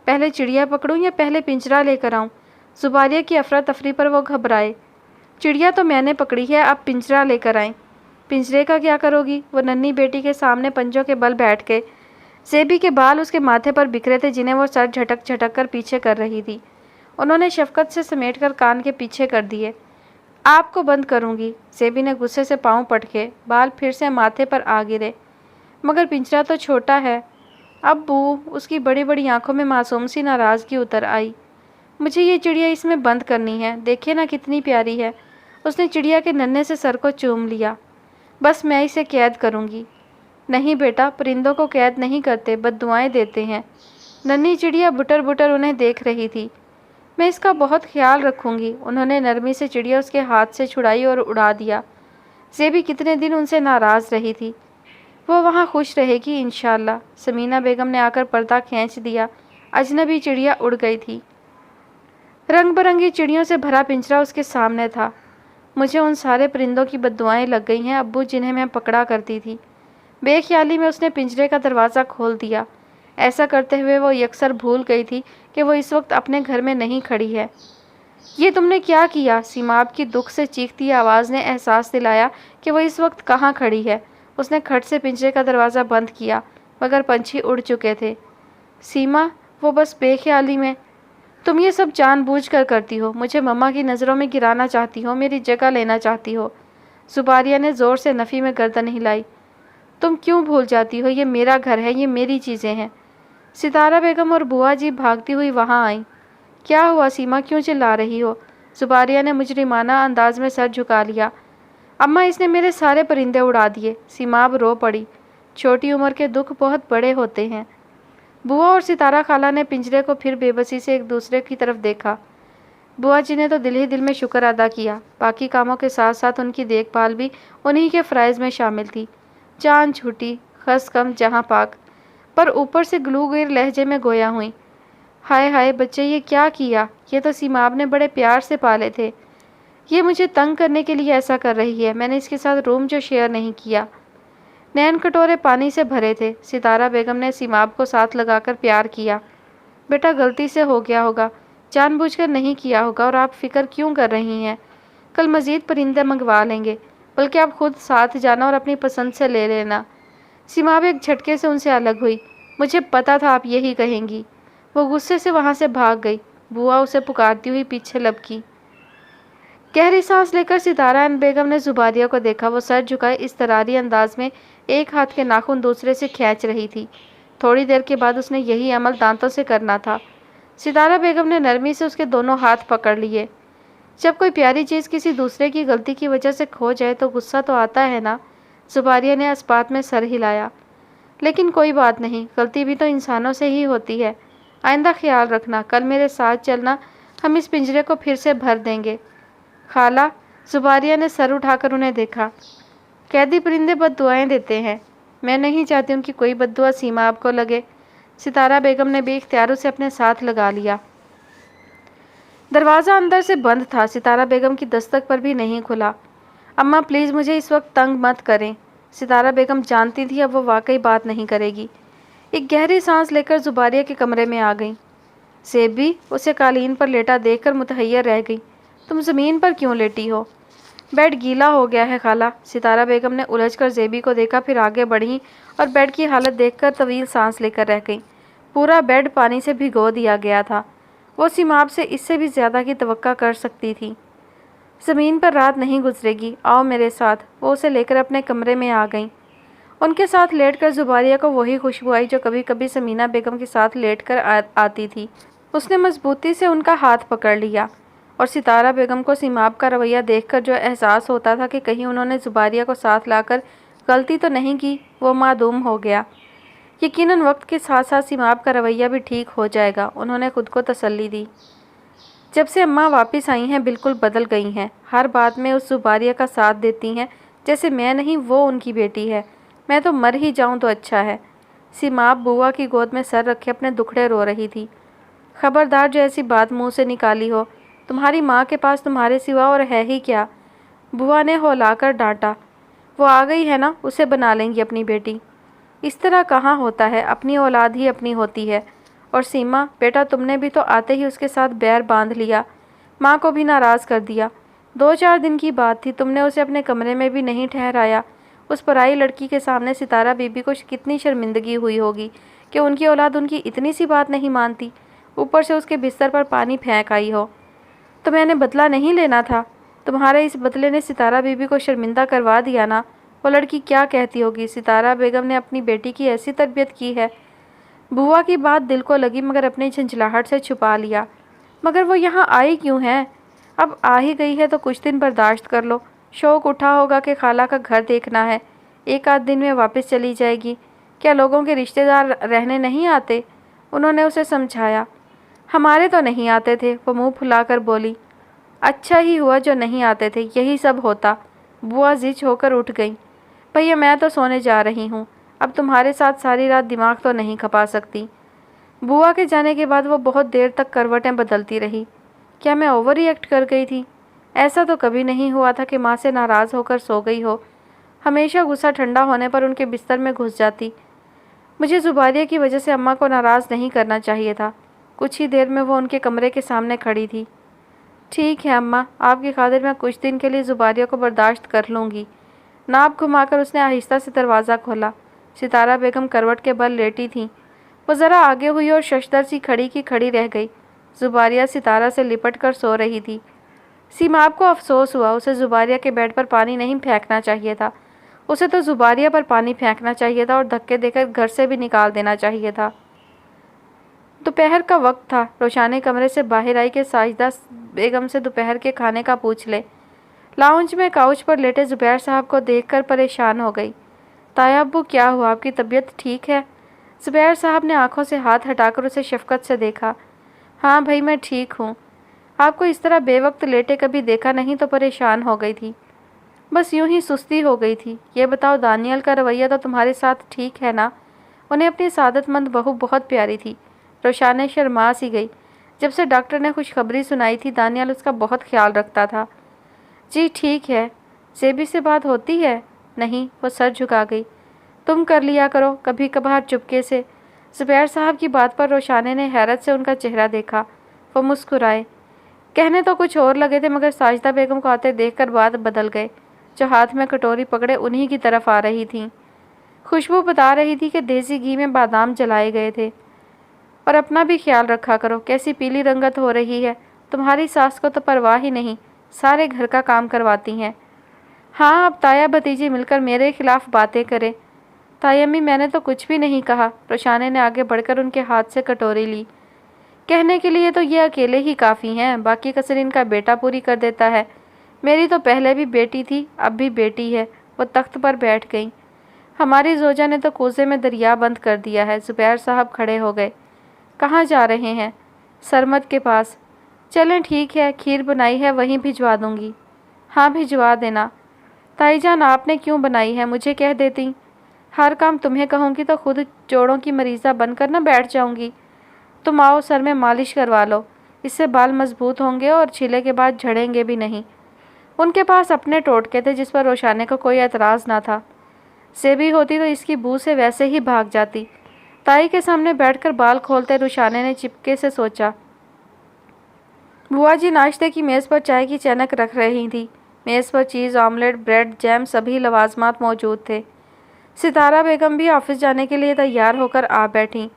پہلے چڑیا پکڑوں یا پہلے پنجرا لے کر آؤں؟ زباریہ کی افراتفری پر وہ گھبرائے۔ چڑیا تو میں نے پکڑی ہے، اب پنجرا لے کر آئیں۔ پنجرے کا کیا کرو گی؟ وہ ننھی بیٹی کے سامنے پنجوں کے بل بیٹھ گئے۔ زیبی کے بال اس کے ماتھے پر بکھرے تھے جنہیں وہ سر جھٹک جھٹک کر پیچھے کر رہی تھی۔ انہوں نے شفقت سے سمیٹ کر کان کے پیچھے کر دیے۔ آپ کو بند کروں گی۔ زیبی نے غصے سے پاؤں پٹکے، بال پھر سے ماتھے پر آ گرے۔ مگر پنجرا تو چھوٹا ہے۔ ابو، اس کی بڑی بڑی آنکھوں میں معصوم سی ناراضگی اتر آئی۔ مجھے یہ چڑیا اس میں بند کرنی ہے، دیکھیے نا کتنی پیاری ہے۔ اس نے چڑیا کے ننھے سے سر کو چوم لیا۔ بس میں اسے قید کروں گی۔ نہیں بیٹا، پرندوں کو قید نہیں کرتے، بد دعائیں دیتے ہیں۔ ننھی چڑیا بٹر بٹر انہیں دیکھ رہی تھی۔ میں اس کا بہت خیال رکھوں گی۔ انہوں نے نرمی سے چڑیا اس کے ہاتھ سے چھڑائی اور اڑا دیا۔ زیبی کتنے دن ان سے ناراض رہی تھی، وہ وہاں خوش رہے گی انشاءاللہ۔ سمینہ بیگم نے آ کر پردہ کھینچ دیا۔ اجنبی چڑیا اڑ گئی تھی۔ رنگ برنگی چڑیوں سے بھرا پنجرا اس کے سامنے تھا۔ مجھے ان سارے پرندوں کی بد دعائیں لگ گئی ہیں ابو، جنہیں میں پکڑا کرتی تھی۔ بے خیالی میں اس نے پنجرے کا دروازہ کھول دیا۔ ایسا کرتے ہوئے وہ یکسر بھول گئی تھی کہ وہ اس وقت اپنے گھر میں نہیں کھڑی ہے۔ یہ تم نے کیا کیا؟ سیماب کی دکھ سے چیختی آواز نے احساس دلایا کہ وہ اس وقت کہاں کھڑی ہے۔ اس نے کھٹ سے پنجرے کا دروازہ بند کیا مگر پنچھی اڑ چکے تھے۔ سیما، وہ بس بے خیالی میں۔ تم یہ سب جان بوجھ کر کرتی ہو، مجھے مما کی نظروں میں گرانا چاہتی ہو، میری جگہ لینا چاہتی ہو۔ زباریہ نے زور سے نفی میں گردن ہلائی۔ تم کیوں بھول جاتی ہو؟ یہ میرا گھر ہے، یہ میری چیزیں ہیں۔ ستارہ بیگم اور بوا جی بھاگتی ہوئی وہاں آئیں۔ کیا ہوا سیما، کیوں چلا رہی ہو؟ زباریہ نے مجرمانہ انداز میں سر جھکا لیا۔ اماں، اس نے میرے سارے پرندے اڑا دیے۔ سیماب رو پڑی۔ چھوٹی عمر کے دکھ بہت بڑے ہوتے ہیں۔ بوا اور ستارہ خالہ نے پنجرے کو پھر بے بسی سے ایک دوسرے کی طرف دیکھا۔ بوا جی نے تو دل ہی دل میں شکر ادا کیا۔ باقی کاموں کے ساتھ ساتھ ان کی دیکھ بھال بھی انہی کے فرائض میں شامل تھی۔ جان چھوٹی، خس کم جہاں پاک، پر اوپر سے گلوگیر لہجے میں گویا ہوئیں۔ ہائے ہائے بچے، یہ کیا کیا؟ یہ تو سیماب نے بڑے پیار سے پالے تھے۔ یہ مجھے تنگ کرنے کے لیے ایسا کر رہی ہے۔ میں نے اس کے ساتھ روم جو شیئر نہیں کیا۔ نین کٹورے پانی سے بھرے تھے۔ ستارہ بیگم نے سیماب کو ساتھ لگا کر پیار کیا۔ بیٹا، غلطی سے ہو گیا ہوگا، جان بوجھ کر نہیں کیا ہوگا، اور آپ فکر کیوں کر رہی ہیں؟ کل مزید پرندے منگوا لیں گے، بلکہ آپ خود ساتھ جانا اور اپنی پسند سے لے لینا۔ سیماب ایک جھٹکے سے ان سے الگ ہوئی۔ مجھے پتا تھا آپ یہی کہیں گی۔ وہ غصے سے وہاں سے بھاگ گئی۔ بوا اسے پکارتی ہوئی پیچھے لپکی۔ گہری سانس لے کر ستارہ بیگم نے زباریہ کو دیکھا۔ وہ سر جھکائے اضطراری انداز میں ایک ہاتھ کے ناخن دوسرے سے کھینچ رہی تھی۔ تھوڑی دیر کے بعد اس نے یہی عمل دانتوں سے کرنا تھا۔ ستارہ بیگم نے نرمی سے اس کے دونوں ہاتھ پکڑ لیے۔ جب کوئی پیاری چیز کسی دوسرے کی غلطی کی وجہ سے کھو جائے تو غصہ تو آتا ہے نا؟ زباریہ نے اسپات میں سر ہلایا۔ لیکن کوئی بات نہیں، غلطی بھی تو انسانوں سے ہی ہوتی ہے۔ آئندہ خیال رکھنا، کل میرے ساتھ چلنا، ہم اس پنجرے کو پھر سے بھر دیں گے۔ خالہ، زباریہ نے سر اٹھا کر انہیں دیکھا۔ قیدی پرندے بد دعائیں دیتے ہیں۔ میں نہیں چاہتی ان کی کوئی بد دعا سیماب کو لگے۔ ستارہ بیگم نے بھی اختیار اسے اپنے ساتھ لگا لیا۔ دروازہ اندر سے بند تھا، ستارہ بیگم کی دستک پر بھی نہیں کھلا۔ اماں پلیز مجھے اس وقت تنگ مت کریں۔ ستارہ بیگم جانتی تھی اب وہ واقعی بات نہیں کرے گی۔ ایک گہری سانس لے کر زباریہ کے کمرے میں آ گئیں۔ زیبی اسے قالین پر لیٹا دیکھ کر متحیر رہ گئی۔ تم زمین پر کیوں لیٹی ہو؟ بیڈ گیلا ہو گیا ہے خالہ۔ ستارہ بیگم نے الجھ کر زیبی کو دیکھا، پھر آگے بڑھیں اور بیڈ کی حالت دیکھ کر طویل سانس لے کر رہ گئیں۔ پورا بیڈ پانی سے بھگو دیا گیا تھا۔ وہ سیماب سے اس سے بھی زیادہ کی توقع کر سکتی تھی۔ زمین پر رات نہیں گزرے گی، آؤ میرے ساتھ۔ وہ اسے لے کر اپنے کمرے میں آ گئیں۔ ان کے ساتھ لیٹ کر زباریہ کو وہی خوشبو آئی جو کبھی کبھی سمینہ بیگم کے ساتھ لیٹ کر آتی تھی۔ اس نے مضبوطی سے ان کا ہاتھ پکڑ لیا، اور ستارہ بیگم کو سیماب کا رویہ دیکھ کر جو احساس ہوتا تھا کہ کہیں انہوں نے زباریہ کو ساتھ لا کر غلطی تو نہیں کی، وہ معدوم ہو گیا۔ یقیناً وقت کے ساتھ ساتھ سیماب کا رویہ بھی ٹھیک ہو جائے گا، انہوں نے خود کو تسلی دی۔ جب سے اماں واپس آئی ہیں بالکل بدل گئی ہیں، ہر بات میں اس زباریہ کا ساتھ دیتی ہیں جیسے میں نہیں وہ ان کی بیٹی ہے۔ میں تو مر ہی جاؤں تو اچھا ہے۔ سیماب بوا کی گود میں سر رکھے اپنے دکھڑے رو رہی تھی۔ خبردار جو ایسی بات منہ سے نکالی ہو، تمہاری ماں کے پاس تمہارے سوا اور ہے ہی کیا؟ بوا نے ہلا کر ڈانٹا۔ وہ آ گئی ہے نا، اسے بنا لیں گی اپنی بیٹی۔ اس طرح کہاں ہوتا ہے، اپنی اولاد ہی اپنی ہوتی ہے۔ اور سیما بیٹا، تم نے بھی تو آتے ہی اس کے ساتھ بیر باندھ لیا، ماں کو بھی ناراض کر دیا۔ 2-4 دن کی بات تھی، تم نے اسے اپنے کمرے میں بھی نہیں ٹھہرایا۔ اس پرائی لڑکی کے سامنے ستارہ بی بی کو کتنی شرمندگی ہوئی ہوگی کہ ان کی اولاد ان کی اتنی سی بات نہیں مانتی، اوپر سے اس کے بستر پر پانی پھینک آئی ہو۔ تو میں نے بدلہ نہیں لینا تھا؟ تمہارے اس بدلے نے ستارہ بی بی کو شرمندہ کروا دیا نا۔ وہ لڑکی کیا کہتی ہوگی؟ ستارہ بیگم نے اپنی بیٹی کی ایسی تربیت کی ہے۔ بوا کی بات دل کو لگی مگر اپنی جھنجھلاہٹ سے چھپا لیا۔ مگر وہ یہاں آئی کیوں ہے؟ اب آ ہی گئی ہے تو کچھ دن برداشت کر لو۔ شوق اٹھا ہوگا کہ خالہ کا گھر دیکھنا ہے، 1-8 دن میں واپس چلی جائے گی۔ کیا لوگوں کے رشتہ دار رہنے نہیں آتے؟ انہوں نے اسے سمجھایا۔ ہمارے تو نہیں آتے تھے، وہ منہ پھلا کر بولی۔ اچھا ہی ہوا جو نہیں آتے تھے، یہی سب ہوتا۔ بوا زچ ہو کر اٹھ گئیں۔ بھیا میں تو سونے جا رہی ہوں، اب تمہارے ساتھ ساری رات دماغ تو نہیں کھپا سکتی۔ بوا کے جانے کے بعد وہ بہت دیر تک کروٹیں بدلتی رہی۔ کیا میں اوور ری ایکٹ کر گئی تھی؟ ایسا تو کبھی نہیں ہوا تھا کہ ماں سے ناراض ہو کر سو گئی ہو۔ ہمیشہ غصہ ٹھنڈا ہونے پر ان کے بستر میں گھس جاتی۔ مجھے زباریہ کی وجہ سے اماں کو ناراض نہیں کرنا چاہیے تھا۔ کچھ ہی دیر میں وہ ان کے کمرے کے سامنے کھڑی تھی۔ ٹھیک ہے اماں، آپ کی خاطر میں کچھ دن کے لیے زباریہ کو برداشت کر لوں گی۔ ناپ گھما کر اس نے آہستہ سے دروازہ کھولا۔ ستارہ بیگم کروٹ کے بل لیٹی تھیں۔ وہ ذرا آگے ہوئی اور ششدر سی کھڑی کی کھڑی رہ گئی۔ زباریہ ستارہ سے لپٹ کر سو رہی تھی۔ سیماب کو افسوس ہوا، اسے زباریہ کے بیڈ پر پانی نہیں پھینکنا چاہیے تھا۔ اسے تو زباریہ پر پانی پھینکنا چاہیے تھا اور دھکے دے کر گھر سے بھی نکال دینا چاہیے تھا۔ دوپہر کا وقت تھا۔ روشانی کمرے سے باہر آئی کہ ساجدہ بیگم سے دوپہر کے کھانے کا پوچھ لے۔ لاؤنج میں کاؤچ پر لیٹے زبیر صاحب کو دیکھ کر پریشان ہو گئی۔ تایا ابو کیا ہوا، آپ کی طبیعت ٹھیک ہے؟ زبیر صاحب نے آنکھوں سے ہاتھ ہٹا کر اسے شفقت سے دیکھا۔ ہاں بھائی میں ٹھیک ہوں۔ آپ کو اس طرح بے وقت لیٹے کبھی دیکھا نہیں تو پریشان ہو گئی تھی۔ بس یوں ہی سستی ہو گئی تھی۔ یہ بتاؤ دانیال کا رویہ تو تمہارے ساتھ ٹھیک ہے نا؟ انہیں اپنی سعادت مند بہو بہت پیاری تھی۔ روشانی شرما سی گئی۔ جب سے ڈاکٹر نے خوشخبری سنائی تھی دانیال اس کا بہت خیال رکھتا تھا۔ جی ٹھیک ہے۔ زیبی سے بات ہوتی ہے؟ نہیں، وہ سر جھکا گئی۔ تم کر لیا کرو کبھی کبھار چپکے سے۔ زبیر صاحب کی بات پر روشانی نے حیرت سے ان کا چہرہ دیکھا۔ وہ مسکرائے۔ کہنے تو کچھ اور لگے تھے مگر ساجدہ بیگم کو آتے دیکھ کر بات بدل گئے، جو ہاتھ میں کٹوری پکڑے انہی کی طرف آ رہی تھیں۔ خوشبو بتا رہی تھی کہ دیسی گھی میں بادام جلائے گئے تھے۔ اور اپنا بھی خیال رکھا کرو، کیسی پیلی رنگت ہو رہی ہے۔ تمہاری ساس کو تو پرواہ ہی نہیں، سارے گھر کا کام کرواتی ہیں۔ ہاں اب تایا بھتیجی مل کر میرے خلاف باتیں کریں۔ تائی امی میں نے تو کچھ بھی نہیں کہا۔ روشانی نے آگے بڑھ کر ان کے ہاتھ سے کٹوری لی۔ کہنے کے لیے تو یہ اکیلے ہی کافی ہیں، باقی کسر ان کا بیٹا پوری کر دیتا ہے۔ میری تو پہلے بھی بیٹی تھی، اب بھی بیٹی ہے۔ وہ تخت پر بیٹھ گئیں۔ ہماری زوجہ نے تو کوزے میں دریا بند کر دیا ہے۔ زبیر صاحب کھڑے ہو گئے۔ کہاں جا رہے ہیں؟ سرمد کے پاس۔ چلیں ٹھیک ہے، کھیر بنائی ہے وہیں بھجوا دوں گی۔ ہاں بھجوا دینا۔ تائی جان آپ نے کیوں بنائی ہے، مجھے کہہ دیتی۔ ہر کام تمہیں کہوں گی تو خود جوڑوں کی مریضہ بن کر نہ بیٹھ جاؤں گی۔ تم آؤ سر میں مالش کروا لو، اس سے بال مضبوط ہوں گے اور چھیلے کے بعد جھڑیں گے بھی نہیں۔ ان کے پاس اپنے ٹوٹکے تھے جس پر روشانی کو کوئی اعتراض نہ تھا۔ زیبی ہوتی تو اس کی بو سے ویسے ہی بھاگ جاتی۔ تائی کے سامنے بیٹھ کر بال کھولتے روشانی نے چپکے سے سوچا۔ بوا جی ناشتے کی میز پر چائے کی چینک رکھ رہی تھی۔ میز پر چیز، آملیٹ، بریڈ، جیم سبھی لوازمات موجود تھے۔ ستارہ بیگم بھی آفس جانے کے لیے تیار ہو کر آ بیٹھیں۔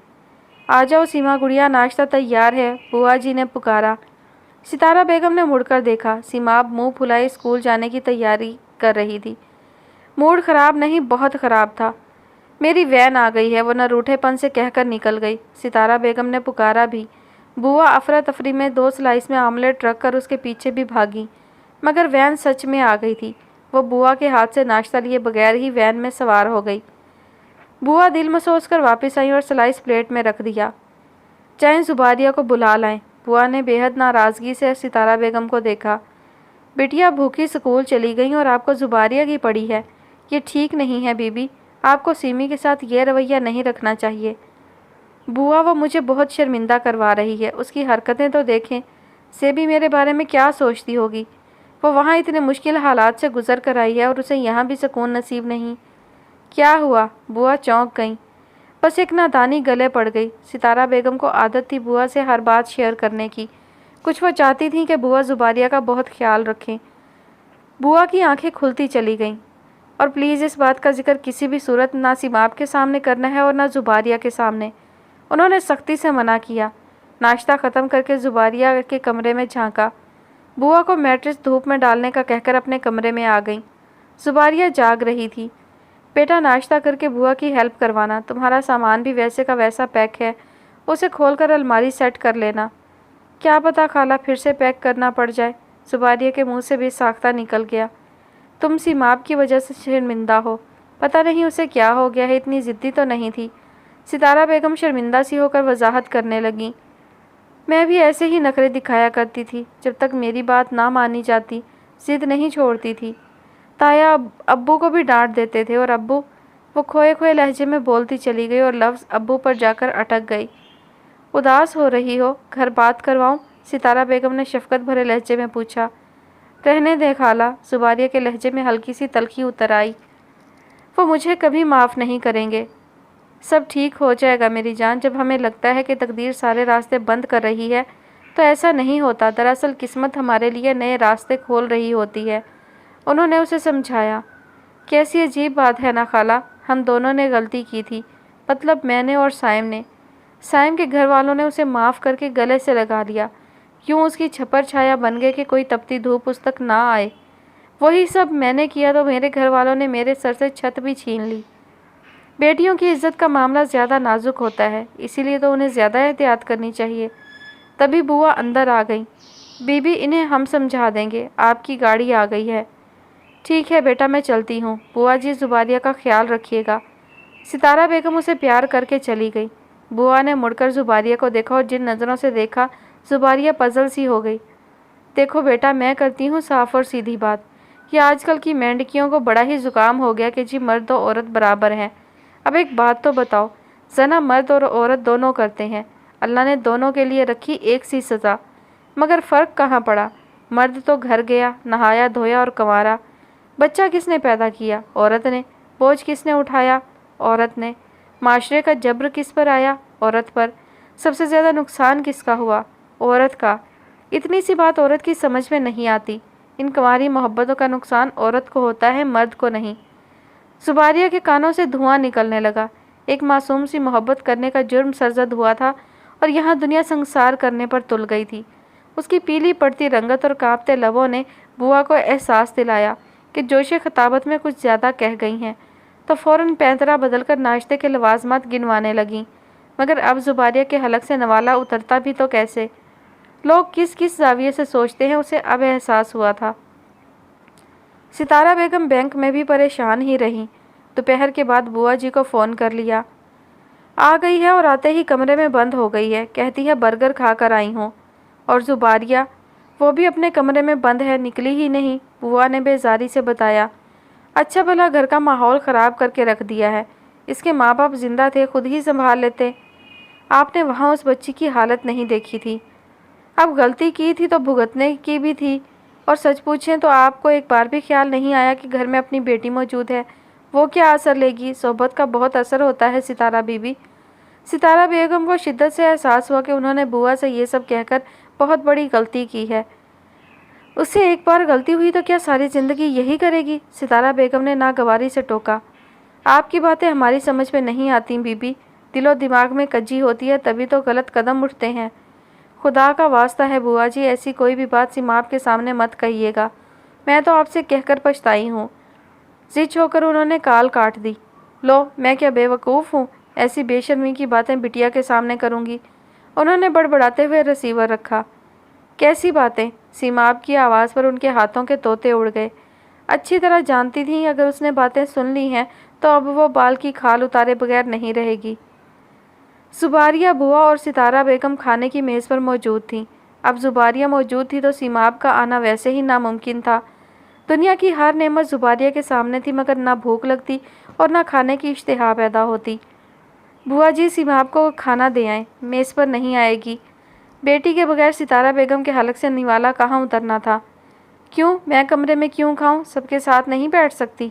آ جاؤ سیما گڑیا، ناشتہ تیار ہے، بوا جی نے پکارا۔ ستارہ بیگم نے مڑ کر دیکھا۔ سیماب منہ پھلائے اسکول جانے کی تیاری کر رہی تھی۔ موڈ خراب نہیں، بہت خراب تھا۔ میری وین آ گئی ہے، وہ نہ روٹھے پن سے کہہ کر نکل گئی۔ ستارہ بیگم نے پکارا بھی۔ بوا افراتفری میں 2 سلائس میں آملیٹ رکھ کر اس کے پیچھے بھی بھاگی، مگر وین سچ میں آ گئی تھی۔ وہ بوا کے ہاتھ سے ناشتہ لیے بغیر ہی وین میں سوار ہو گئی۔ بوا دل مسوس کر واپس آئیں اور سلائس پلیٹ میں رکھ دیا۔ چاہیں زباریہ کو بلا لائیں۔ بوا نے بے حد ناراضگی سے ستارہ بیگم کو دیکھا۔ بیٹیا بھوکی اسکول چلی گئیں اور آپ کو زباریہ کی پڑی ہے، یہ ٹھیک نہیں ہے بی بی، آپ کو سیمی کے ساتھ یہ رویہ نہیں رکھنا چاہیے۔ بوا وہ مجھے بہت شرمندہ کروا رہی ہے، اس کی حرکتیں تو دیکھیں، زیبی میرے بارے میں کیا سوچتی ہوگی۔ وہ وہاں اتنے مشکل حالات سے گزر کر آئی ہے اور اسے یہاں بھی سکون نصیب نہیں۔ کیا ہوا؟ بوا چونک گئیں۔ بس ایک نادانی گلے پڑ گئی۔ ستارہ بیگم کو عادت تھی بوا سے ہر بات شیئر کرنے کی۔ کچھ وہ چاہتی تھیں کہ بوا زباریہ کا بہت خیال رکھیں۔ بوا کی آنکھیں کھلتی چلی گئیں۔ اور پلیز اس بات کا ذکر کسی بھی صورت نہ سیماب کے سامنے کرنا ہے اور نہ زباریہ کے سامنے، انہوں نے سختی سے منع کیا۔ ناشتہ ختم کر کے زباریہ کے کمرے میں جھانکا۔ بوا کو میٹرس دھوپ میں ڈالنے کا کہہ کر اپنے کمرے میں آ گئیں۔ زباریہ جاگ رہی تھی۔ بیٹا ناشتہ کر کے بوا کی ہیلپ کروانا، تمہارا سامان بھی ویسے کا ویسا پیک ہے، اسے کھول کر الماری سیٹ کر لینا۔ کیا پتہ خالہ پھر سے پیک کرنا پڑ جائے۔ زباریہ کے منہ سے بھی ساختہ نکل گیا۔ تم سیماب کی وجہ سے شرمندہ ہو، پتہ نہیں اسے کیا ہو گیا ہے، اتنی ضدی تو نہیں تھی۔ ستارہ بیگم شرمندہ سی ہو کر وضاحت کرنے لگیں۔ میں بھی ایسے ہی نخرے دکھایا کرتی تھی، جب تک میری بات نہ مانی جاتی ضد نہیں چھوڑتی تھی۔ تایا ابو کو بھی ڈانٹ دیتے تھے اور ابو، وہ کھوئے کھوئے لہجے میں بولتی چلی گئی اور لفظ ابو پر جا کر اٹک گئی۔ اداس ہو رہی ہو، گھر بات کرواؤں؟ ستارہ بیگم نے شفقت بھرے لہجے میں پوچھا۔ رہنے دے خالہ، زباریہ کے لہجے میں ہلکی سی تلخی اتر آئی۔ وہ مجھے کبھی معاف نہیں کریں گے۔ سب ٹھیک ہو جائے گا میری جان۔ جب ہمیں لگتا ہے کہ تقدیر سارے راستے بند کر رہی ہے تو ایسا نہیں ہوتا، دراصل قسمت ہمارے لیے نئے راستے کھول رہی ہوتی ہے، انہوں نے اسے سمجھایا۔ کیسی عجیب بات ہے نا خالہ، ہم دونوں نے غلطی کی تھی، مطلب میں نے اور سائم نے۔ سائم کے گھر والوں نے اسے معاف کر کے گلے سے لگا لیا، کیوں اس کی چھپر چھایا بن گئے کہ کوئی تپتی دھوپ اس تک نہ آئے۔ وہی سب میں نے کیا تو میرے گھر والوں نے میرے سر سے چھت بھی چھین لی۔ بیٹیوں کی عزت کا معاملہ زیادہ نازک ہوتا ہے، اسی لیے تو انہیں زیادہ احتیاط کرنی چاہیے۔ تبھی بوا اندر آ گئی۔ بی بی انہیں ہم سمجھا دیں گے، آپ کی گاڑی آ گئی ہے۔ ٹھیک ہے بیٹا میں چلتی ہوں، بوا جی زباریہ کا خیال رکھیے گا۔ ستارہ بیگم اسے پیار کر کے چلی گئی۔ بوا نے مڑ کر زباریہ کو دیکھا اور جن نظروں سے دیکھا زباریہ پزل سی ہو گئی۔ دیکھو بیٹا میں کرتی ہوں صاف اور سیدھی بات، یہ آج کل کی مینڈکیوں کو بڑا ہی زکام ہو گیا کہ جی مرد و عورت برابر ہیں۔ اب ایک بات تو بتاؤ، زنا مرد اور عورت دونوں کرتے ہیں، اللہ نے دونوں کے لیے رکھی ایک سی سزا، مگر فرق کہاں پڑا؟ مرد تو گھر گیا، نہایا دھویا اور کنوارا۔ بچہ کس نے پیدا کیا؟ عورت نے۔ بوجھ کس نے اٹھایا؟ عورت نے۔ معاشرے کا جبر کس پر آیا؟ عورت پر۔ سب سے زیادہ نقصان کس کا ہوا؟ عورت کا۔ اتنی سی بات عورت کی سمجھ میں نہیں آتی، ان کنواری محبتوں کا نقصان عورت کو ہوتا ہے، مرد کو نہیں۔ زباریہ کے کانوں سے دھواں نکلنے لگا۔ ایک معصوم سی محبت کرنے کا جرم سرزد ہوا تھا اور یہاں دنیا سنسار کرنے پر تل گئی تھی۔ اس کی پیلی پڑتی رنگت اور کانپتے لبوں نے بوا کو احساس دلایا کہ جوش خطابت میں کچھ زیادہ کہہ گئی ہیں، تو فوراً پینترا بدل کر ناشتے کے لوازمات گنوانے لگیں۔ مگر اب زباریہ کے حلق سے نوالا اترتا بھی تو کیسے؟ لوگ کس کس زاویے سے سوچتے ہیں اسے اب احساس ہوا تھا۔ ستارہ بیگم بینک میں بھی پریشان ہی رہیں۔ دوپہر کے بعد بوا جی کو فون کر لیا، آ گئی ہے اور آتے ہی کمرے میں بند ہو گئی ہے، کہتی ہے برگر کھا کر آئی ہوں۔ اور زباریہ؟ وہ بھی اپنے کمرے میں بند ہے، نکلی ہی نہیں، بوا نے بیزاری سے بتایا۔ اچھا بھلا گھر کا ماحول خراب کر کے رکھ دیا ہے، اس کے ماں باپ زندہ تھے خود ہی سنبھال لیتے۔ آپ نے وہاں اس بچی کی حالت نہیں دیکھی تھی، اب غلطی کی تھی تو بھگتنے کی بھی تھی، اور سچ پوچھیں تو آپ کو ایک بار بھی خیال نہیں آیا کہ گھر میں اپنی بیٹی موجود ہے، وہ کیا اثر لے گی؟ صحبت کا بہت اثر ہوتا ہے ستارہ بی بی۔ ستارہ بیگم کو شدت سے احساس ہوا کہ انہوں نے بوا سے یہ سب کہہ کر بہت بڑی غلطی کی ہے۔ اس سے ایک بار غلطی ہوئی تو کیا ساری زندگی یہی کرے گی؟ ستارہ بیگم نے ناگواری سے ٹوکا، آپ کی باتیں ہماری سمجھ میں نہیں آتی بی بی، دل و دماغ میں کجی ہوتی ہے تبھی تو غلط قدم اٹھتے ہیں۔ خدا کا واسطہ ہے بوا جی ایسی کوئی بھی بات سیماب کے سامنے مت کہیے گا، میں تو آپ سے کہہ کر پچھتائی ہوں۔ زچ ہو کر انہوں نے کال کاٹ دی۔ لو میں کیا بے وقوف ہوں، ایسی بے شرمی کی باتیں بٹیا کے سامنے کروں گی؟ انہوں نے بڑبڑاتے ہوئے ریسیور رکھا۔ کیسی باتیں؟ سیماب کی آواز پر ان کے ہاتھوں کے طوطے اڑ گئے۔ اچھی طرح جانتی تھیں اگر اس نے باتیں سن لی ہیں تو اب وہ بال کی کھال اتارے بغیر نہیں رہے گی۔ زباریہ، بوا اور ستارہ بیگم کھانے کی میز پر موجود تھیں۔ اب زباریہ موجود تھی تو سیماب کا آنا ویسے ہی ناممکن تھا۔ دنیا کی ہر نعمت زباریہ کے سامنے تھی مگر نہ بھوک لگتی اور نہ کھانے کی اشتہا پیدا ہوتی۔ بوا جی سیماب کو کھانا دے آئیں، میز پر نہیں آئے گی۔ بیٹی کے بغیر ستارہ بیگم کے حلق سے نوالا کہاں اترنا تھا۔ کیوں میں کمرے میں کیوں کھاؤں، سب کے ساتھ نہیں بیٹھ سکتی؟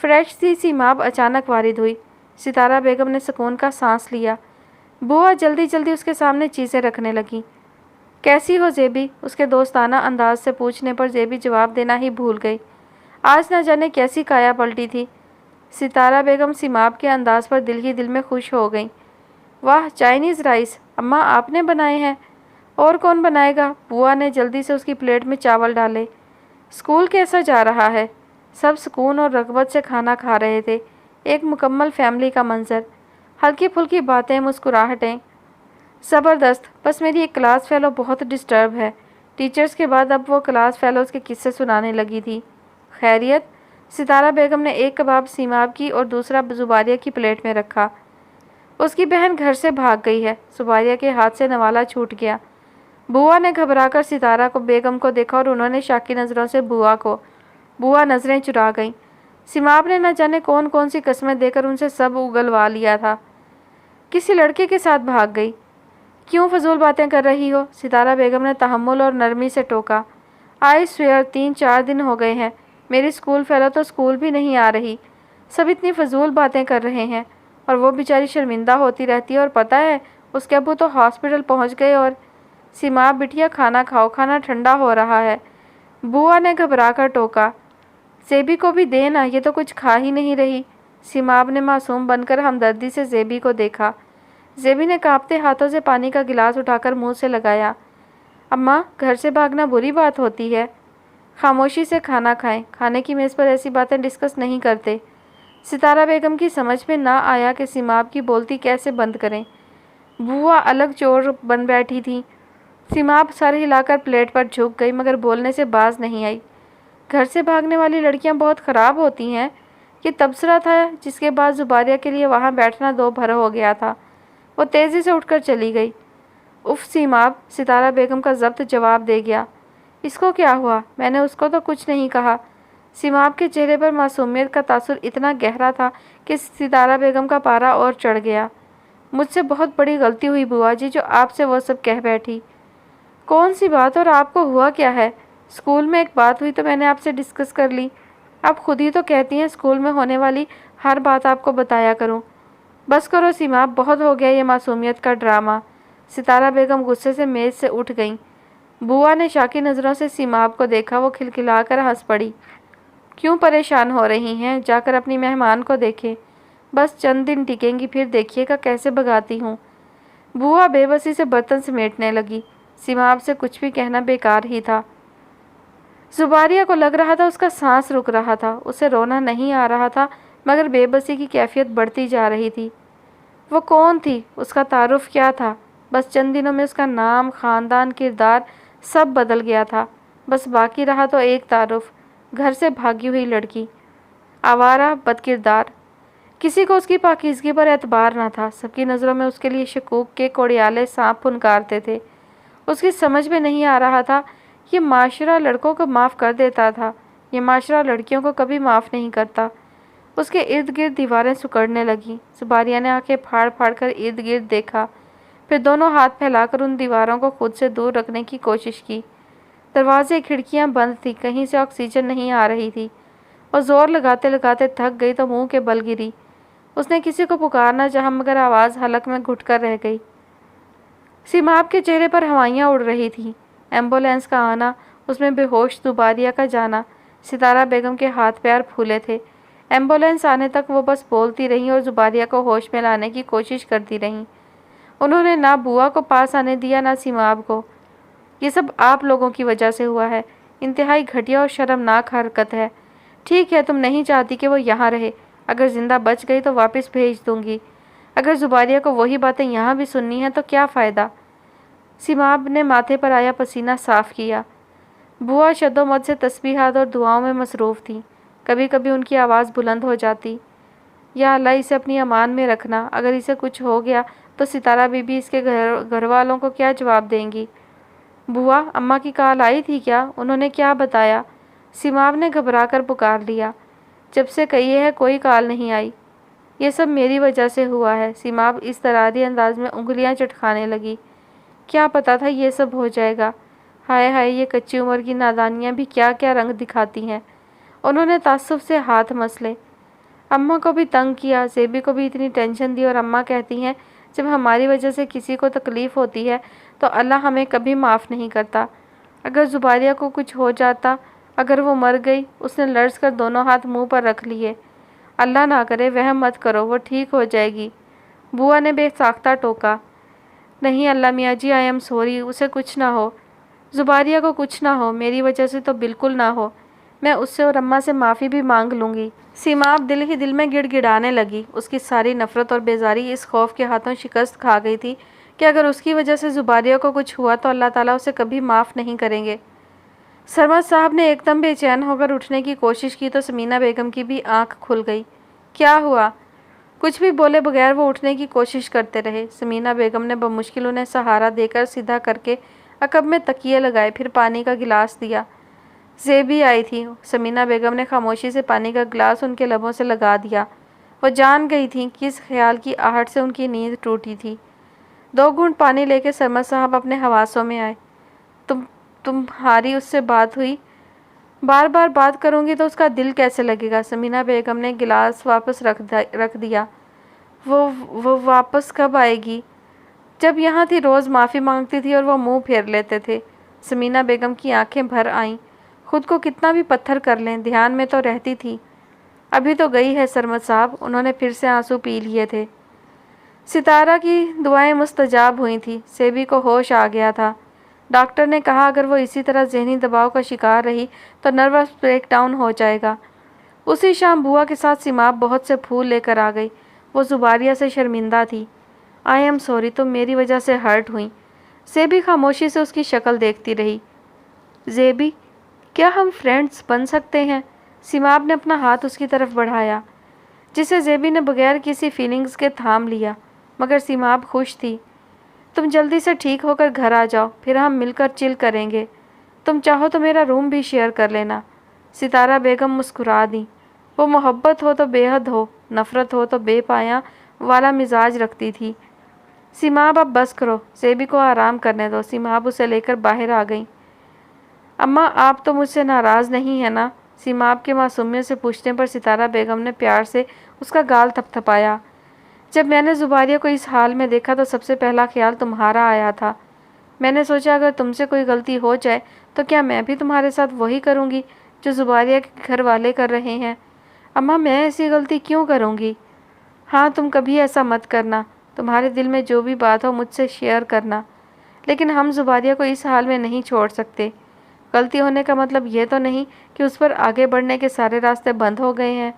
فریش سی سیماب اچانک وارد ہوئی۔ ستارہ بیگم نے سکون کا سانس لیا۔ بوا جلدی جلدی اس کے سامنے چیزیں رکھنے لگی۔ کیسی ہو زیبی؟ اس کے دوستانہ انداز سے پوچھنے پر زیبی جواب دینا ہی بھول گئی۔ آج نہ جانے کیسی کایا پلٹی تھی۔ ستارہ بیگم سیماب کے انداز پر دل ہی دل میں خوش ہو گئیں۔ واہ چائنیز رائس اماں آپ نے بنائے ہیں؟ اور کون بنائے گا؟ بوا نے جلدی سے اس کی پلیٹ میں چاول ڈالے۔ اسکول کیسا جا رہا ہے؟ سب سکون اور رغبت سے کھانا کھا رہے تھے، ایک مکمل فیملی کا منظر، ہلکی پھلکی باتیں، مسکراہٹیں۔ زبردست، بس میری ایک کلاس فیلو بہت ڈسٹرب ہے۔ ٹیچرز کے بعد اب وہ کلاس فیلوز کے قصے سنانے لگی تھی۔ خیریت؟ ستارہ بیگم نے ایک کباب سیماب کی اور دوسرا زباریہ کی پلیٹ میں رکھا۔ اس کی بہن گھر سے بھاگ گئی ہے۔ زباریہ کے ہاتھ سے نوالا چھوٹ گیا۔ بوا نے گھبرا کر ستارہ کو بیگم کو دیکھا اور انہوں نے شاکی نظروں سے بوا کو۔ بوا نظریں چرا گئیں۔ سیماب نے نہ جانے کون کون سی قسمیں دے کر ان سے سب اگلوا لیا تھا۔ کسی لڑکے کے ساتھ بھاگ گئی۔ کیوں فضول باتیں کر رہی ہو؟ ستارہ بیگم نے تحمل اور نرمی سے ٹوکا۔ آئی سویئر 3-4 دن ہو گئے ہیں، میری اسکول فیلو تو اسکول بھی نہیں آ رہی، سب اتنی فضول باتیں کر رہے ہیں۔ اور وہ بیچاری شرمندہ ہوتی رہتی ہے، اور پتہ ہے اس کے ابو تو ہاسپٹل پہنچ گئے۔ اور سیماب بٹیا کھانا کھاؤ، کھانا ٹھنڈا ہو رہا ہے، بوا نے گھبرا کر ٹوکا۔ زیبی کو بھی دے نا، یہ تو کچھ کھا ہی نہیں رہی۔ سیماب نے معصوم بن کر ہمدردی سے زیبی کو دیکھا۔ زیبی نے کانپتے ہاتھوں سے پانی کا گلاس اٹھا کر منہ سے لگایا۔ اماں، گھر سے بھاگنا بری بات ہوتی ہے، خاموشی سے کھانا کھائیں، کھانے کی میز پر ایسی باتیں ڈسکس نہیں کرتے۔ ستارہ بیگم کی سمجھ میں نہ آیا کہ سیماب کی بولتی کیسے بند کریں۔ بوا الگ چور بن بیٹھی تھی۔ سیماب سر ہلا کر پلیٹ پر جھک گئی مگر بولنے سے باز نہیں آئی۔ گھر سے بھاگنے والی لڑکیاں بہت خراب ہوتی ہیں، یہ تبصرہ تھا جس کے بعد زباریہ کے لیے وہاں بیٹھنا دو بھر ہو گیا تھا۔ وہ تیزی سے اٹھ کر چلی گئی۔ اف سیماب، ستارہ بیگم کا ضبط جواب دے گیا۔ اس کو کیا ہوا؟ میں نے اس کو تو کچھ نہیں کہا۔ سیماب کے چہرے پر معصومیت کا تاثر اتنا گہرا تھا کہ ستارہ بیگم کا پارا اور چڑھ گیا۔ مجھ سے بہت بڑی غلطی ہوئی بوا جی، جو آپ سے وہ سب کہہ بیٹھی۔ کون سی بات اور آپ کو ہوا کیا ہے؟ اسکول میں ایک بات ہوئی تو میں نے آپ سے ڈسکس کر لی۔ آپ خود ہی تو کہتی ہیں اسکول میں ہونے والی ہر بات آپ کو بتایا کروں۔ بس کرو سیماب، بہت ہو گیا یہ معصومیت کا ڈرامہ۔ ستارہ بیگم غصے سے میز سے اٹھ گئیں۔ بوا نے شاکی نظروں سے سیماب کو دیکھا، وہ کھلکھلا کر ہنس پڑی۔ کیوں پریشان ہو رہی ہیں؟ جا کر اپنی مہمان کو دیکھیں، بس چند دن ٹکیں گی، پھر دیکھیے گا کیسے بھگاتی ہوں۔ بوا بے بسی سے برتن سمیٹنے لگی۔ سیماب سے کچھ بھی کہنا بیکار ہی تھا۔ زباریہ کو لگ رہا تھا اس کا سانس رک رہا تھا، اسے رونا نہیں آ رہا تھا مگر بے بسی کی کیفیت بڑھتی جا رہی تھی۔ وہ کون تھی؟ اس کا تعارف کیا تھا؟ بس چند دنوں میں اس کا نام، خاندان، کردار سب بدل گیا تھا۔ بس باقی رہا تو ایک تعارف، گھر سے بھاگی ہوئی لڑکی، آوارہ، بد کردار۔ کسی کو اس کی پاکیزگی پر اعتبار نہ تھا، سب کی نظروں میں اس کے لیے شکوک کے کوڑیالے سانپ پھنکارتے تھے۔ اس کی سمجھ میں نہیں آ رہا تھا، یہ معاشرہ لڑکوں کو معاف کر دیتا تھا، یہ معاشرہ لڑکیوں کو کبھی معاف نہیں کرتا۔ اس کے ارد گرد دیواریں سکڑنے لگیں۔ زباریہ نے آنکھیں پھاڑ پھاڑ کر ارد گرد دیکھا، پھر دونوں ہاتھ پھیلا کر ان دیواروں کو خود سے دور رکھنے کی کوشش کی۔ دروازے کھڑکیاں بند تھی، کہیں سے آکسیجن نہیں آ رہی تھی۔ وہ زور لگاتے لگاتے تھک گئی تو منہ کے بل گری۔ اس نے کسی کو پکارنا چاہا مگر آواز حلق میں گھٹ کر رہ گئی۔ سیماب کے چہرے پر ہوائیاں اڑ رہی تھیں۔ ایمبولینس کا آنا، اس میں بے ہوش زباریہ کا جانا، ستارہ بیگم کے ہاتھ پیر پھولے تھے۔ ایمبولینس آنے تک وہ بس بولتی رہیں اور زباریہ کو ہوش میں لانے کی کوشش کرتی رہیں۔ انہوں نے نہ بوا کو پاس آنے دیا نہ سیماب کو۔ یہ سب آپ لوگوں کی وجہ سے ہوا ہے، انتہائی گھٹیا اور شرمناک حرکت ہے۔ ٹھیک ہے، تم نہیں چاہتی کہ وہ یہاں رہے، اگر زندہ بچ گئی تو واپس بھیج دوں گی، اگر زباریہ کو وہی باتیں یہاں بھی سننی ہیں تو کیا فائدہ؟ سیماب نے ماتھے پر آیا پسینہ صاف کیا۔ بوا شد و مد سے تسبیحات اور دعاؤں میں مصروف تھیں۔ کبھی کبھی ان کی آواز بلند ہو جاتی، یا اللہ اسے اپنی امان میں رکھنا، اگر اسے کچھ ہو گیا تو ستارہ بی بی اس کے گھر والوں کو کیا جواب دیں گی؟ بوا، اماں کی کال آئی تھی کیا؟ انہوں نے کیا بتایا؟ سیماب نے گھبرا کر پکار لیا۔ جب سے کہی ہے کوئی کال نہیں آئی۔ یہ سب میری وجہ سے ہوا ہے۔ سیماب اس طراری انداز میں انگلیاں چٹکانے لگی۔ کیا پتا تھا یہ سب ہو جائے گا؟ ہائے ہائے، یہ کچی عمر کی نادانیاں بھی کیا کیا رنگ دکھاتی ہیں۔ انہوں نے تعصب سے ہاتھ مسلے۔ اماں کو بھی تنگ کیا، زیبی کو بھی اتنی ٹینشن دی، اور اماں کہتی ہیں جب ہماری وجہ سے کسی کو تکلیف ہوتی ہے تو اللہ ہمیں کبھی معاف نہیں کرتا۔ اگر زباریہ کو کچھ ہو جاتا، اگر وہ مر گئی۔ اس نے لرز کر دونوں ہاتھ منہ پر رکھ لیے۔ اللہ نہ کرے، وہم مت کرو، وہ ٹھیک ہو جائے گی۔ بوا نے بے ساختہ ٹوکا۔ نہیں اللہ میاں جی، آئی ایم سوری، اسے کچھ نہ ہو، زباریہ کو کچھ نہ ہو، میری وجہ سے تو بالکل نہ ہو، میں اس سے اور اماں سے معافی بھی مانگ لوں گی۔ سیماب دل ہی دل میں گڑ گڑانے لگی۔ اس کی ساری نفرت اور بیزاری اس خوف کے ہاتھوں شکست کھا گئی تھی کہ اگر اس کی وجہ سے زباریہ کو کچھ ہوا تو اللہ تعالیٰ اسے کبھی معاف نہیں کریں گے۔ سرمد صاحب نے ایک دم بے چین ہو کر اٹھنے کی کوشش کی تو سمینہ بیگم کی بھی آنکھ کھل گئی۔ کیا ہوا؟ کچھ بھی بولے بغیر وہ اٹھنے کی کوشش کرتے رہے۔ سمینہ بیگم نے بمشکل انہیں سہارا دے کر سیدھا کر کے عقب میں تکیے لگائے، پھر پانی کا گلاس دیا۔ زیبی آئی تھی۔ سمینہ بیگم نے خاموشی سے پانی کا گلاس ان کے لبوں سے لگا دیا۔ وہ جان گئی تھیں کس خیال کی آہٹ سے ان کی نیند ٹوٹی تھی۔ 2 گھونٹ پانی لے کے سرمد صاحب اپنے حواسوں میں آئے۔ تمہاری اس سے بات ہوئی؟ بار بار بات کروں گی تو اس کا دل کیسے لگے گا؟ سمینہ بیگم نے گلاس واپس رکھ دیا۔ وہ واپس کب آئے گی؟ جب یہاں تھی روز معافی مانگتی تھی اور وہ منہ پھیر لیتے تھے۔ سمینہ بیگم کی آنکھیں بھر آئیں۔ خود کو کتنا بھی پتھر کر لیں، دھیان میں تو رہتی تھی۔ ابھی تو گئی ہے سرمد صاحب۔ انہوں نے پھر سے آنسو پی لیے تھے۔ ستارہ کی دعائیں مستجاب ہوئی تھیں۔ سیبی کو ہوش آ گیا تھا۔ ڈاکٹر نے کہا اگر وہ اسی طرح ذہنی دباؤ کا شکار رہی تو نروس بریک ڈاؤن ہو جائے گا۔ اسی شام بوا کے ساتھ سیماب بہت سے پھول لے کر آ گئی۔ وہ زباریہ سے شرمندہ تھی۔ آئی ایم سوری، تم میری وجہ سے ہرٹ ہوئیں۔ زیبی خاموشی سے اس کی شکل دیکھتی رہی۔ زیبی، کیا ہم فرینڈز بن سکتے ہیں؟ سیماب نے اپنا ہاتھ اس کی طرف بڑھایا، جسے زیبی نے بغیر کسی فیلنگز کے تھام لیا، مگر سیماب خوش تھی۔ تم جلدی سے ٹھیک ہو کر گھر آ جاؤ، پھر ہم مل کر چل کریں گے۔ تم چاہو تو میرا روم بھی شیئر کر لینا۔ ستارہ بیگم مسکرا دیں۔ وہ محبت ہو تو بے حد ہو، نفرت ہو تو بے پایاں والا مزاج رکھتی تھی۔ سیماب اب بس کرو، زیبی کو آرام کرنے دو۔ سیماب اسے لے کر باہر آ گئیں۔ اماں، آپ تو مجھ سے ناراض نہیں ہیں نا؟ سیماب کے معصومیت سے پوچھنے پر ستارہ بیگم نے پیار سے اس کا گال تھپ تھپایا۔ جب میں نے زباریہ کو اس حال میں دیکھا تو سب سے پہلا خیال تمہارا آیا تھا۔ میں نے سوچا اگر تم سے کوئی غلطی ہو جائے تو کیا میں بھی تمہارے ساتھ وہی کروں گی جو زباریہ کے گھر والے کر رہے ہیں؟ اماں، میں ایسی غلطی کیوں کروں گی؟ ہاں، تم کبھی ایسا مت کرنا۔ تمہارے دل میں جو بھی بات ہو مجھ سے شیئر کرنا۔ لیکن ہم زباریہ کو اس حال میں نہیں چھوڑ سکتے۔ غلطی ہونے کا مطلب یہ تو نہیں کہ اس پر آگے بڑھنے کے سارے راستے بند ہو گئے ہیں۔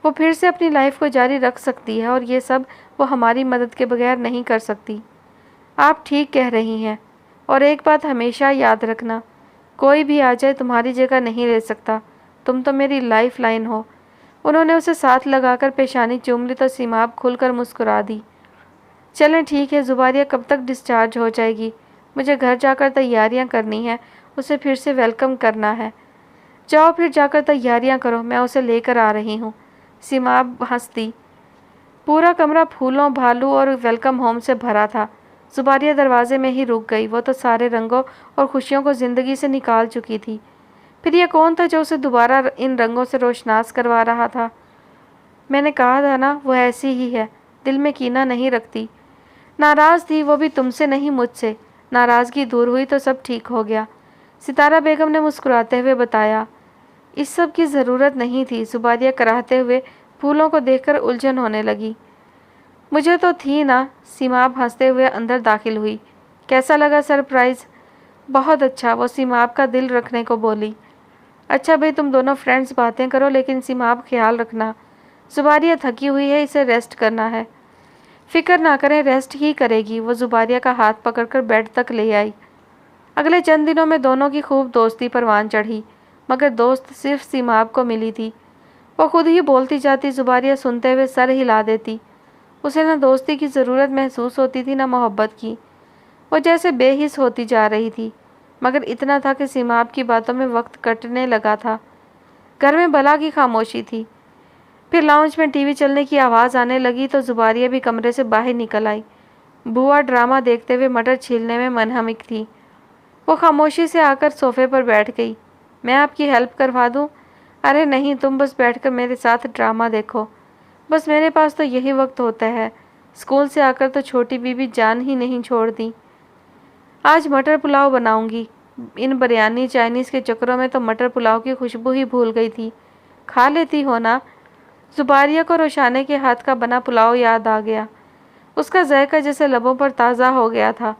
وہ پھر سے اپنی لائف کو جاری رکھ سکتی ہے اور یہ سب وہ ہماری مدد کے بغیر نہیں کر سکتی۔ آپ ٹھیک کہہ رہی ہیں، اور ایک بات ہمیشہ یاد رکھنا، کوئی بھی آ جائے تمہاری جگہ نہیں لے سکتا۔ تم تو میری لائف لائن ہو۔ انہوں نے اسے ساتھ لگا کر پیشانی چوم لی تو سیماب کھل کر مسکرا دی۔ چلیں ٹھیک ہے، زباریہ کب تک ڈسچارج ہو جائے گی؟ مجھے گھر جا کر تیاریاں کرنی ہیں، اسے پھر سے ویلکم کرنا ہے۔ جاؤ پھر جا کر تیاریاں کرو، میں اسے لے کر آ رہی ہوں۔ سیماب ہنس دی۔ پورا کمرہ پھولوں، بھالو اور ویلکم ہوم سے بھرا تھا۔ زباریہ دروازے میں ہی رک گئی۔ وہ تو سارے رنگوں اور خوشیوں کو زندگی سے نکال چکی تھی۔ پھر یہ کون تھا جو اسے دوبارہ ان رنگوں سے روشناس کروا رہا تھا؟ میں نے کہا تھا نا، وہ ایسی ہی ہے، دل میں کینہ نہیں رکھتی۔ ناراض تھی وہ بھی تم سے نہیں، مجھ سے۔ ناراضگی دور ہوئی تو سب ٹھیک ہو گیا، ستارہ بیگم نے مسکراتے ہوئے بتایا۔ اس سب کی ضرورت نہیں تھی، زباریہ کراہتے ہوئے پھولوں کو دیکھ کر الجھن ہونے لگی۔ مجھے تو تھی نا، سیماب ہنستے ہوئے اندر داخل ہوئی۔ کیسا لگا سرپرائز؟ بہت اچھا، وہ سیماب کا دل رکھنے کو بولی۔ اچھا بھئی، تم دونوں فرینڈز باتیں کرو، لیکن سیماب خیال رکھنا، زباریہ تھکی ہوئی ہے، اسے ریسٹ کرنا ہے۔ فکر نہ کریں، ریسٹ ہی کرے گی۔ وہ زباریہ کا ہاتھ پکڑ کر بیڈ تک لے آئی۔ اگلے چند دنوں میں دونوں کی خوب دوستی پروان چڑھی، مگر دوست صرف سیماب کو ملی تھی۔ وہ خود ہی بولتی جاتی، زباریہ سنتے ہوئے سر ہلا دیتی۔ اسے نہ دوستی کی ضرورت محسوس ہوتی تھی نہ محبت کی۔ وہ جیسے بے حس ہوتی جا رہی تھی، مگر اتنا تھا کہ سیماب کی باتوں میں وقت کٹنے لگا تھا۔ گھر میں بلا کی خاموشی تھی۔ پھر لاؤنج میں ٹی وی چلنے کی آواز آنے لگی تو زباریہ بھی کمرے سے باہر نکل آئی۔ بوا ڈرامہ دیکھتے ہوئے مٹر چھیلنے میں منہمک تھی۔ وہ خاموشی سے آ کر صوفے پر بیٹھ گئی۔ میں آپ کی ہیلپ کروا دوں؟ ارے نہیں، تم بس بیٹھ کر میرے ساتھ ڈرامہ دیکھو۔ بس میرے پاس تو یہی وقت ہوتا ہے۔ اسکول سے آ کر تو چھوٹی بیوی جان ہی نہیں چھوڑتی۔ آج مٹر پلاؤ بناؤں گی۔ ان بریانی چائنیز کے چکروں میں تو مٹر پلاؤ کی خوشبو ہی بھول گئی تھی۔ کھا لیتی ہو نا؟ زباریہ کو روشانے کے ہاتھ کا بنا پلاؤ یاد آ گیا۔ اس کا ذائقہ جیسے لبوں پر تازہ ہو گیا تھا۔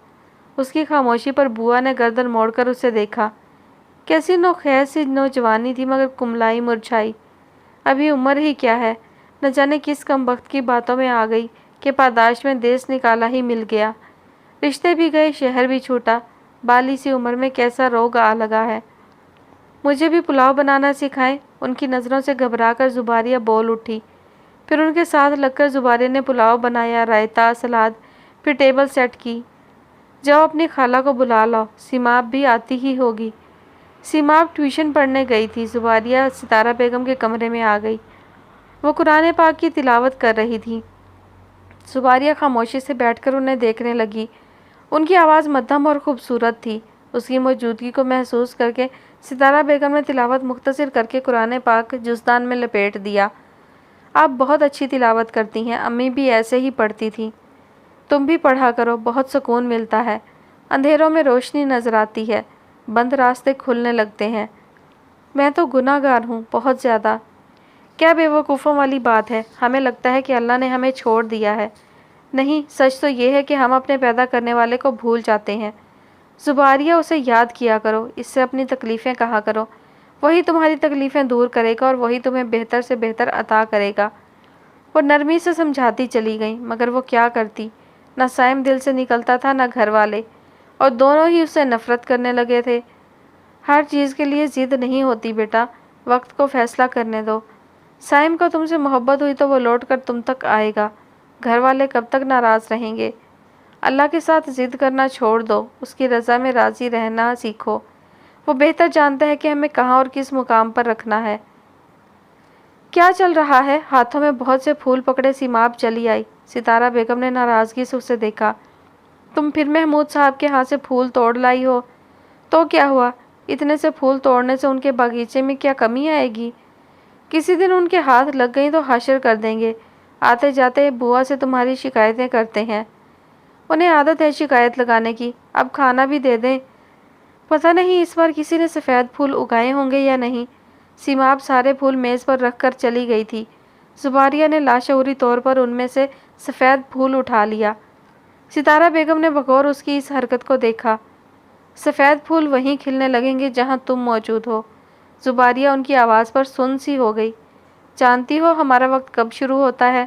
اس کی خاموشی پر بوا نے گردن موڑ کر اسے دیکھا۔ کیسی نوخیز سی نوجوانی تھی، مگر کملائی مرجھائی۔ ابھی عمر ہی کیا ہے، نہ جانے کس کمبخت کی باتوں میں آ گئی کہ پاداش میں دیس نکالا ہی مل گیا۔ رشتے بھی گئے، شہر بھی چھوٹا، بالی سی عمر میں کیسا روگ آ لگا ہے۔ مجھے بھی پلاؤ بنانا سکھائیں؟ ان کی نظروں سے گھبرا کر زباریہ بول اٹھی۔ پھر ان کے ساتھ لگ کر زباریہ نے پلاؤ بنایا، رائتا، سلاد، پھر ٹیبل سیٹ کی۔ جاؤ اپنی خالہ کو بلا لاؤ، سیماب بھی آتی ہی ہوگی۔ سیماب ٹیوشن پڑھنے گئی تھی۔ زباریہ ستارہ بیگم کے کمرے میں آ گئی۔ وہ قرآن پاک کی تلاوت کر رہی تھی۔ زباریہ خاموشی سے بیٹھ کر انہیں دیکھنے لگی۔ ان کی آواز مدھم اور خوبصورت تھی۔ اس کی موجودگی کو محسوس کر کے ستارہ بیگم نے تلاوت مختصر کر کے قرآن پاک جزدان میں لپیٹ دیا۔ آپ بہت اچھی تلاوت کرتی ہیں، امی بھی ایسے ہی پڑھتی تھیں۔ تم بھی پڑھا کرو، بہت سکون ملتا ہے۔ اندھیروں میں روشنی نظر آتی ہے، بند راستے کھلنے لگتے ہیں۔ میں تو گناہ گار ہوں، بہت زیادہ۔ کیا بے وقوفوں والی بات ہے، ہمیں لگتا ہے کہ اللہ نے ہمیں چھوڑ دیا ہے۔ نہیں، سچ تو یہ ہے کہ ہم اپنے پیدا کرنے والے کو بھول جاتے ہیں۔ زباریہ، اسے یاد کیا کرو، اس سے اپنی تکلیفیں کہا کرو، وہی تمہاری تکلیفیں دور کرے گا اور وہی تمہیں بہتر سے بہتر عطا کرے گا۔ وہ نرمی سے سمجھاتی چلی گئیں، مگر وہ کیا کرتی؟ نہ سائم دل سے نکلتا تھا، نہ گھر والے، اور دونوں ہی اس سے نفرت کرنے لگے تھے۔ ہر چیز کے لیے ضد نہیں ہوتی بیٹا، وقت کو فیصلہ کرنے دو۔ سائم کو تم سے محبت ہوئی تو وہ لوٹ کر تم تک آئے گا۔ گھر والے کب تک ناراض رہیں گے؟ اللہ کے ساتھ ضد کرنا چھوڑ دو، اس کی رضا میں راضی رہنا سیکھو۔ وہ بہتر جانتا ہے کہ ہمیں کہاں اور کس مقام پر رکھنا ہے۔ کیا چل رہا ہے؟ ہاتھوں میں بہت سے پھول پکڑے سیماب چلی آئی۔ ستارہ بیگم نے ناراضگی سے اسے دیکھا۔ تم پھر محمود صاحب کے ہاتھ سے پھول توڑ لائی ہو؟ تو کیا ہوا؟ اتنے سے پھول توڑنے سے ان کے باغیچے میں کیا کمی آئے گی؟ کسی دن ان کے ہاتھ لگ گئیں تو حشر کر دیں گے۔ آتے جاتے بوا سے تمہاری شکایتیں کرتے ہیں۔ انہیں عادت ہے شکایت لگانے کی، اب کھانا بھی دے دیں۔ پتہ نہیں اس بار کسی نے سفید پھول اگائے ہوں گے یا نہیں۔ سیماب سارے پھول میز پر رکھ کر چلی گئی تھی۔ زباریہ نے لاشعوری طور پر ان میں سے سفید پھول اٹھا لیا۔ ستارہ بیگم نے بغور اس کی اس حرکت کو دیکھا۔ سفید پھول وہیں کھلنے لگیں گے جہاں تم موجود ہو۔ زباریہ ان کی آواز پر سن سی ہو گئی۔ جانتی ہو ہمارا وقت کب شروع ہوتا ہے؟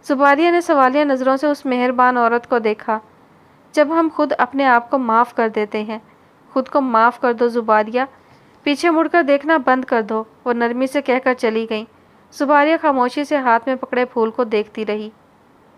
زباریہ نے سوالیہ نظروں سے اس مہربان عورت کو دیکھا۔ جب ہم خود اپنے آپ کو معاف کر دیتے ہیں۔ خود کو معاف کر دو زباریہ، پیچھے مڑ کر دیکھنا بند کر دو، وہ نرمی سے کہہ کر چلی گئیں۔ زباریہ خاموشی سے ہاتھ میں پکڑے پھول کو دیکھتی رہی۔